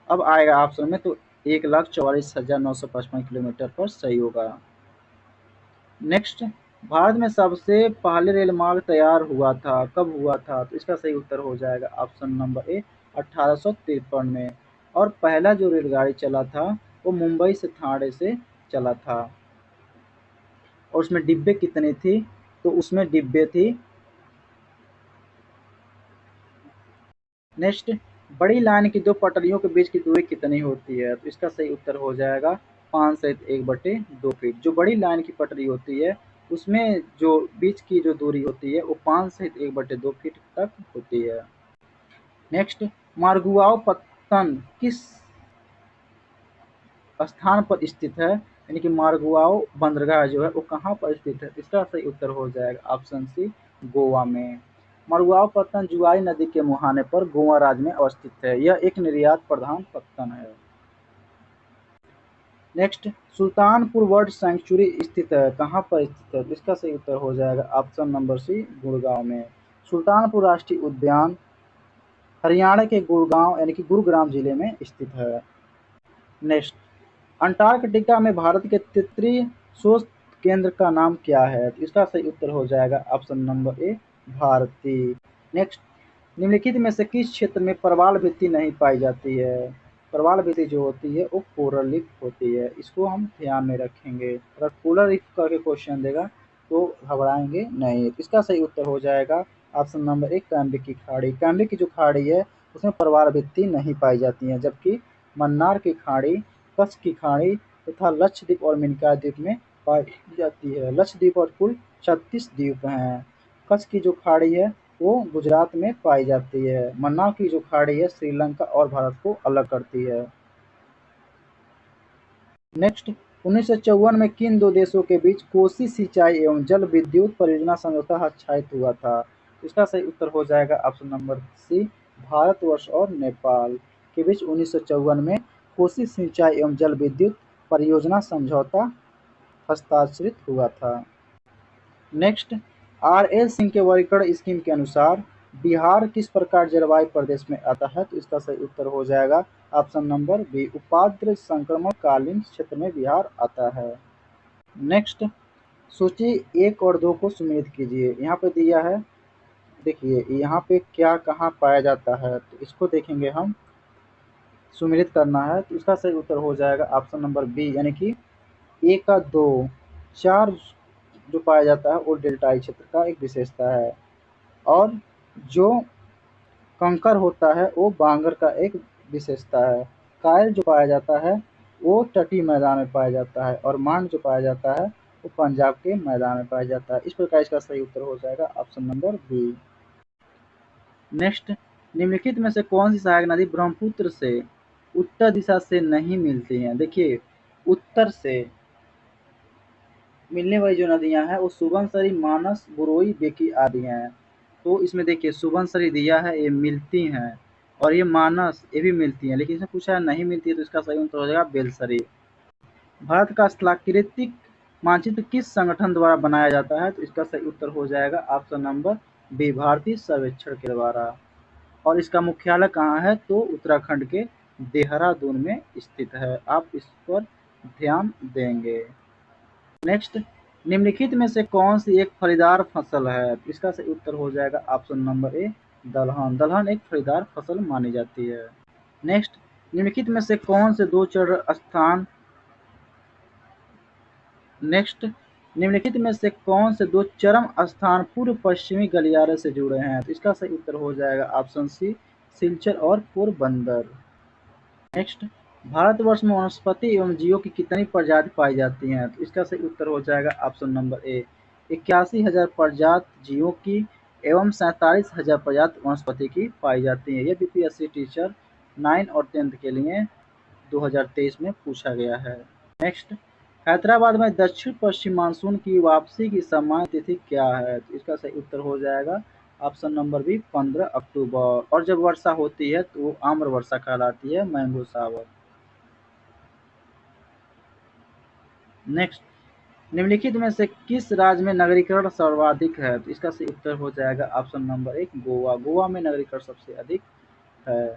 अब आएगा ऑप्शन में तो 1,44,955 किलोमीटर पर सही होगा। नेक्स्ट, भारत में सबसे पहले रेल मार्ग तैयार हुआ था, कब हुआ था? तो इसका सही उत्तर हो जाएगा ऑप्शन नंबर ए, 1853 में। और पहला जो रेलगाड़ी चला था वो मुंबई से ठाणे से चला था। और उसमें डिब्बे कितने थे? तो उसमें डिब्बे थी। नेक्स्ट, बड़ी लाइन की दो पटरियों के बीच की दूरी कितनी होती है? तो इसका सही उत्तर हो जाएगा 5/1/2 फीट। जो बड़ी लाइन की पटरी होती है उसमें जो बीच की जो दूरी होती है वो 5/1/2 फीट तक होती है। नेक्स्ट, मार्गुआव पत्तन किस स्थान पर स्थित है? यानी कि मार्गुआव बंदरगाह जो है वो कहाँ पर स्थित है? इसका सही उत्तर हो जाएगा ऑप्शन सी, गोवा में। मार्गुआव पत्तन जुआरी नदी के मुहाने पर गोवा राज्य में अवस्थित है। यह एक निर्यात प्रधान पत्तन है। नेक्स्ट, सुल्तानपुर बर्ड सैंक्चुरी स्थित है, कहाँ पर स्थित है? इसका सही उत्तर हो जाएगा ऑप्शन नंबर सी, गुड़गांव में। सुल्तानपुर राष्ट्रीय उद्यान हरियाणा के गुड़गांव यानी कि गुरुग्राम जिले में स्थित है। नेक्स्ट, अंटार्कटिका में भारत के तटीय शोध केंद्र का नाम क्या है? तो इसका सही उत्तर हो जाएगा option number A, Bharati. Next, निम्नलिखित में से किस क्षेत्र में प्रवाल भित्ति नहीं पाई जाती है? प्रवाल भित्ति जो होती है वो कोरल रीफ होती है, इसको हम ध्यान में रखेंगे। अगर कोरल रीफ करके क्वेश्चन देगा तो घबराएंगे नहीं। इसका सही उत्तर हो जाएगा ऑप्शन नंबर एक, कैम्ब्रिक की खाड़ी। कैम्ब्रिक की जो खाड़ी है उसमें प्रवाल भित्ति नहीं पाई जाती है, जबकि मन्नार की खाड़ी, कच्छ की खाड़ी तथा लक्षद्वीप और मिनिकॉय द्वीप में पाई जाती है। लक्षद्वीप और कुल 36 द्वीप हैं। कच्छ की जो खाड़ी है वो गुजरात में पाई जाती है। मन्नार की जो खाड़ी है श्रीलंका और भारत को अलग करती है। नेक्स्ट, 1954 में किन दो देशों के बीच कोसी सिंचाई एवं जल विद्युत परियोजना समझौता हस्ताक्षरित हुआ था? इसका सही उत्तर हो जाएगा ऑप्शन नंबर सी, भारतवर्ष और नेपाल के बीच 1954 में कोसी सिंचाई एवं जल विद्युत परियोजना समझौता हस्ताक्षरित हुआ था। Next, RL. सिंह के वर्गीकरण स्कीम के अनुसार बिहार किस प्रकार जलवायु प्रदेश में आता है? तो इसका सही उत्तर हो जाएगा ऑप्शन नंबर बी, उपाद्र संक्रमण कालीन क्षेत्र में बिहार आता है। नेक्स्ट, सूची 1 और 2 को सुमेलित कीजिए। यहाँ पे दिया है, देखिए यहाँ पे क्या कहाँ पाया जाता है, तो इसको देखेंगे हम, सुमेलित करना है। तो इसका सही उत्तर हो जाएगा ऑप्शन नंबर बी, यानी कि 1 का 2, 4 जो पाया जाता है वो डेल्टाई क्षेत्र का एक विशेषता है। और जो कंकर होता है वो बांगर का एक विशेषता है। कायल जो पाया जाता है वो तटीय मैदान में पाया जाता है और मांड जो पाया जाता है वो पंजाब के मैदान में पाया जाता है। इस प्रकार इसका सही उत्तर हो जाएगा ऑप्शन नंबर बी। नेक्स्ट, निम्नलिखित में से कौन सी सहायक नदी ब्रह्मपुत्र से उत्तर दिशा से नहीं मिलती हैं? देखिए, उत्तर से मिलने वाली जो नदियां हैं वो सुबनसरी, मानस, बुरोई, बेकी आदि हैं। तो इसमें देखिए सुबनसरी दिया है, ये मिलती हैं। और ये मानस ये भी मिलती है, लेकिन इसमें पूछा है नहीं मिलती है, तो इसका सही उत्तर हो जाएगा बेलसरी। भारत का स्थलाकृतिक मानचित्र किस संगठन द्वारा बनाया जाता है? तो इसका सही उत्तर हो जाएगा ऑप्शन नंबर बी, भारतीय सर्वेक्षण के द्वारा। और इसका मुख्यालय कहाँ है? तो उत्तराखंड के देहरादून में स्थित है। आप इस पर ध्यान देंगे। नेक्स्ट, निम्नलिखित में से कौन सी एक फलीदार फसल है? तो इसका सही उत्तर हो जाएगा ऑप्शन नंबर ए, दलहन। दलहन एक फलीदार फसल मानी जाती है। नेक्स्ट, निम्नलिखित में से कौन से दो चरण स्थान नेक्स्ट, निम्नलिखित में से कौन से दो चरम स्थान पूर्व पश्चिमी गलियारे से जुड़े हैं? तो इसका सही उत्तर हो जाएगा ऑप्शन सी, सिलचर और पोरबंदर। नेक्स्ट, भारतवर्ष में वनस्पति एवं जीवों की कितनी प्रजाति पाई जाती हैं? तो इसका सही उत्तर हो जाएगा ऑप्शन नंबर ए, 81,000 प्रजाति जीवों की एवं 47,000 प्रजाति वनस्पति की पाई जाती है। ये बीपीएससी टीचर 9 और 10th के लिए 2023 में पूछा गया है। नेक्स्ट, हैदराबाद में दक्षिण पश्चिम मानसून की वापसी की सामान्य तिथि क्या है? तो इसका सही उत्तर हो जाएगा ऑप्शन नंबर बी, 15 अक्टूबर। और जब वर्षा होती है तो वो आम्र वर्षा कहलाती है, मैंगो शावर। नेक्स्ट, निम्नलिखित में से किस राज्य में नगरीकरण सर्वाधिक है? तो इसका सही उत्तर हो जाएगा ऑप्शन नंबर एक, गोवा। गोवा में नगरीकरण सबसे अधिक है।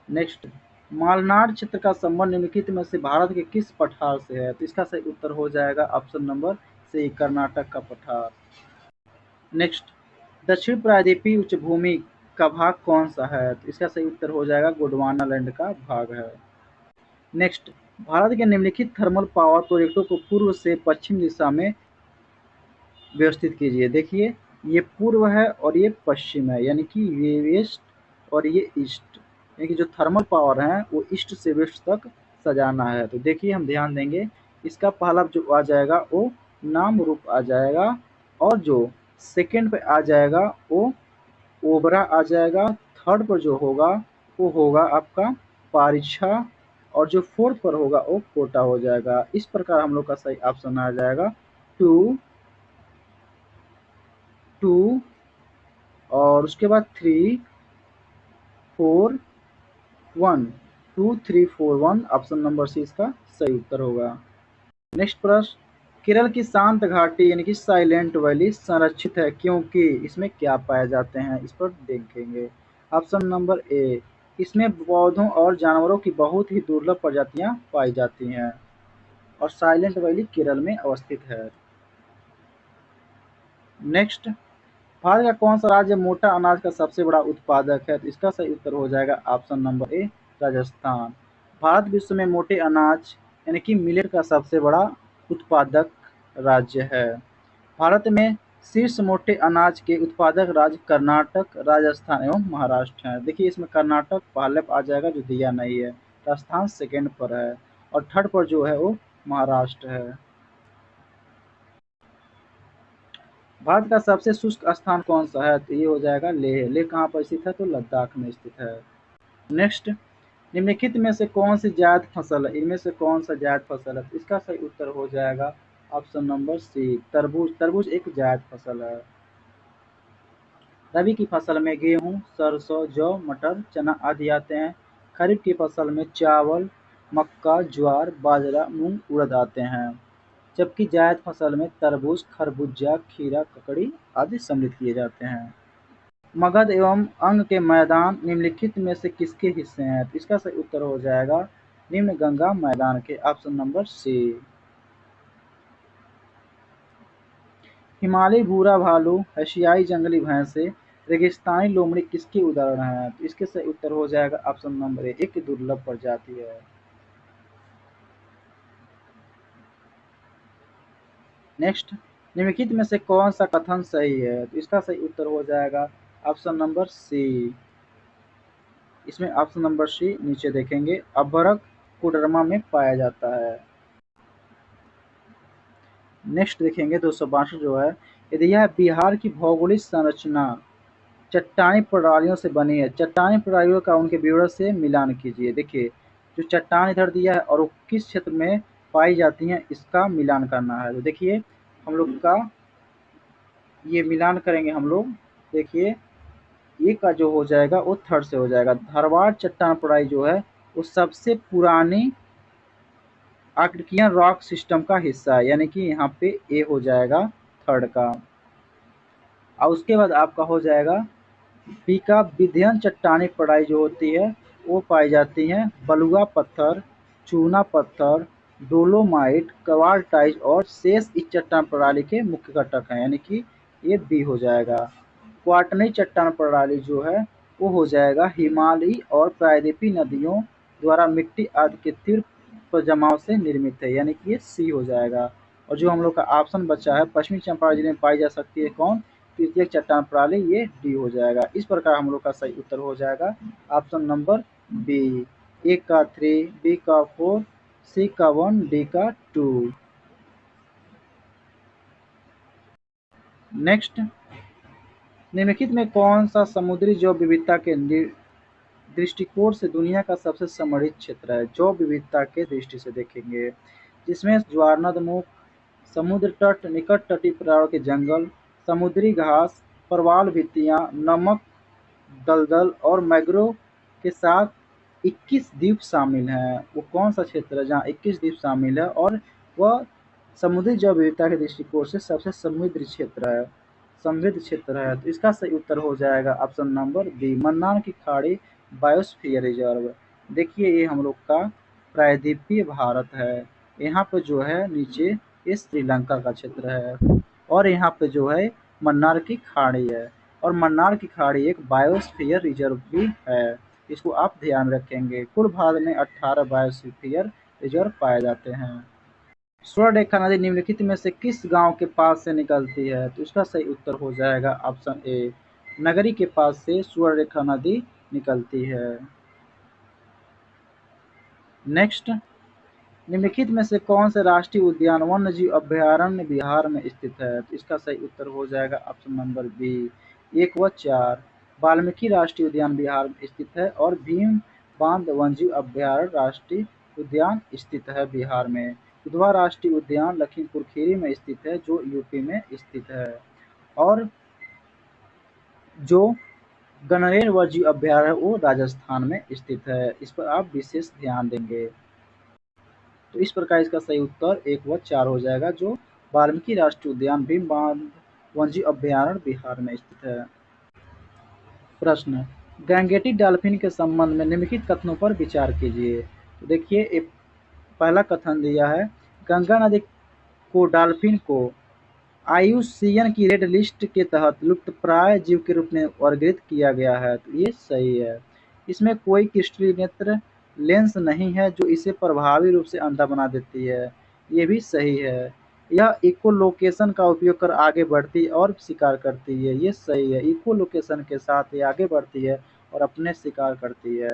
नेक्स्ट, मालनाड क्षेत्र का संबंध निम्नलिखित में से भारत के किस पठार से है? तो इसका सही उत्तर हो जाएगा ऑप्शन नंबर सी, कर्नाटक का पठार। नेक्स्ट, दक्षिण प्रायद्वीपीय उच्चभूमि का भाग कौन सा है? तो इसका सही उत्तर हो जाएगा गोंडवाना लैंड का भाग है। नेक्स्ट, भारत के निम्नलिखित थर्मल पावर प्रोजेक्टों को पूर्व से पश्चिम दिशा में व्यवस्थित कीजिए। देखिए, ये पूर्व है और ये पश्चिम है, यानी कि ये वेस्ट और ये ईस्ट, यानी कि जो थर्मल पावर है वो ईस्ट से वेस्ट तक सजाना है। तो देखिए, हम ध्यान देंगे, इसका पहला जो आ जाएगा वो नाम रूप आ जाएगा, और जो सेकंड पे आ जाएगा वो ओबरा आ जाएगा, थर्ड पर जो होगा वो होगा आपका पारिछा, और जो फोर्थ पर होगा वो कोटा हो जाएगा। इस प्रकार हम लोग का सही ऑप्शन आ जाएगा 2, 2 और उसके बाद 3, 4, 1, 2, 3, 4, 1, ऑप्शन नंबर सी इसका सही उत्तर होगा। नेक्स्ट प्रश्न, केरल की शांत घाटी यानी कि साइलेंट वैली संरक्षित है क्योंकि इसमें क्या पाए जाते हैं? इस पर देखेंगे। ऑप्शन नंबर ए, इसमें पौधों और जानवरों की बहुत ही दुर्लभ प्रजातियां पाई जाती हैं, और साइलेंट वैली केरल में अवस्थित है। नेक्स्ट, भारत का कौन सा राज्य मोटा अनाज का सबसे बड़ा उत्पादक है? तो इसका सही उत्तर हो जाएगा ऑप्शन नंबर ए, राजस्थान। भारत विश्व में मोटे अनाज यानी कि मिलेट का सबसे बड़ा उत्पादक राज्य है। भारत में शीर्ष मोटे अनाज के उत्पादक राज्य कर्नाटक, राजस्थान एवं महाराष्ट्र हैं। देखिए, इसमें कर्नाटक पहले आ जाएगा जो दिया नहीं है, राजस्थान सेकेंड पर है, और थर्ड पर जो है वो महाराष्ट्र है। भारत का सबसे शुष्क स्थान कौन सा है? तो ये हो जाएगा लेह। लेह कहाँ पर स्थित है? तो लद्दाख में स्थित है। नेक्स्ट, निम्नलिखित में से कौन सी जायद फसल है? इनमें से कौन सा जायद फसल है? तो इसका सही उत्तर हो जाएगा ऑप्शन नंबर सी, तरबूज। तरबूज एक जायद फसल है। रबी की फसल में गेहूं, सरसों, जौ, मटर, चना आदि आते हैं। खरीफ की फसल में चावल, मक्का, ज्वार, बाजरा, मूंग, उड़द आते हैं। जबकि जायद फसल में तरबूज, खरबूजा, खीरा, ककड़ी आदि सम्मिलित किए जाते हैं। मगध एवं अंग के मैदान निम्नलिखित में से किसके हिस्से हैं? तो इसका सही उत्तर हो जाएगा निम्न गंगा मैदान के, ऑप्शन नंबर सी। हिमालयी भूरा भालू, एशियाई जंगली भैंसे, रेगिस्तानी लोमड़ी किसके उदाहरण हैं? तो इसके सही उत्तर हो जाएगा ऑप्शन नंबर ए, एक दुर्लभ प्रजाति है। नेक्स्ट, निम्नलिखित में से कौन सा कथन सही है? तो इसका सही उत्तर हो जाएगा ऑप्शन नंबर सी। इसमें ऑप्शन नंबर सी नीचे देखेंगे, अभ्भरक कोडरमा में पाया जाता है। नेक्स्ट देखेंगे 262 जो है, यदि यह बिहार की भौगोलिक संरचना चट्टानी प्रणालियों से बनी है, चट्टानी प्रणालियों का उनके विवरण से मिलान कीजिए। देखिए, जो चट्टान इधर दिया है और वो किस क्षेत्र में पाई जाती हैं, इसका मिलान करना है। तो देखिए, हम लोग का ये मिलान करेंगे हम लोग। देखिए, ए का जो हो जाएगा वो थर्ड से हो जाएगा। धारवाड़ चट्टान प्रणाली जो है वो सबसे पुरानी आर्कटियन रॉक सिस्टम का हिस्सा है, यानी कि यहाँ पे ए हो जाएगा थर्ड का। और उसके बाद आपका हो जाएगा बी का विध्यन चट्टानी प्रणाली जो होती है वो पाई जाती हैं बलुआ पत्थर, चूना पत्थर, डोलोमाइट, क्वार्टाइज और शेष इस चट्टान प्रणाली के मुख्य घटक हैं, यानी कि ये बी हो जाएगा। क्वार्टनरी चट्टान प्रणाली जो है वो हो जाएगा हिमालयी और प्रायद्वीपीय नदियों द्वारा मिट्टी आदि के तीव्र जमाव से निर्मित है, यानी कि ये सी हो जाएगा। और जो हम लोग का ऑप्शन बचा है पश्चिमी चंपारण जिले में पाई जा सकती है कौन, तृतीयक चट्टान प्रणाली, ये डी हो जाएगा। इस प्रकार हम लोग का सही उत्तर हो जाएगा ऑप्शन नंबर बी। ए का 3, बी का 4, सी का 1, डी का 2। नेक्स्ट, निम्नलिखित में कौन सा समुद्री जैव विविधता के दृष्टिकोण से दुनिया का सबसे समृद्ध क्षेत्र है? जैव विविधता के दृष्टि से देखेंगे जिसमें ज्वारनदमुख, समुद्र तट, निकट तटीय प्राणों के जंगल, समुद्री घास, प्रवाल भित्तियां, नमक दलदल और मैंग्रोव के साथ 21 द्वीप शामिल हैं। वो कौन सा क्षेत्र है जहाँ 21 द्वीप शामिल है और वह समुद्री जैव विविधता के दृष्टिकोण से सबसे समृद्ध क्षेत्र है? तो इसका सही उत्तर हो जाएगा ऑप्शन नंबर बी, मन्नार की खाड़ी बायोस्फीयर रिजर्व। देखिए ये हम लोग का प्रायद्वीपीय भारत है, यहाँ पे जो है नीचे ये श्रीलंका का क्षेत्र है और यहाँ पे जो है मन्नार की खाड़ी है और मन्नार की खाड़ी एक बायोस्फीयर रिजर्व भी है, इसको आप ध्यान रखेंगे। कुल भारत में 18 बायोस्फीयर रिजर्व पाए जाते हैं। स्वर्णरेखा नदी निम्नलिखित में से किस गांव के पास से निकलती है? तो इसका सही उत्तर हो जाएगा ऑप्शन ए, नगरी के पास से स्वर्णरेखा नदी निकलती है। नेक्स्ट, निम्नलिखित में से कौन से राष्ट्रीय उद्यान वन्यजीव अभयारण्य बिहार में स्थित है? तो इसका सही उत्तर हो जाएगा ऑप्शन नंबर बी, 1 व 4। वाल्मीकि राष्ट्रीय उद्यान बिहार में स्थित है और भीम बांध वन्यजीव अभयारण्य राष्ट्रीय उद्यान स्थित है बिहार में। दुधवा राष्ट्रीय उद्यान लखीमपुर खीरी में स्थित है जो यूपी में स्थित है और जो गणरेर वन्यजीव अभयारण्य वो राजस्थान में स्थित है। इस पर आप विशेष ध्यान देंगे। तो इस प्रकार इसका सही उत्तर 1 व 4 हो जाएगा जो वाल्मीकि राष्ट्रीय उद्यान भीम बांध वन्यजीव अभयारण्य बिहार में स्थित है। प्रश्न, गैंगेटिक डॉल्फिन के संबंध में निम्नलिखित कथनों पर विचार कीजिए। तो देखिए एक पहला कथन दिया है, गंगा नदी को डॉल्फिन को IUCN की रेड लिस्ट के तहत लुप्तप्राय जीव के रूप में वर्गीकृत किया गया है। तो ये सही है। इसमें कोई क्रिस्टलीय नेत्र लेंस नहीं है जो इसे प्रभावी रूप से अंधा बना देती है। ये भी सही है। यह इकोलोकेशन का उपयोग कर आगे बढ़ती और शिकार करती है। ये सही है। इकोलोकेशन के साथ ये आगे बढ़ती है और अपने शिकार करती है।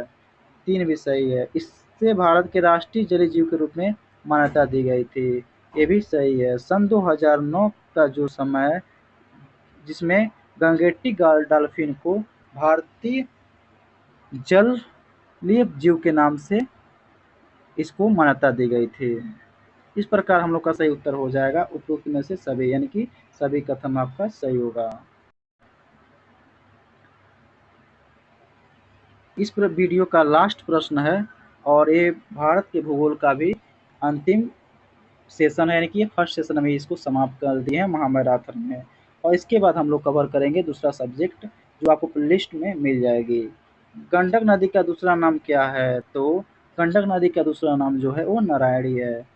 3 भी सही है। इससे भारत के राष्ट्रीय जलीय जीव के रूप में मान्यता दी गई थी। ये भी सही है। सन 2009 का जो समय है जिसमें गंगेटिक डॉल्फिन को भारतीय जलीय जीव के नाम से इसको मान्यता दी गई थी। इस प्रकार हम लोग का सही उत्तर हो जाएगा उपरोक्त में से सभी, यानी कि सभी कथन आपका सही होगा। इस पर वीडियो का लास्ट प्रश्न है और ये भारत के भूगोल का भी अंतिम सेशन है, यानी कि ये फर्स्ट सेशन में इसको समाप्त कर दिए हैं महामैराथन में। और इसके बाद हम लोग कवर करेंगे दूसरा सब्जेक्ट जो आपको लिस्ट में मिल जाएगी। गंडक नदी का दूसरा नाम क्या है? तो गंडक नदी का दूसरा नाम जो है वो नारायणी है।